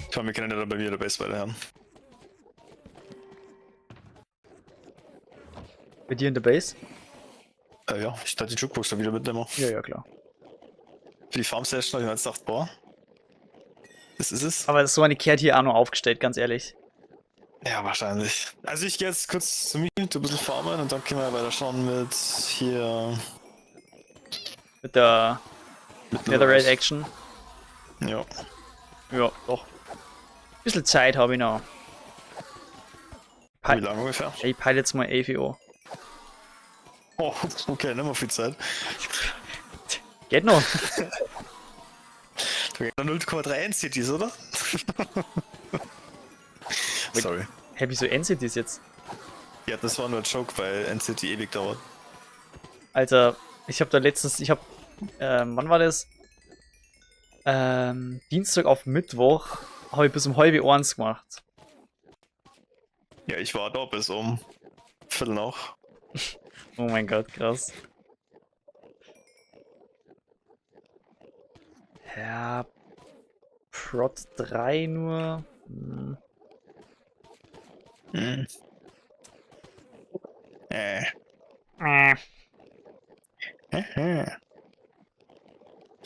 Ich hoffe, wir können ja dann bei mir der Base weiterhören. Bei dir in der Base? Ja, ich dachte die Jukebox da wieder mitnehmen. Ja, klar. Für die Farm Session habe ich mir jetzt gedacht, boah. Das ist es. Aber so eine kehrt hier auch noch aufgestellt, ganz ehrlich. Ja, wahrscheinlich. Also ich gehe jetzt kurz zu mir, ein bisschen farmen und dann können wir weiter schauen mit hier. Mit der Mit Netherite Action. Ja. Ja, doch. Bisschen Zeit habe ich noch. Wie lange ungefähr? Ich peile jetzt mal AVO. Oh, okay, nicht mehr viel Zeit. Geht noch. Du hast noch 0,3 NCTs, oder? Sorry. Hä, wieso NCTs jetzt? Ja, das war nur ein Joke, weil NCT ewig dauert. Alter, ich habe da letztens, wann war das? Dienstag auf Mittwoch habe ich bis um 12:30 gemacht. Ja, ich war da bis um Viertel nach. Oh mein Gott, krass. Ja, Prot 3 nur. Hm. Äh.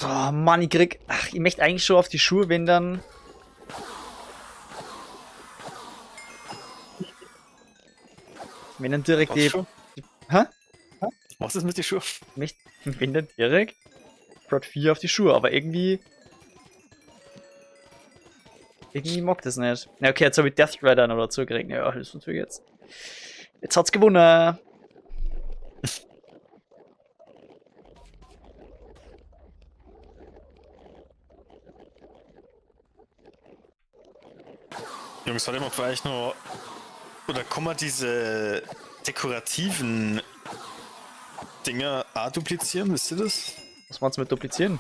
Oh Mann, ich krieg. Ach, ich möchte eigentlich schon auf die Schuhe, wenn dann. Wenn dann direkt die. Hä? Was ist mit den Schuhen? Wenn dann direkt Prot 4 auf die Schuhe, aber irgendwie. Irgendwie mag das nicht. Na okay, jetzt habe ich Death Rider noch dazu gekriegt. Ja, das ist natürlich jetzt. Jetzt hat's gewonnen. Jungs, warte mal, vielleicht nur. Oder kann man diese dekorativen Dinger duplizieren? Wisst ihr das? Was meinst du mit duplizieren?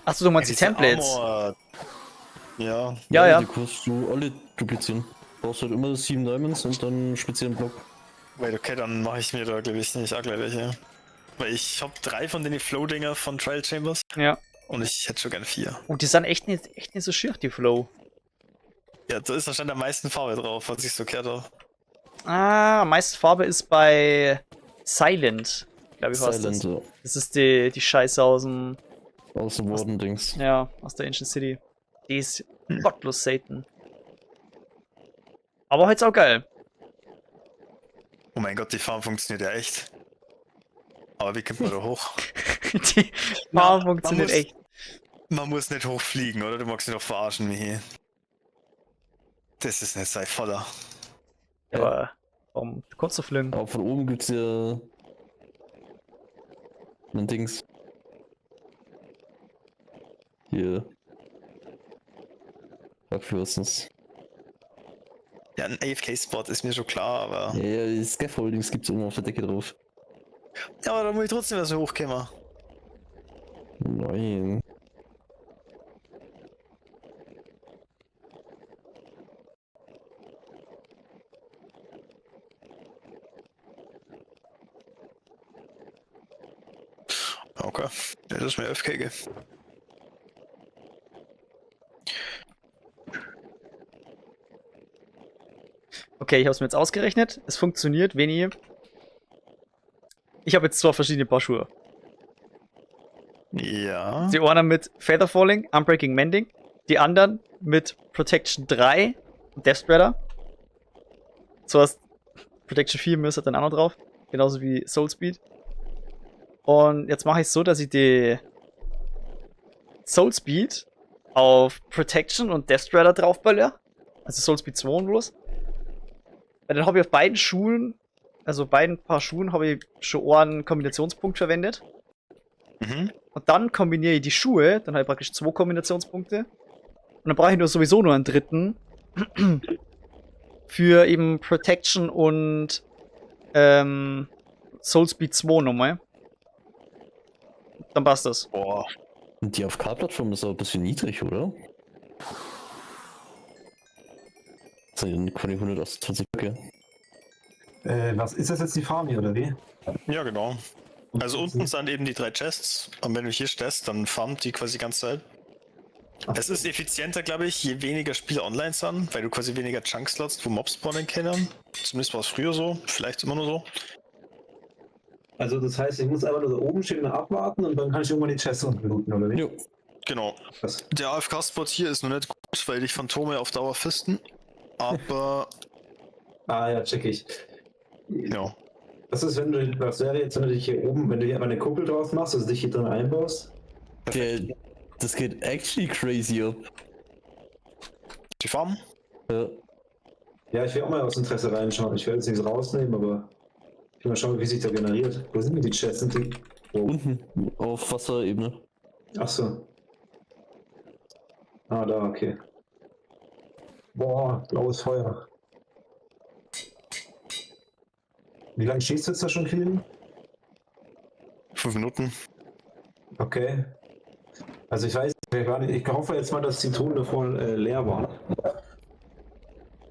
Achso, du meinst die Diese Templates? Armor- Ja. Ja. Die kannst du alle duplizieren. Du brauchst halt immer 7 Diamonds und dann einen speziellen Block. Wait, okay, dann mache ich mir da, glaube ich, nicht auch gleich welche. Weil ich habe 3 von den Flow-Dinger von Trial Chambers Ja. und ich hätte schon gern 4. Und die sind echt nicht so schier, die Flow. Ja, da ist wahrscheinlich am meisten Farbe drauf, was ich so gehört habe. Am meisten Farbe ist bei Silent, glaube ich, was das. Silent, ja. Das ist die Scheiße aus dem, Aus dem Warden-Dings. ja, aus der Ancient City. Die ist gottlos Satan. Aber halt auch geil. Oh mein Gott, die Farm funktioniert ja echt. Aber wie kommt man da hoch? Die Na, Farm man funktioniert muss- echt. Man muss nicht hochfliegen, oder? Du magst dich doch verarschen, Michi. Das ist nicht sei voller. Aber warum? Du kannst doch fliegen. Aber von oben gibt's ja ein Dings. Hier. Backfürstens. Ja, ein AFK-Spot ist mir schon klar, aber. Ja, die Scaffoldings gibt's immer auf der Decke drauf. Ja, aber da muss ich trotzdem erst mal hochkommen. Nein. Okay, das ist mir AFK. gell. Okay, ich habe es mir jetzt ausgerechnet. Es funktioniert, wenn ich habe jetzt 2 verschiedene Paar Schuhe. Ja. Die einen mit Feather Falling, Unbreaking Mending. Die anderen mit Protection 3 und Death Spreader. So hast Protection 4 müsste dann auch noch drauf. Genauso wie Soul Speed. Und jetzt mache ich es so, dass ich die Soul Speed auf Protection und Death Spreader draufballer. Also Soul Speed 2 und bloß. Weil dann habe ich auf beiden Schuhen, also beiden Paar Schuhen, habe ich schon einen Kombinationspunkt verwendet. Mhm. Und dann kombiniere ich die Schuhe, dann habe ich praktisch 2 Kombinationspunkte. Und dann brauche ich sowieso nur einen dritten. Für eben Protection und Soul Speed 2 nochmal. Dann passt das. Boah. Und die AFK-Plattform ist aber ein bisschen niedrig, oder? Das sind quasi 128 Blöcke. Was ist das jetzt, die Farm hier, oder wie? Ja, genau. Also unten sind eben die 3 Chests. Und wenn du hier stehst, dann farmt die quasi die ganze Zeit. Es ist effizienter, glaube ich, je weniger Spiele online sind, weil du quasi weniger Chunkslots, wo Mobs spawnen können. Zumindest war es früher so, vielleicht immer nur so. Also das heißt, ich muss einfach nur da oben stehen und abwarten und dann kann ich irgendwann die Chests unten oder wie? Jo. Genau. Was? Der AFK-Spot hier ist noch nicht gut, weil dich Phantome auf Dauer fisten. Aber, Ah ja, check ich. ja. Was ist, was wäre jetzt, wenn du dich hier oben, wenn du hier einfach eine Kuppel drauf machst, also dich hier drin einbaust? Das geht actually crazy ab. Die Farm? Ja. Ja, ich will auch mal aus Interesse reinschauen. Ich werde jetzt nichts rausnehmen, aber ich will mal schauen, wie sich da generiert. Wo sind denn die Chests? Sind die? Oh. Unten auf Wasserebene. Ach so. Ah, da, okay. Boah, blaues Feuer. Wie lange schießt du jetzt da schon, Kiel? 5 Minuten. Okay. Also ich weiß, ich hoffe jetzt mal, dass die Truhen davor leer waren.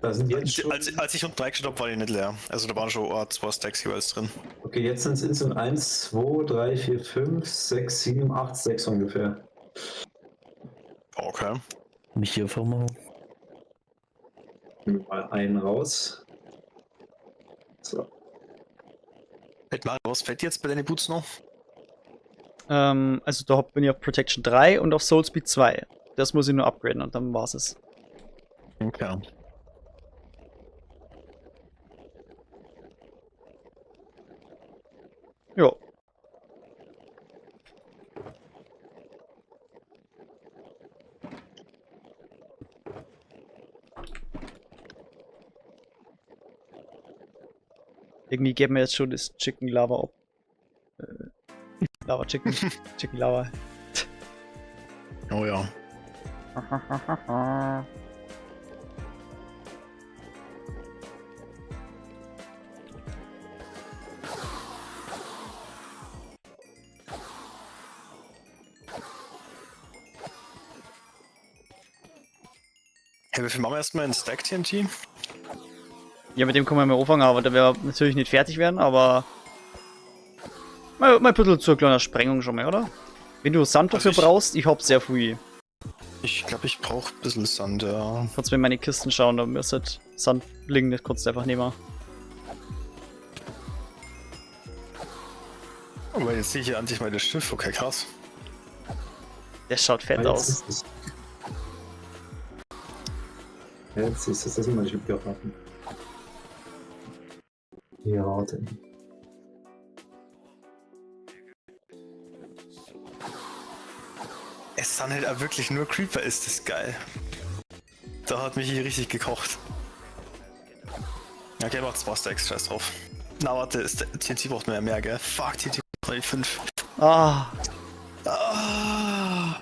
Da sind jetzt schon... Als ich unten reingeschaut habe, war die nicht leer. Also da waren schon 2 Stacks jeweils drin. Okay, jetzt sind es insgesamt 1, 2, 3, 4, 5, 6, 7, 8, 6 ungefähr. Okay. Mich hier einfach mal. Nehmen wir mal einen raus. So. Was fällt dir jetzt bei deinen Boots noch? Also da bin ich auf Protection 3 und auf Soul Speed 2. Das muss ich nur upgraden und dann war's es. Okay. Jo. Irgendwie geben wir jetzt schon das Chicken Lava ab. Lava Chicken. Chicken Lava. Oh ja. Okay, wie viel machen wir erstmal in Stack TNT? Ja, mit dem können wir mal anfangen, aber der wird natürlich nicht fertig werden, aber mal ein bisschen zur kleinen Sprengung schon mal, oder? Wenn du Sand Also dafür brauchst, ich hab sehr viel. Ich glaube, ich brauche ein bisschen Sand, ja. Kurz mal in meine Kisten schauen, da müsste Sand liegen, das kannst du einfach nehmen. Oh, weil jetzt sehe ich hier endlich mal das Schiff. Okay, krass. Der schaut fett aus. Jetzt ist es, das immer Schiff geraten. Ja, warte. Es sind halt auch wirklich nur Creeper, ist das geil. Da hat mich hier richtig gekocht. Okay, macht Spaß, der Extras drauf. Na warte, TNT braucht man ja mehr, gell? Fuck, TNT braucht 5. Ah, Ah.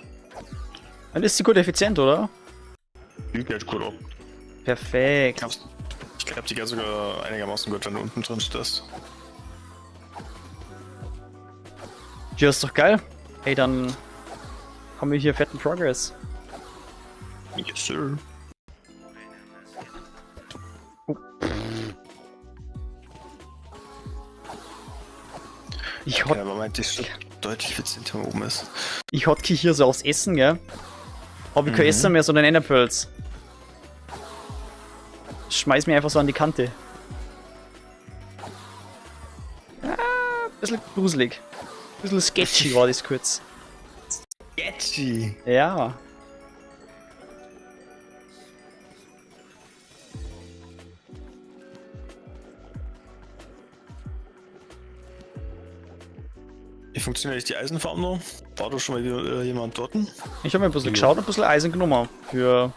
dann ist die gut effizient, oder? Die geht gut ab. Perfekt. Ich glaube, die geht sogar einigermaßen gut, wenn du unten drin stehst. Ja, ist doch geil. Ey, dann haben wir hier fetten Progress. Yes, sir. Ich Okay, hot, aber meint die schon deutlich effizienter oben ist. ich hotkey hier so aufs Essen, gell? Hab ich kein Essen mehr, sondern Enderpearls. Schmeiß mir einfach so an die Kante. Bisschen gruselig. Bisschen sketchy war das kurz. Sketchy. Ja. Wie funktioniert eigentlich die Eisenfarm noch? War da schon mal wieder, jemand dort? Ich habe mir ein bisschen geschaut und ein bisschen Eisen genommen. Für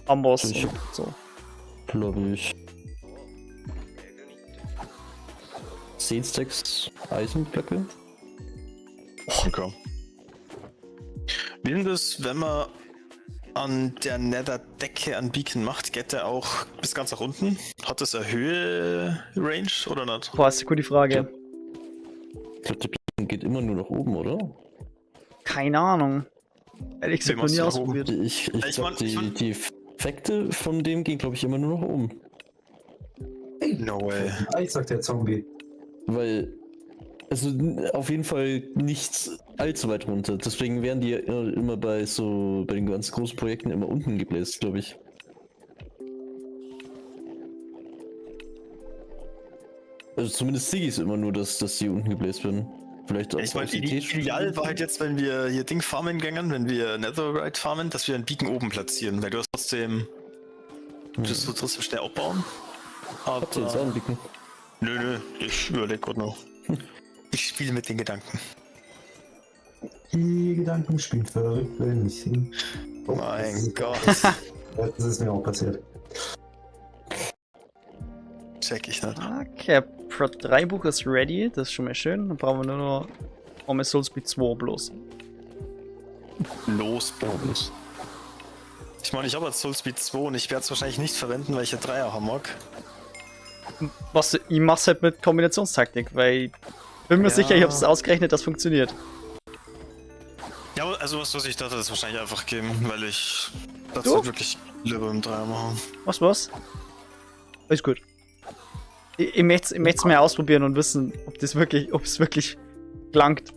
Amboss Ich- und so. Glaube ich. 10 Stacks Eisenblöcke. Okay. Wie denn das, wenn man an der Nether-Decke an Beacon macht, geht der auch bis ganz nach unten? Hat das eine Höhe-Range oder nicht? Boah, ist eine gute Frage. Ich glaube, der Beacon geht immer nur nach oben, oder? Keine Ahnung. Ehrlich gesagt, noch machst nie du nach oben? ausprobiert. Ich Ich glaube, mein- die Effekte von dem gehen, glaube ich, immer nur nach oben. No way. Eis, sagt der Zombie. Weil, also auf jeden Fall nicht allzu weit runter. Deswegen werden die ja immer bei den ganz großen Projekten immer unten gebläst, glaube ich. Also zumindest sehe ich es immer nur, dass die unten gebläst werden. Vielleicht auch Ich meine, aus Idee- ideal war halt jetzt, wenn wir hier Ding farmen gängen, wenn wir Netherite farmen, dass wir einen Beacon oben platzieren, weil du hast trotzdem. Du musst du trotzdem schnell abbauen. Habt ihr jetzt auch einen Beacon? Nö, ich überlege gerade noch. Ich spiele mit den Gedanken. Die Gedanken spielen verrückt, wenn ich hin. Oh, Mein Gott. Das ist mir auch passiert. Check ich nicht. Okay, Pro 3 Buch ist ready, das ist schon mal schön. Dann brauchen wir nur noch Arme Soulspeed 2 bloß. Los, Bonus. Ich meine, ich habe jetzt Soulspeed 2 und ich werde es wahrscheinlich nicht verwenden, weil ich ja 3er haben mag. Was, ich mach's halt mit Kombinationstaktik, weil ich bin mir Ja. sicher, ich hab's ausgerechnet, das funktioniert. Ja, aber also was ich dachte, das wahrscheinlich einfach geben, weil ich das Du? halt wirklich lieber im 3er machen. Was? Ist gut. Ich möcht's mal ausprobieren und wissen, ob es wirklich langt.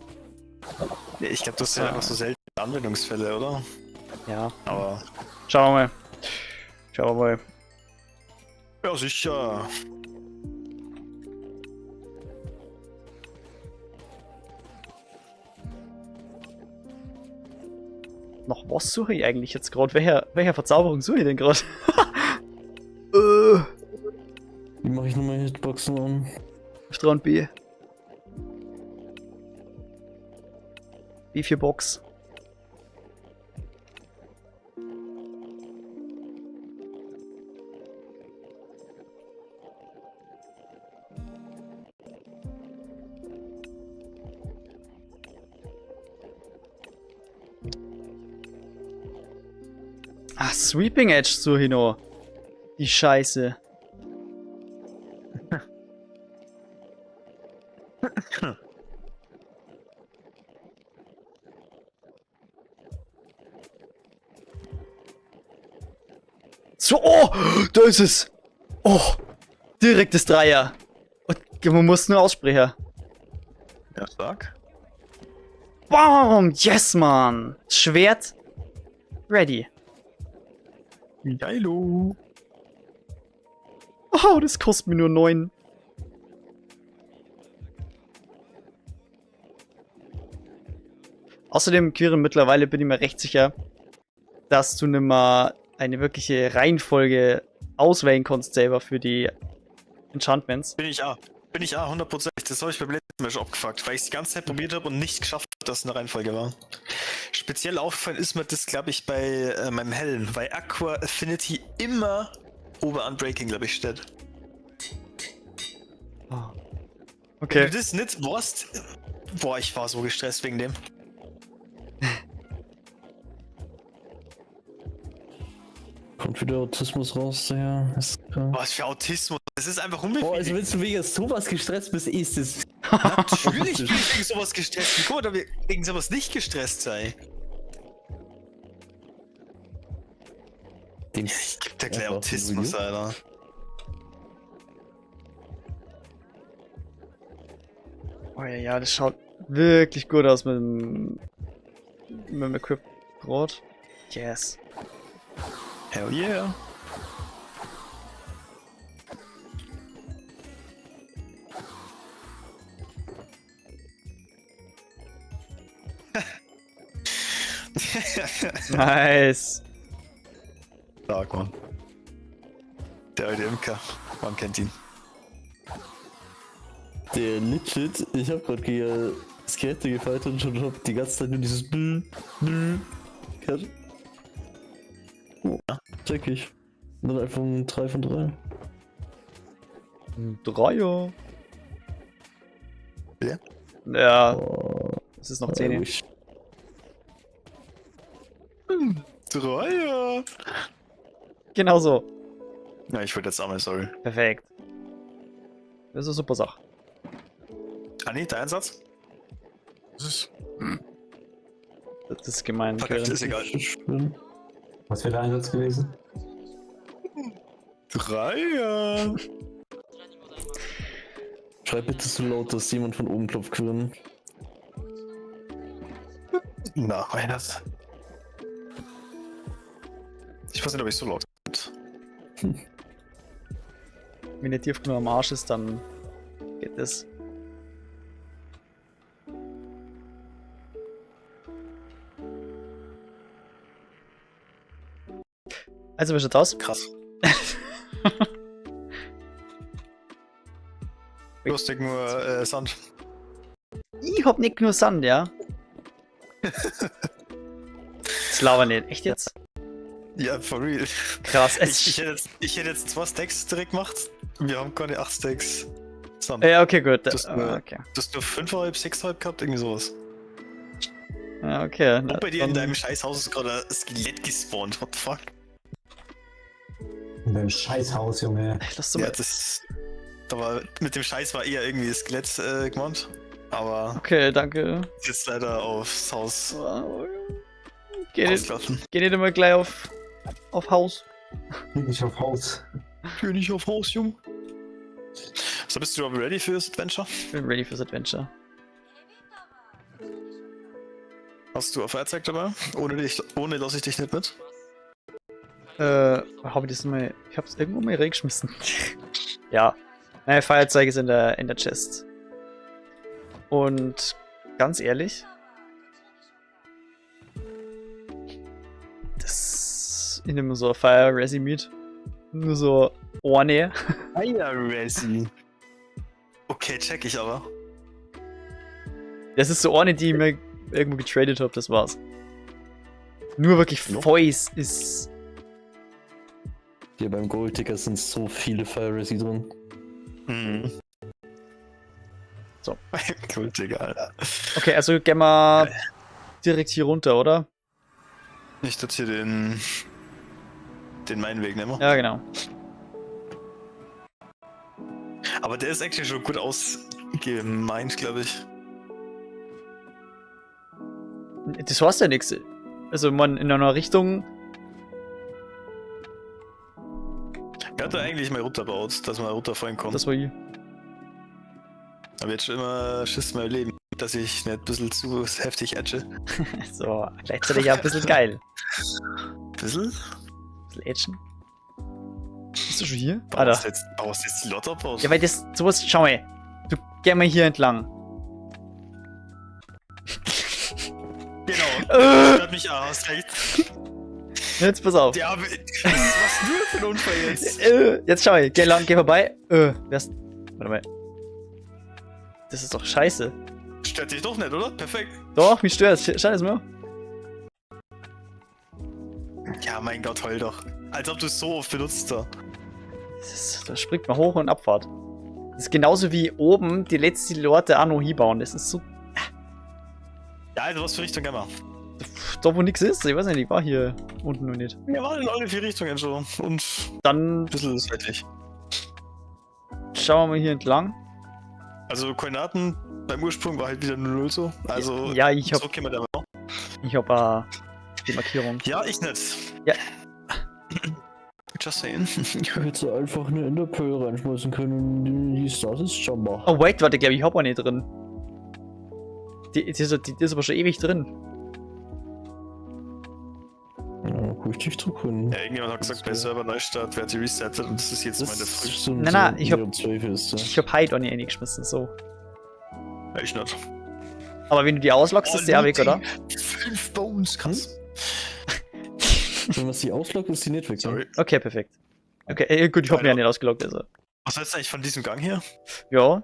Ja, ich glaube, das sind einfach so seltene Anwendungsfälle, oder? Ja, Aber. schauen wir mal. Ja, sicher. Nach was suche ich eigentlich jetzt gerade? Welcher Verzauberung suche ich denn gerade? Wie mache ich nochmal Hitboxen an? Strand B. B4 Box. Ah, Sweeping Edge suche ich noch. Die Scheiße. So, oh, da ist es. Oh, direktes Dreier. Und man muss nur aussprechen. Ja, stark. Bam, yes, Mann. Schwert, ready. Geilo. Oh, das kostet mir nur 9. Außerdem, Quirin, mittlerweile bin ich mir recht sicher, dass du nimmer eine wirkliche Reihenfolge auswählen kannst selber für die Enchantments. Bin ich A. 100%. Das habe ich beim letzten Mal schon abgefuckt, weil ich es die ganze Zeit probiert habe und nicht geschafft habe, dass es eine Reihenfolge war. Speziell aufgefallen ist mir das, glaube ich, bei meinem Hellen, weil Aqua Affinity immer ober Unbreaking, glaube ich, steht. Oh. Wenn Okay. du das nicht warst, boah, ich war so gestresst wegen dem. Kommt wieder Autismus raus, ja. Was für Autismus. Das ist einfach Oh, unbefriedigend. also wenn du wegen sowas gestresst bist, ist es. Natürlich bin ich wegen sowas gestresst. Wie kann man da wegen sowas nicht gestresst sein? Den Ich geb dir gleich Einfach Autismus, Review. Alter. Oh ja, ja, das schaut wirklich gut aus mit dem Equip Brot. Yes. Hell yeah. Nice. Stark, Mann. Der alte Imker. Man kennt ihn. Der legit, ich hab grad gegen Skelette gefightet und schon hab die ganze Zeit nur dieses Bl gehört. Oh, check ich. Und dann einfach ein 3 von 3. Ein Dreier. Ja. Ja, Oh, es ist noch 10. ich- Dreier. Genau so. Ja, ich würde jetzt einmal, sorry. Perfekt. Das ist eine super Sache. Anni, dein Einsatz? Das ist Das ist gemein. Fuck, Quirin. ist egal. Schwimmen. Was wäre der Einsatz gewesen? Dreier. Schreib bitte so laut, dass jemand von oben klopft können. Na, Weihnachts. Ich weiß nicht, ob ich so laut bin. Wenn der tief genug am Arsch ist, dann geht das. Also, wie schaut's aus? Krass. Lustig, nur Sand. Ich hab nicht nur Sand, ja? Das labern nicht. Echt jetzt? Ja, for real. Krass. Ich hätte jetzt 2 Stacks direkt gemacht. Wir haben keine 8 Stacks Sand. Ja, okay, gut. Das nur- Okay. Du hast nur 5,5, 6,5 gehabt, irgendwie sowas. Ja, okay. Und bei dir in dann- deinem Scheißhaus ist gerade ein Skelett gespawnt. What the fuck? In deinem Scheißhaus, Junge. Lass du Ja, mal. das. Da war, mit dem Scheiß war eher irgendwie das Skelett gemeint. Aber Okay, danke. ist jetzt leider aufs Haus Geh nicht, ausgelassen. geh nicht immer gleich auf Haus. Geh nicht auf Haus. König auf Haus, Junge. So, bist du aber ready für das Adventure? Ich bin ready fürs Adventure. Hast du auf Feuerzeug dabei? Ohne lasse ich dich nicht mit. Habe ich das mal. Ich hab's irgendwo mal reingeschmissen. Ja. Naja, Feuerzeug ist in der Chest. Und ganz ehrlich. Ich nehme so Fire Resi mit. Nur so ohne. Fire Resi. Okay, check ich aber. Das ist so ohne, die ich mir irgendwo getradet habe, das war's. Nur wirklich Voice ist. Hier beim Gold-Ticker sind so viele Fire Resi drin. Mhm. So. Cool, Digga, Alter. Okay, also gehen wir direkt hier runter, oder? Nicht jetzt hier den meinen Weg nehmen. Ja, genau. Aber der ist actually schon gut ausgemeint, glaube ich. Das war's ja nix. Also man in einer Richtung. Wer hat da eigentlich mal runterbaut, dass man runterfallen kann? Das war ich. Aber jetzt schon immer Schiss in meinem Leben, dass ich nicht ein bisschen zu heftig edge. So, gleichzeitig ja ein bisschen geil. Bisschen? Ein bisschen Action. Bist du schon hier? Baust jetzt die Lotterbaus? Ja, weil das sowas. Schau mal. Du geh mal hier entlang. Genau. Das hört mich aus, recht. Jetzt pass auf. Ja, was nur für ein Unfall jetzt? Jetzt schau mal. Geh lang, geh vorbei. Warte mal. Das ist doch scheiße. Stört dich doch nicht, oder? Perfekt. Doch, mich stört. Schau das mal. Ja, mein Gott, heul doch. Als ob du es so oft benutzt da. Da springt man hoch und Abfahrt. Das ist genauso wie oben die letzte Lorte auch noch hinbauen. Das ist so. Ja, also was für Richtung gehen wir? Da wo nichts ist. Ich weiß nicht, ich war hier unten noch nicht. Wir waren in alle 4 Richtungen schon. Und Dann ein bisschen seitlich. schauen wir mal hier entlang. Also Koordinaten beim Ursprung war halt wieder 0 so. Also Ja, ich hab so können wir da mal. die Markierung. Ja, ich nicht. Ja. Just saying. Ich hätte einfach eine Enderpearl reinschmeißen können und die Status Jumper. Oh wait, warte, ich glaube, ich hab eine drin. Die ist aber schon ewig drin. Ja, richtig drücken. Ja, irgendjemand hat gesagt, bei Server-Neustart wird sie resettet und das ist jetzt meine Früh. Nein, ich hab- Ist, ja. Ich hab Hide eine eingeschmissen, so. Ja, ich nicht. Aber wenn du die ausloggst, ist die auch weg, oder? 5 Bones, krass. Wenn man sie ausloggt, ist sie nicht weg. Sorry. Okay, perfekt. Okay, gut, ich hab mich ja nicht ausgeloggt, also. Was hältst du eigentlich von diesem Gang hier? Ja.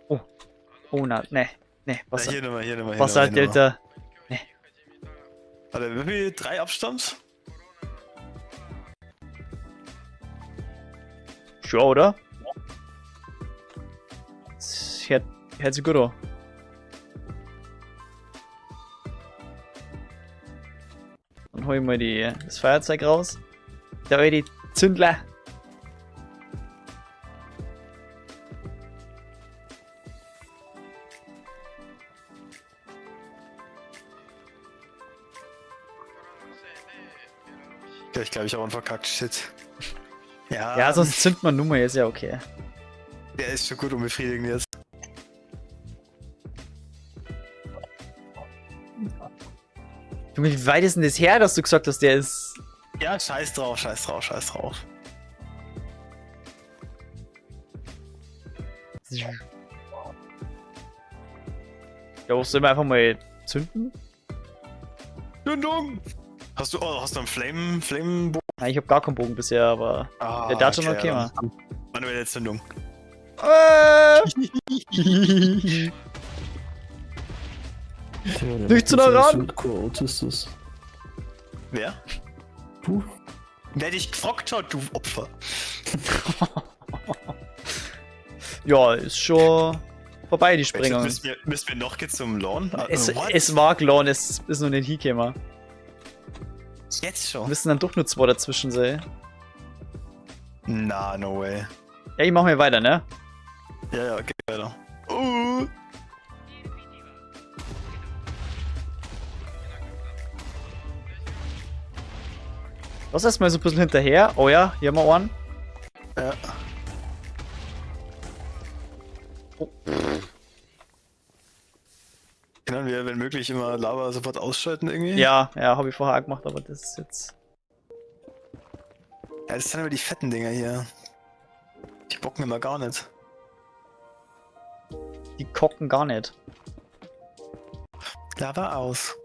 Oh. Oh, na, ne. Ne, Ja, Wasser. hier nochmal, hier nochmal. Wasserdelta. Warte, wie viel? 3 Abstand? Sure, oder? Das hört sich gut an. Dann hol ich mal das Feuerzeug raus. Da hol ich die Zündler. Ja, ich glaube, ich habe einen verkackt. Shit. Ja, Ja, sonst zündet man Nummer, ist ja okay. der ist schon gut unbefriedigend jetzt. Junge, wie weit ist denn das her, dass du gesagt hast, der ist. Ja, scheiß drauf, scheiß drauf, scheiß drauf. Ja, sollen wir einfach mal zünden? Dundung! Hast du einen Flamebogen? Nein, ich hab gar keinen Bogen bisher, aber. Ah, Der darf schon okay, dann mal. Manuelle Zündung. Nicht zu nah ran! Autistus. Wer? Du? Wer dich gefragt hat, du Opfer. Ja, ist schon vorbei, die Sprengung. Müssen wir noch jetzt zum Lawn? Es war klar, es ist noch nicht hingekommen. Jetzt schon? Müssen dann doch nur 2 dazwischen sein. Na, no way. Ja, ich mach mal weiter, ne? Ja, geht weiter. Lass erstmal so ein bisschen hinterher. Oh ja, hier haben wir einen. Ja. Oh. Können wir, wenn möglich, immer Lava sofort ausschalten irgendwie? Ja, habe ich vorher auch gemacht, aber das ist jetzt. Ja, das sind aber die fetten Dinger hier. Die bocken immer gar nicht. Die kocken gar nicht. Lava aus.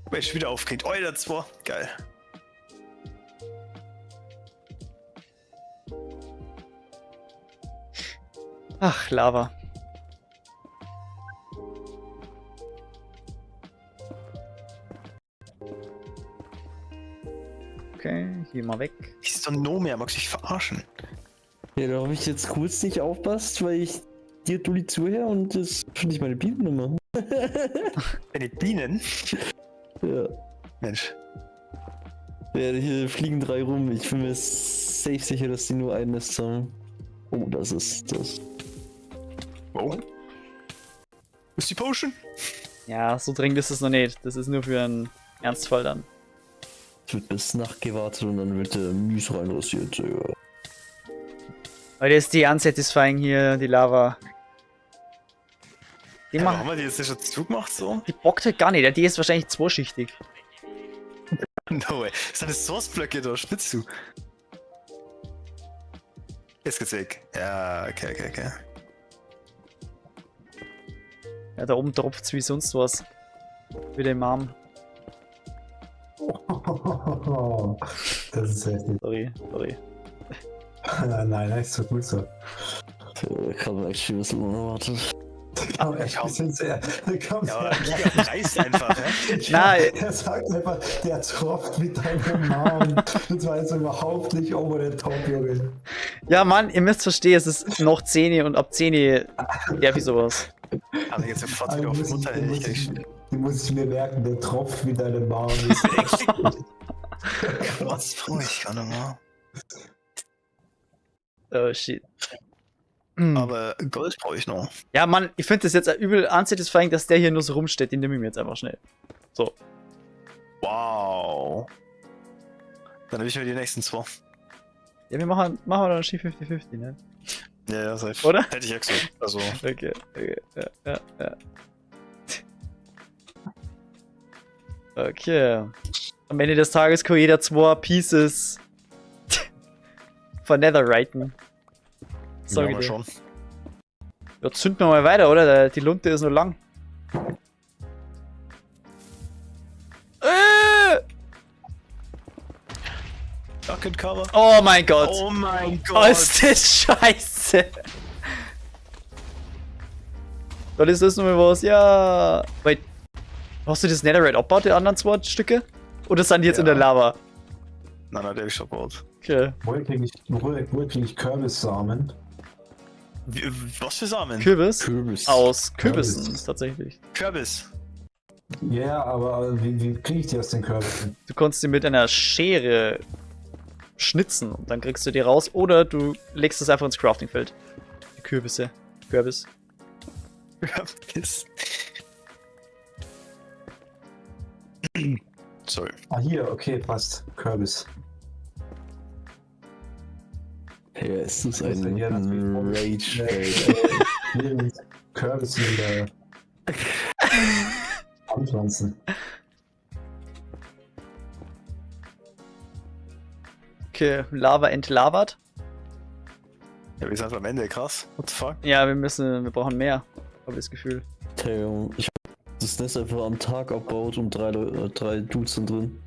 Weil ich wieder aufkriegt. Oh, der 2. Geil. Ach, Lava. Okay, hier mal weg. Ist doch no mehr, magst du dich verarschen? Ja, da habe ich jetzt kurz nicht aufpasst, weil ich dir Dulli zuhöre und das finde ich meine Bienennummer. Deine Bienen? Ja. Mensch. Ja, hier fliegen 3 rum. Ich bin mir safe sicher, dass die nur ein Nest haben. Oh, das ist das. Wow. Ist die Potion? Ja, so dringend ist es noch nicht. Das ist nur für einen Ernstfall dann. Es wird bis Nacht gewartet und dann wird der Mies reinrasiert. Ja. Weil das ist die unsatisfying hier, die Lava. Die, Ja, haben wir die jetzt schon zugemacht so? die bockt halt gar nicht, die ist wahrscheinlich zweischichtig. No way. Das sind Source-Blöcke da, spitzt du. Jetzt geht's weg. Ja, okay. Ja, da oben tropft's wie sonst was. Wieder im Arm. Das ist heftig. Sorry. Nein, ist so gut so. Kann man echt ein bisschen unerwartet. Aber echt ein bisschen sehr. Ja, aber Giga reißt einfach, ja? Nein. Er sagt einfach, der tropft mit deinem Namen. Das war jetzt überhaupt nicht over the top, Junge. Ja, Mann, ihr müsst verstehen, es ist noch 10 und ab 10 darf ich sowas. Aber jetzt sofort wieder auf Mutter. Die muss ich mir merken, der tropft mit deinem Namen. Was brauche ich gar nicht mehr? Oh shit. Aber Gold brauche ich noch. Ja, Mann, ich finde das jetzt übel unsatisfying, dass der hier nur so rumsteht. Den nehme ich mir jetzt einfach schnell. So. Wow. Dann nehme ich mir die nächsten 2. Ja, wir machen dann ein 50-50, ne? Ja, safe. Oder? Hätte ich ja gesagt. Also, Okay. Ja. Okay. Am Ende des Tages kann jeder 2 Pieces von Netheriten. Sag ja, ich mal dir. schon. Ja, zünden wir mal weiter, oder? Die Lunte ist noch lang. Bucket Cover. Oh mein Gott. Oh mein Oh, Gott. ist das scheiße. Dann ist das nur was, ja. Wait. Hast du das Netherite abgebaut, die anderen 2 Stücke? Oder sind die jetzt in der Lava? Nein, der hab ich schon gebaut. Okay. Woher krieg ich Kürbissamen? Was für Samen? Kürbis. Aus Kürbissen, Kürbis. tatsächlich. Kürbis. Ja, aber wie kriege ich die aus den Kürbissen? Du kannst sie mit einer Schere schnitzen und dann kriegst du die raus. Oder du legst es einfach ins Craftingfeld. Die Kürbisse. Kürbis. Kürbis. Sorry. Ah, hier, okay, passt. Kürbis. Ja, ist das Das ist ein ja natürlich- Rage-Feld? Hier mit Kürbis wieder anpflanzen. Okay, Lava entlavert. Ja, wir sind am Ende, krass. What the fuck? Ja, wir brauchen mehr. Hab ich das Gefühl. Theo, ich hab das Nest einfach am Tag abbaut und 3 Dudes sind drin.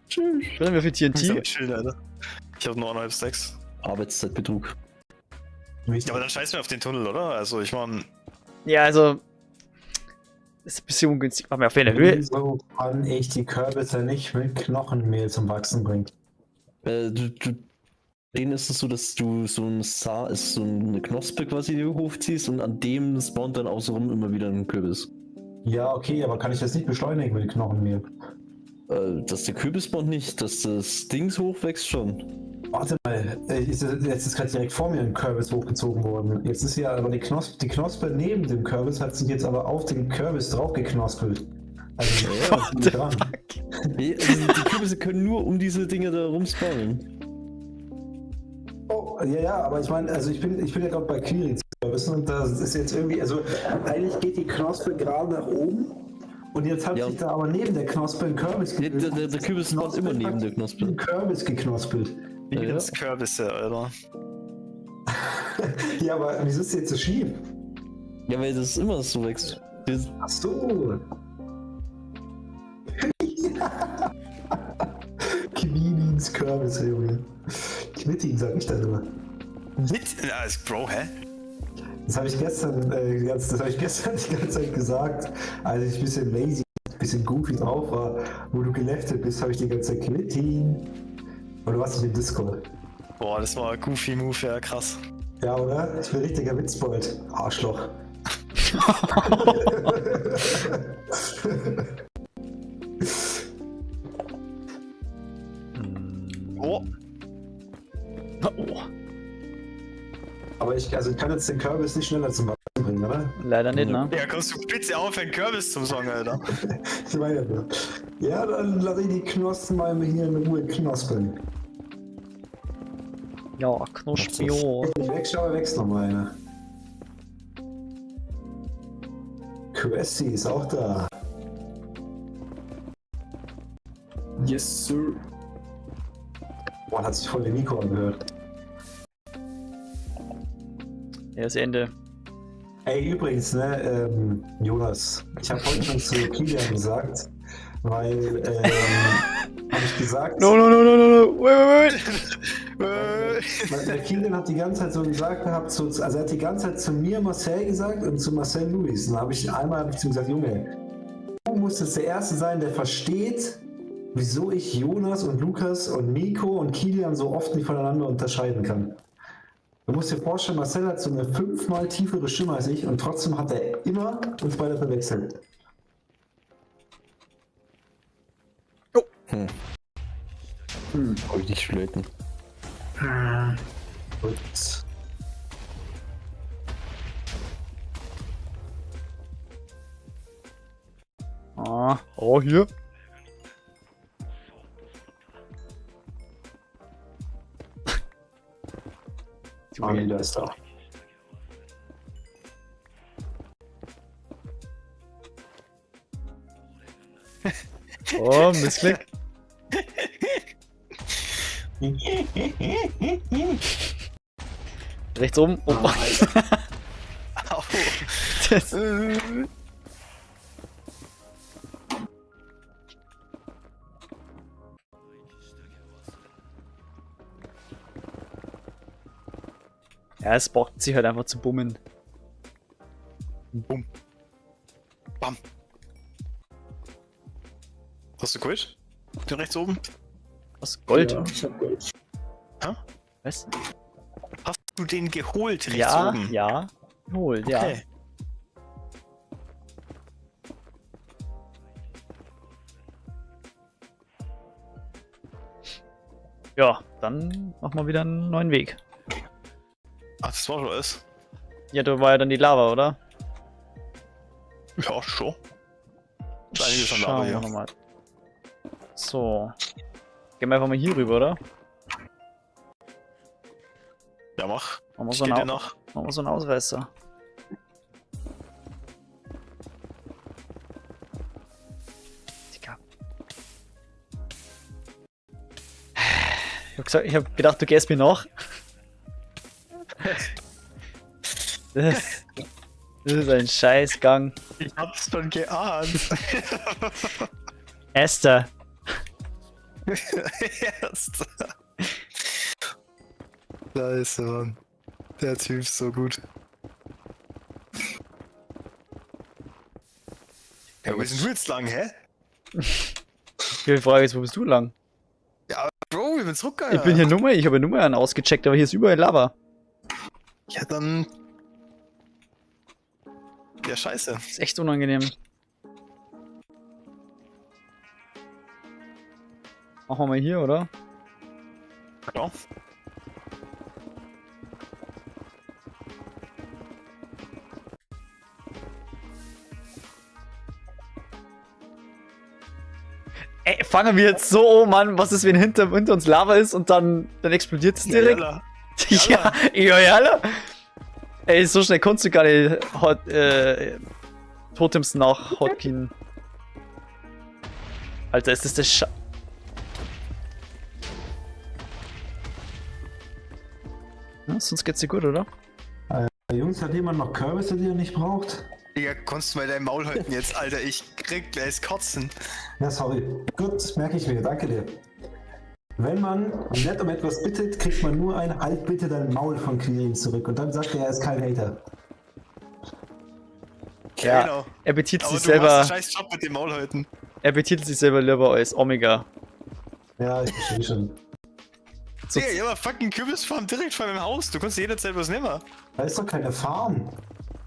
Tschüss. Ich weiß nicht, wie viel Ich hab TNT. chill, Alter. Ich hab 9,5 Stacks. Arbeitszeitbetrug. Ja, aber dann scheiß mir auf den Tunnel, oder? Also, ich mein. Ja, also. Ist ein bisschen ungünstig. Machen wir auf der Höhe. Wieso kann ich die Kürbisse nicht mit Knochenmehl zum Wachsen bringen? Denen ist es so, dass du so eine Knospe quasi die du hochziehst und an dem spawnt dann außenrum immer wieder ein Kürbis. Ja, okay, aber kann ich das nicht beschleunigen mit Knochenmehl? Dass der Kürbis spawnt nicht, dass das Dings hochwächst schon. Warte mal, jetzt ist gerade direkt vor mir ein Kürbis hochgezogen worden. Jetzt ist ja aber die Knospe neben dem Kürbis hat sich jetzt aber auf den Kürbis draufgeknospelt. Also, What the dran. Die Kürbisse können nur um diese Dinge da rumspawnen. Oh, ja, aber ich meine, also ich bin ja gerade bei Quirin-Kürbisen und das ist jetzt irgendwie, also eigentlich geht die Knospe gerade nach oben und jetzt hat Ja. sich da aber neben der Knospe ein Kürbis Der Kürbis spawnt immer neben der Knospe. Ein Kürbis geknospelt. Wie Ja. das Kürbisse, Alter. Ja, aber wieso ist der jetzt so schief? Ja, weil das immer so wächst. Ach so. Quinins Kürbisse, Junge. Quittin, sag ich dann immer. Mit? Bro, hä? Das habe ich gestern die ganze Zeit gesagt, als ich ein bisschen lazy, ein bisschen goofy drauf war, wo du geleftet bist, habe ich die ganze Zeit Quittin. Oder was nicht im Discord? Boah, das war ein goofy Move, ja, krass. Ja, oder? Ich bin richtiger Witzbold. Arschloch. Oh, Oh. Aber ich kann jetzt den Kürbis nicht schneller zum Wachsen bringen, oder? Leider nicht, ne? Ja, kannst du bitte aufhören, Kürbis zum Sagen, Alter? Ich meine, ja, dann lass ich die Knospen mal hier in Ruhe knospen. Ja, Knospio. Ich wegschaue, wächst noch mal einer. Questy ist auch da. Yes, sir. Boah, hat sich voll der Nico angehört. Ja, das Ende. Ey, übrigens, ne, Jonas, ich habe heute schon zu Kilian gesagt, weil, habe ich gesagt, No, wait. weil der Kilian hat die ganze Zeit so gesagt gehabt, also er hat die ganze Zeit zu mir Marcel gesagt und zu Marcel Luis. Und dann habe ich zu ihm gesagt, Junge, du musst jetzt der Erste sein, der versteht, wieso ich Jonas und Lukas und Nico und Kilian so oft nicht voneinander unterscheiden kann. Du musst dir vorstellen, Marcel hat so eine 5-mal tiefere Stimme als ich und trotzdem hat er immer uns beide verwechselt. Brauche ich nicht flöten. Gut. Ah, oh, hier. Armin, da ist da. Oh, Missklick. Rechts oben. Oh, Au. das, ja, es braucht sich halt einfach zu bummen. Bumm. Bam. Hast du Gold? Den rechts oben? Was? Gold? Ja, ich hab Gold. Hä? Was? Hast du den geholt rechts Ja, oben? ja. Geholt, ja. Okay. Ja, dann machen wir wieder einen neuen Weg. Ach, das war schon alles. Ja, da war ja dann die Lava, oder? Ja, schon. Ist einiges an Lava Schauen wir hier. nochmal. So. Gehen wir einfach mal hier rüber, oder? Ja, mach. Machen wir Ich so geh einen, dir nach. machen wir so einen Ausreißer. Digga. Ich hab gedacht, du gehst mir noch. Das ist ein Scheißgang. Ich hab's schon geahnt. Esther. Erst. Da ist er, Mann. Der Typ ist so gut. Ja, wo bist denn du jetzt lang, hä? Die Frage ist, wo bist du lang? Ja, Bro, ich bin zurückgegangen. Ich bin hier Nummer, ich habe Nummern ausgecheckt, aber hier ist überall Lava. Ja, dann. Ja, scheiße. Das ist echt unangenehm. Machen wir mal hier, oder? Ja. Ey, fangen wir jetzt so, oh Mann, was ist, wenn hinter uns Lava ist und dann explodiert es direkt? Jalla. Ja. Ey, so schnell konntest du gar nicht Totems nach Hotkin. Alter, ist das der ja, sonst geht's dir gut, oder? Jungs, hat jemand noch Kürbisse, die er nicht braucht? Digga, kannst du mal dein Maul halten jetzt, Alter? Ich krieg gleich Kotzen. Ja, sorry. Gut, merke ich mir. Danke dir. Wenn man nett um etwas bittet, kriegt man nur ein Halt bitte dein Maul von Quirin zurück. Und dann sagt er ist kein Hater. Ja, Genau. er betitelt Aber sich du machst selber. einen scheiß Job mit dem Maul halten. Er betitelt sich selber lieber als Omega. Ja, ich verstehe schon. So, Digga, ich hab eine fucking Kürbisfarm direkt vor meinem Haus. Du kannst jederzeit was nehmen. Da ist doch keine Farm.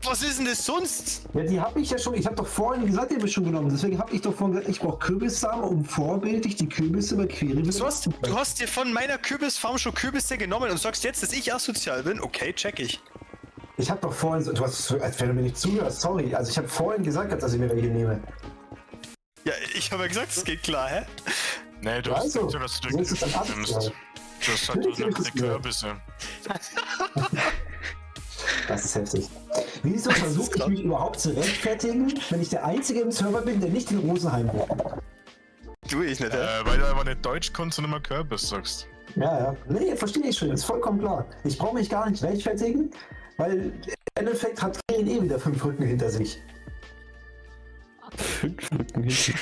Was ist denn das sonst? Ja, die habe ich ja schon. Ich habe doch vorhin gesagt, die habe ich schon genommen. Deswegen habe ich doch vorhin gesagt, ich brauche Kürbissamen, um vorbildlich die Kürbisse bei Quirin Du hast dir von meiner Kürbisfarm schon Kürbisse genommen und sagst jetzt, dass ich asozial bin? Okay, check ich. Ich habe doch vorhin, du hast, als wenn du mir nicht zuhörst, sorry, also ich habe vorhin gesagt, dass ich mir welche nehme. Ja, ich habe ja gesagt, es geht klar, hä? Nee, du hast Also, gesagt, dass du so ist es dann Gifte nimmst. abgeklärt. Du hast gesagt, du nimmst die Kürbisse. Das ist heftig. Wieso versuche ich mich überhaupt zu rechtfertigen, wenn ich der Einzige im Server bin, der nicht in Rosenheim wohnt? Du, ich nicht, hä? Weil du aber nicht Deutsch kannst und immer Kürbis sagst. Ja. Nee, verstehe ich schon, ist vollkommen klar. Ich brauche mich gar nicht rechtfertigen, weil im Endeffekt hat Kirin eh wieder 5 Rücken hinter sich. 5 Rücken hinten.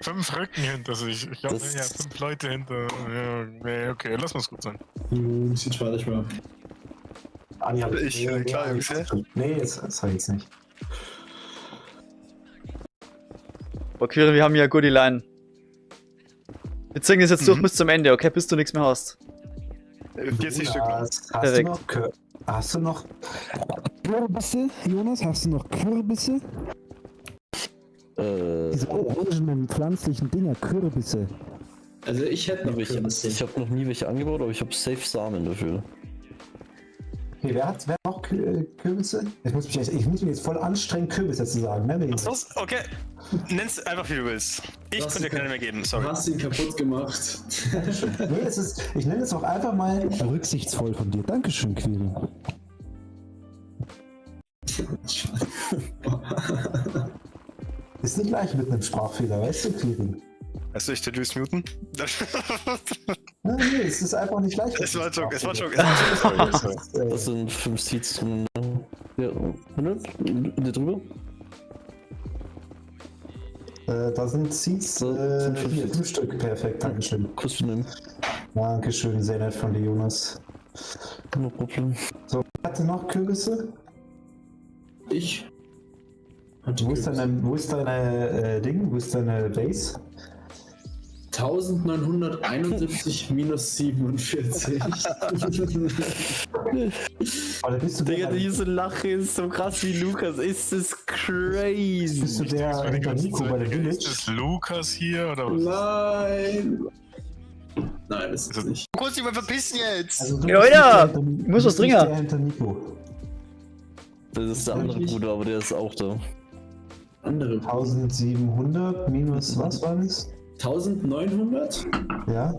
5 Rücken hinter sich. Ich glaube, Das- ja, 5 Leute hinter. Ja, nee, okay, lass mal's gut sein. Sieht schwadig mal. Ani hat Ich, klar, Jungs, hä? Nee, das sag ich jetzt nicht. Boah, Quirin, wir haben hier Goodie Line. Wir ziehen es jetzt durch bis zum Ende, okay? Bis du nichts mehr hast. 40 Stück noch. Hast du Perfekt. noch? Hast du noch? Kürbisse, Jonas, hast du noch Kürbisse? Diese orangenen pflanzlichen Dinger, Kürbisse. Also ich hätte noch Kürbisse. Ich habe noch nie welche angebaut, aber ich habe safe Samen dafür. Okay, wer noch Kürbisse? Ich muss mich jetzt voll anstrengen, Kürbisse zu sagen. Ne? Los, okay. Nenn's einfach wie du willst. Ich Was könnte dir denn? keine mehr geben, Du sorry. hast ihn kaputt gemacht. Nee, ich nenne es auch einfach mal. Rücksichtsvoll von dir. Dankeschön, Quirin. Ist nicht gleich mit einem Sprachfehler, weißt du, Quirin? Weißt du, ich tue es muten? Nee, es ist einfach nicht leicht. Es war ein Joke, es war ein Joke, sorry. Das sind 5 Seeds drin. Ja, 100? Hier drüber? Da sind Seeds, So, sind 5 Stück. Perfekt, Dankeschön. Kurz zu nehmen. Dankeschön, sehr nett von dir, Jonas. No Problem. So, hatte noch Kürbisse? Ich? Hatte Wo ist deine Ding? Wo ist deine Base? 1971 minus 47. Oder bist du Digga, der, diese Lache ist so krass wie Lukas. Ist das bist crazy? du der Die hinter ganze Nico bei der Zeit, ist Village? das Lukas hier oder was? Nein! Nein, das ist Also- nicht. Kurz dich mal verpissen jetzt! Also, du Ja, bist Alter, nicht der hinter- ich muss was du bist trinken. der hinter Nico. Das ist der andere Wirklich? Bruder, aber der ist auch da. Andere. 1700 minus was war das? 1900? Ja?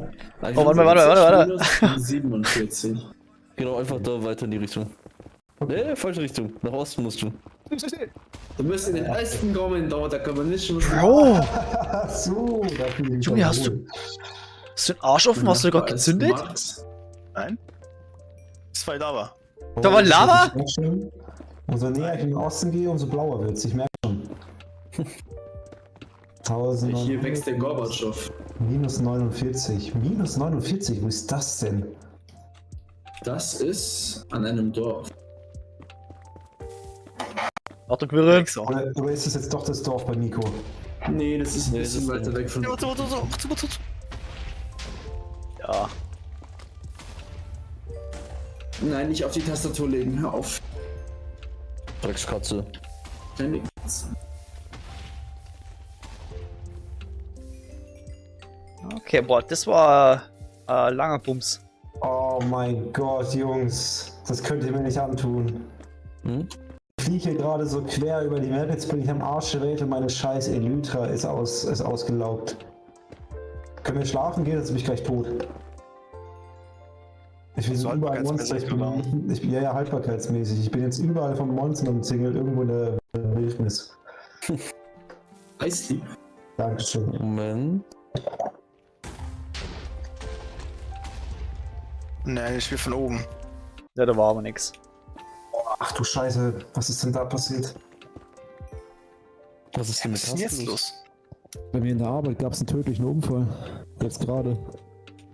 Oh, warte. Minus 47. Genau, einfach da weiter in die Richtung. Nee, falsche Richtung. Nach Osten musst du. Du musst in den Osten kommen, da kann man nicht schon. Bro, Ach so, da fühle ich Junge, mich hast wohl. hast du den Arsch offen? Hast du gerade gezündet? Max. Nein? 2 Lava. Da war Lava? Ich merk schon, umso näher ich in den Osten gehe, umso blauer wird's. Ich merke schon. 1000 Hier wächst der Gorbatschow. minus 49. Minus 49, wo ist das denn? Das ist an einem Dorf. Achtung, Quirin. So. Oder ist es jetzt doch das Dorf bei Nico? Nee, das ist ein Nee, bisschen das ist weiter weg von. Warte. Ja. Nein, nicht auf die Tastatur legen, hör auf. Dreckskatze. Ständig. Okay, boah, das war langer Bums. Oh mein Gott, Jungs. Das könnt ihr mir nicht antun. Hm? Ich fliege hier gerade so quer über die Map, jetzt bin ich am Arsch der Welt und meine scheiß Elytra ist ausgelaugt. Können wir schlafen gehen, jetzt bin ich gleich tot. Ich bin So so überall Monster, haltbarkeitsmäßig, ich bin ja haltbarkeitsmäßig. Ich bin jetzt überall von Monstern umzingelt, irgendwo in der Wildnis. Eislieb. Dankeschön. Moment. Nein, ich spiele von oben. Ja, da war aber nix. Ach du Scheiße, was ist denn da passiert? Was ist denn mit Was ist denn jetzt Tasten los? Bei mir in der Arbeit gab es einen tödlichen Unfall. Jetzt gerade.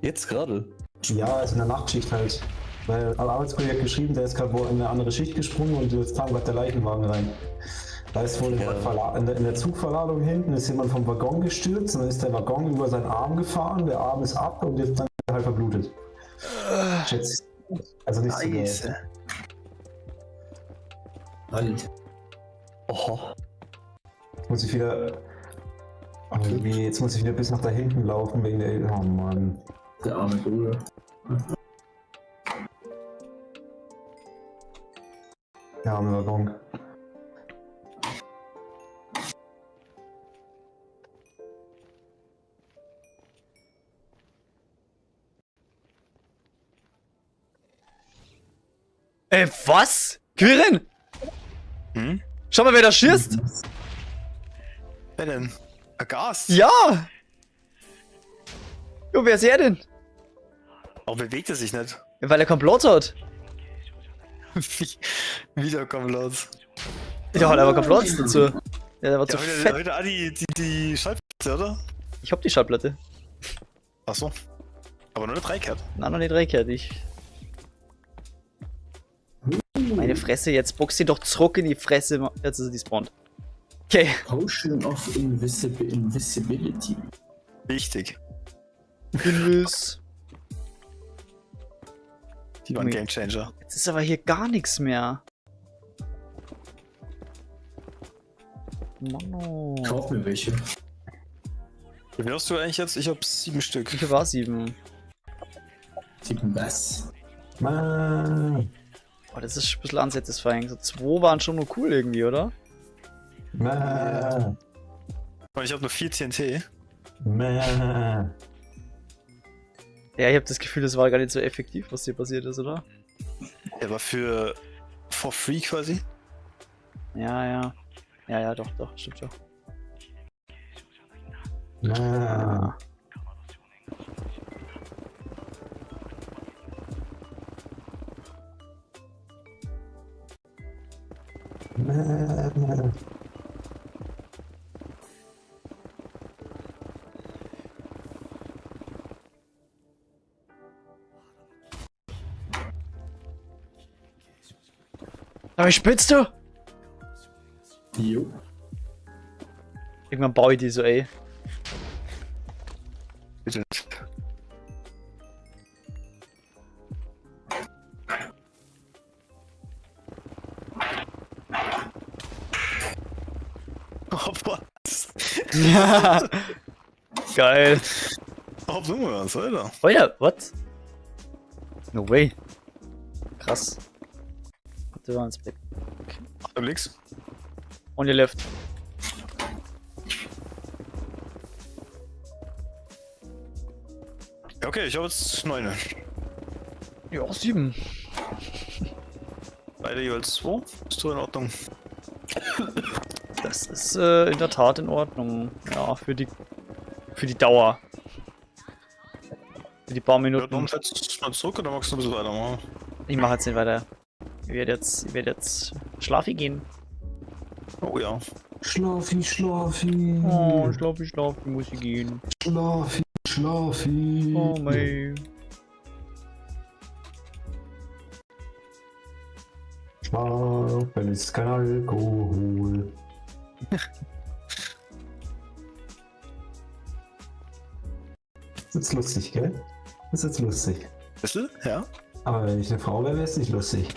Jetzt gerade? Ja, ist in der Nachtschicht halt. Weil ein Arbeitskollege hat geschrieben, der ist gerade wohl in eine andere Schicht gesprungen und jetzt kam gerade der Leichenwagen rein. Da ist wohl in der Zugverladung hinten ist jemand vom Waggon gestürzt und dann ist der Waggon über seinen Arm gefahren, der Arm ist ab und jetzt dann halt verblutet. Schätze. Also nicht so Scheiße. geil. Halt. Oh. Jetzt muss ich wieder. Oh nee, jetzt muss ich wieder bis nach da hinten laufen wegen der. Oh Mann. Der arme Bruder. Ja, im Waggon. Was? Quirin? Hm? Schau mal, wer da schießt! Wer denn? Gas? Ja! Jo, wer ist er denn? Warum bewegt er sich nicht? Weil er Komplott hat. Wieder komplett. Ja, hat aber Komplott dazu. Ja, der war zu Ja, fett. heute die Schallplatte, oder? Ich hab die Schallplatte. Achso. Aber nur eine Dreikert. Nein, noch nicht reingehört. Meine Fresse, jetzt box sie doch zurück in die Fresse. Jetzt ist sie despawned. Okay. Potion of Invisibility. Wichtig. Invis. Die waren Game Changer. Jetzt ist aber hier gar nichts mehr. Mano. Kauf mir welche. Wie viel hast du eigentlich jetzt? Ich hab 7 Stück. Wie viel war 7? 7 was? Mann. Oh, das ist ein bisschen unsatisfying. So 2 waren schon nur cool irgendwie, oder? Mann. Und ich hab nur 4 TNT. Mann. Ja, ich habe das Gefühl, das war gar nicht so effektiv, was hier passiert ist, oder? Der war für for free quasi. Ja, ja. Ja, ja, doch, stimmt doch. Mann. Mann. Aber spinnst du? Jo. Irgendwann baue ich die so, ey. Bitte nicht. Oh, was? Ja. Geil. Oh, was, Alter? Alter, what? No way. Krass. Warte mal ins Bett. Achtung, links. On your left. Ja, okay, ich habe jetzt 9. Ja, 7. Beide jeweils 2. Ist so in Ordnung. Das ist in der Tat in Ordnung. Ja, für die Dauer. Für die paar Ja, Minuten. dann setzt mal zurück oder magst du ein bisschen weitermachen? Ich mache jetzt nicht weiter. Ich werde jetzt schlafi gehen. Oh ja. Schlafi, Schlafi. Oh, schlafi, muss ich gehen. Schlafi, Schlafi. Oh, mei. Schlafen ist kein Alkohol. Das ist jetzt lustig, gell? Das ist jetzt lustig. Bist du? Ja. Aber wenn ich eine Frau wäre, wäre es nicht lustig.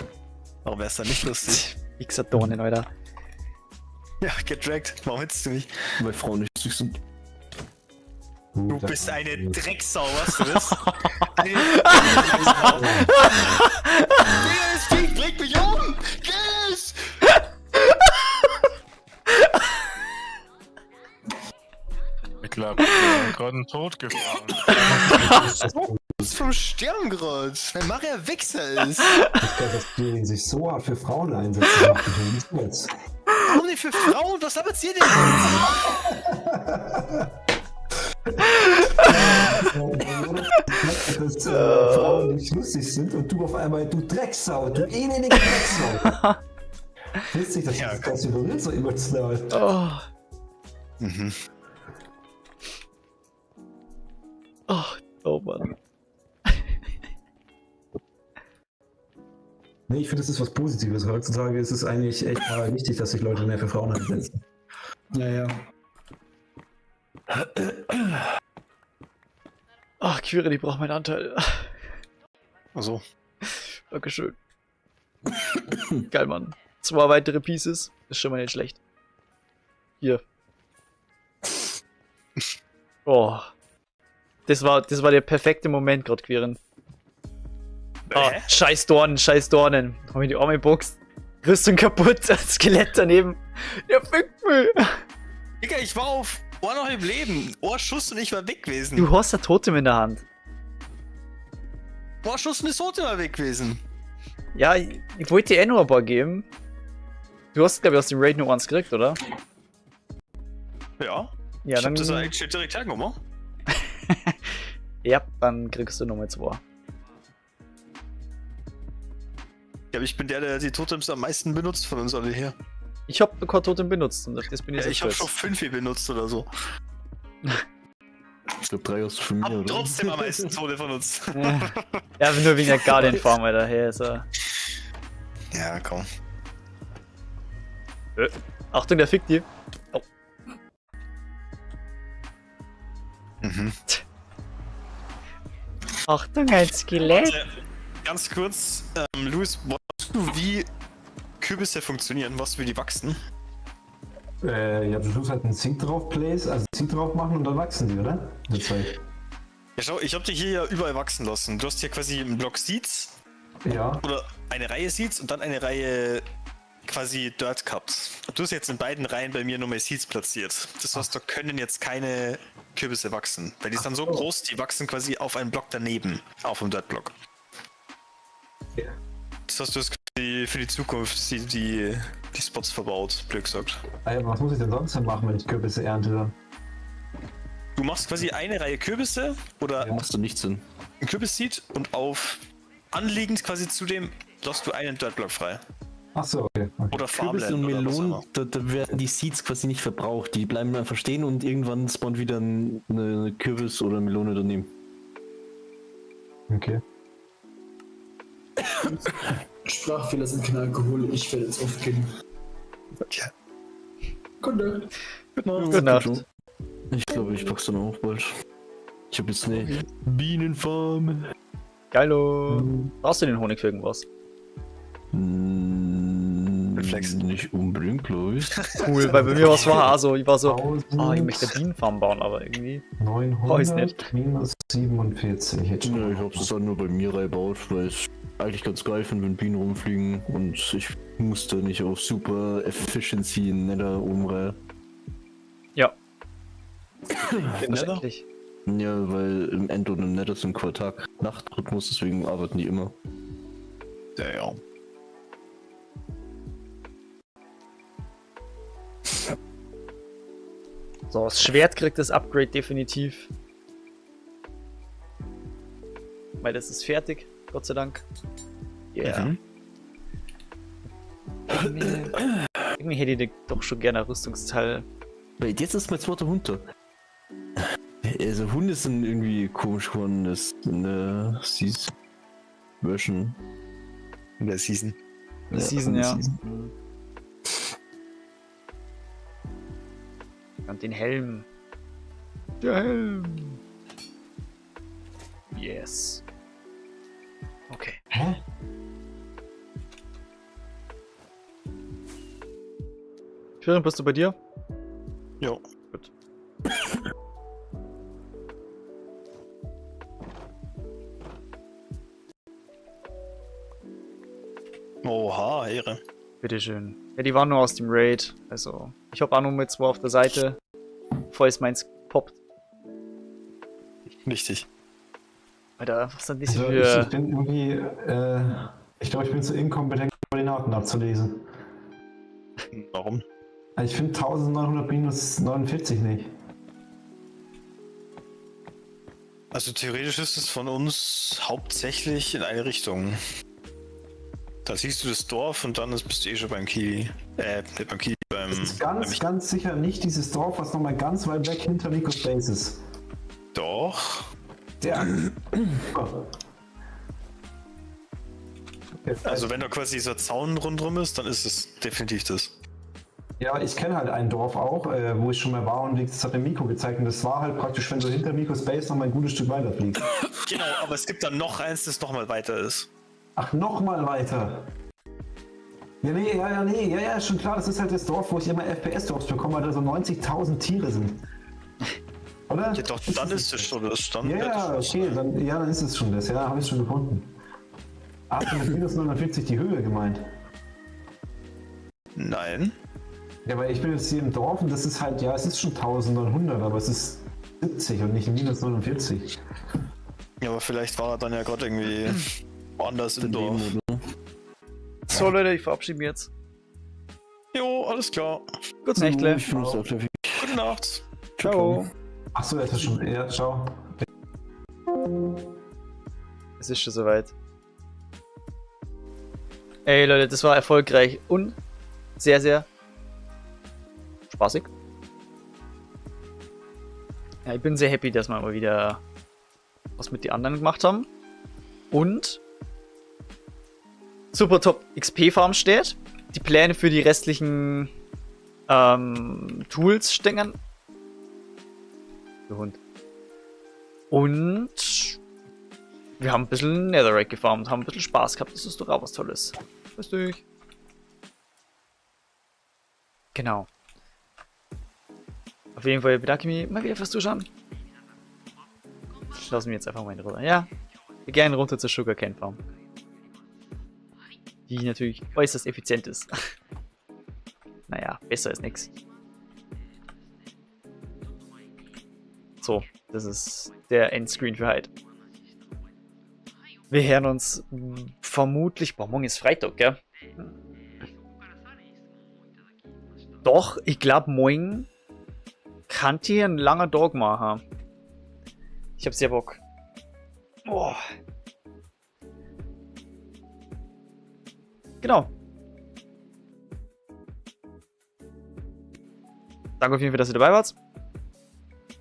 Warum wär's dann nicht lustig? Wichser-Dornen, Alter. Ja, gedragt. Warum hättest du mich? Weil Frauen nicht süß sind. Du bist eine Drecksau, weißt du das? Das Vieh bringt mich um! Yes! Ich glaube, gerade einen Tod gefahren. Du bist vom Sterben gerade, weil Maria Wichser ist. Ich glaube, dass die sich so hart für Frauen einsetzen, macht mich nicht jetzt. Warum nicht für Frauen? Was labert ihr denn? Dass Frauen nicht lustig sind und du auf einmal, du Drecksau, du elendige Drecksau. Witzig, dass Ja, das Ganze berührt so emotional. Oh, Mhm. oh Mann. Nee, ich finde, das ist was Positives. Heutzutage ist es eigentlich echt mal wichtig, dass sich Leute mehr für Frauen einsetzen. Naja. Ach, Quirin, ich brauche meinen Anteil. Also, Dankeschön. Geil, Mann. 2 weitere Pieces. Ist schon mal nicht schlecht. Hier. Oh. Das war der perfekte Moment gerade, Quirin. Ah, scheiß Dornen. Hab ich die Arme geboxt. Rüstung kaputt, das Skelett daneben. Der fickt mich. Digga, ich war noch im Leben. Ohrschuss und ich war weg gewesen. Du hast ein Totem in der Hand. Ohrschuss und ist Totem war weg gewesen. Ja, ich wollte dir eh nur ein paar geben. Du hast, glaube ich, aus dem Raid nur eins gekriegt, oder? Ja. Ja, Ich dann. hab das eigentlich direkt hergenommen. Ja, dann kriegst du Nummer 2. Ja, aber ich bin der die Totems am meisten benutzt von uns alle hier. Ich hab kein Totem benutzt und das bin ich Ja, so ich habe stolz. schon 5 hier benutzt oder so. Ich glaube 3 hast du von mir, Hab oder? trotzdem am meisten Tode von uns. Ja, nur wegen der Guardian-Farm, Alter. Hey, ist er. Ja, komm. Achtung, der fickt die. Oh. Mhm. Achtung, ein Skelett. Ganz kurz, Luis, weißt du, wie Kürbisse funktionieren, was wie die wachsen? Ja, du tust halt einen Zink drauf, also Zink drauf machen und dann wachsen die, oder? In der Zeit. Ja, schau, ich habe die hier ja überall wachsen lassen. Du hast hier quasi einen Block Seeds Ja. oder eine Reihe Seeds und dann eine Reihe quasi Dirt gehabt. Du hast jetzt in beiden Reihen bei mir nochmal Seeds platziert. Das heißt, da können jetzt keine Kürbisse wachsen, weil die sind so groß, die wachsen quasi auf einen Block daneben, auf dem Dirt-Block. Ja. Das heißt, du hast quasi für die Zukunft die Spots verbaut, blöd gesagt. Aber was muss ich denn sonst denn machen, wenn ich Kürbisse ernte dann? Du machst quasi eine Reihe Kürbisse oder Da machst du nichts hin. ein Kürbisseed und auf anliegend quasi zu dem lässt du einen Dirtblock frei. Achso, okay. Oder Kürbisse und Farmland oder was auch Melonen, immer. da werden die Seeds quasi nicht verbraucht. Die bleiben einfach stehen und irgendwann spawnt wieder eine Kürbis oder Melone daneben. Okay. Sprachfehler sind kein Alkohol, ich werde jetzt aufgehen. Okay. Kunde. Gute Nacht. Ich glaube, ich pack's dann auch bald. Ich habe jetzt eine Bienenfarm. Geilo. Brauchst du den Honig für irgendwas? Reflex. Nicht unbedingt, glaube ich. Cool, weil bei mir was war, also ich war so, 1000, ich möchte Bienenfarm bauen, aber irgendwie. 900 Weiß nicht. minus 47. Jetzt schon. Ja, ich habe es dann nur bei mir reingebaut, weil ich eigentlich ganz geil finde, wenn Bienen rumfliegen und ich musste nicht auf Super Efficiency in Nether umreihen. Ja. Nether? Verständlich. Ja, weil im End und im Nether sind quasi Tag-Nacht-Rhythmus, deswegen arbeiten die immer. Ja. So, das Schwert kriegt das Upgrade definitiv. Weil das ist fertig, Gott sei Dank. Ja. Mhm. Irgendwie hätte ich doch schon gerne ein Rüstungsteil. Weil jetzt ist mein zweiter Hund da. Also Hunde sind irgendwie komisch geworden, das in der Version. In der Season. Season, in der ja. Season. Mhm. Und den Helm. Der Helm. Yes. Okay. Hä? Führen, bist du bei dir? Jo. Gut. Oha, Ehre. Bitteschön. Ja, die waren nur aus dem Raid. Also, ich hab auch nur mit 2 auf der Seite, bevor es meins poppt. Wichtig. Alter, was sind das Also für... ich bin irgendwie, ich glaube, ich bin zu inkompetent, Koordinaten abzulesen. Warum? Also ich finde 1900 minus 49 nicht. Also theoretisch ist es von uns hauptsächlich in eine Richtung. Da siehst du das Dorf und dann bist du eh schon beim Kiwi. Nicht beim Kiwi, Es ist beim ganz sicher nicht dieses Dorf, was nochmal ganz weit weg hinter Nico Space ist. Doch. Der. Also wenn da quasi so ein Zaun rundherum ist, dann ist es definitiv das. Ja, ich kenne halt ein Dorf auch, wo ich schon mal war und das hat mir Miko gezeigt und das war halt praktisch, wenn du hinter Nico Space noch mal ein gutes Stück weiter fliegst. Genau, aber es gibt dann noch eins, das nochmal weiter ist. Ach, nochmal weiter. Ja, nee, ja, ist schon klar, das ist halt das Dorf, wo ich immer FPS-Drops bekomme, weil da so 90.000 Tiere sind. Oder? Ja, doch, dann ist es schon das. Dann Ja, okay, dann ist es schon das, ja, habe ich schon gefunden. Hast du mit minus 49 die Höhe gemeint? Nein. Ja, weil ich bin jetzt hier im Dorf und das ist halt, ja, es ist schon 1900, aber es ist 70 und nicht minus 49. Ja, aber vielleicht war er dann ja gerade irgendwie woanders im Dorf. So Leute, ich verabschiede mich jetzt. Jo, alles klar. Gutes Nächtle. Ich finde es auch der Gute Nacht. Ciao. Achso, es ist schon, ja, ciao. Es ist schon soweit. Ey Leute, das war erfolgreich und sehr, sehr spaßig. Ja, ich bin sehr happy, dass wir mal wieder was mit den anderen gemacht haben. Und super top XP Farm steht. Die Pläne für die restlichen Tools stecken. Der Hund. Und wir haben ein bisschen Netherrack gefarmt, haben ein bisschen Spaß gehabt. Das ist doch auch was Tolles. Grüß dich. Genau. Auf jeden Fall bedanke ich mich mal wieder fürs Zuschauen. Lassen wir jetzt einfach mal runter. Ja, wir gehen runter zur Sugarcane Farm. Die natürlich äußerst effizient ist. Naja, besser ist nix. So, das ist der Endscreen für heute. Wir hören uns vermutlich... Boah, morgen ist Freitag, gell? Doch, ich glaube, morgen kann ich einen langen Tag machen. Ich hab sehr Bock. Boah. Genau. Danke auf jeden Fall, dass ihr dabei wart.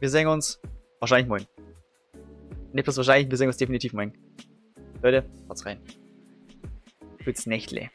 Wir sehen uns wahrscheinlich morgen. Nicht bloß wahrscheinlich, wir sehen uns definitiv morgen. Leute, haut's rein. Gutes Nächtle.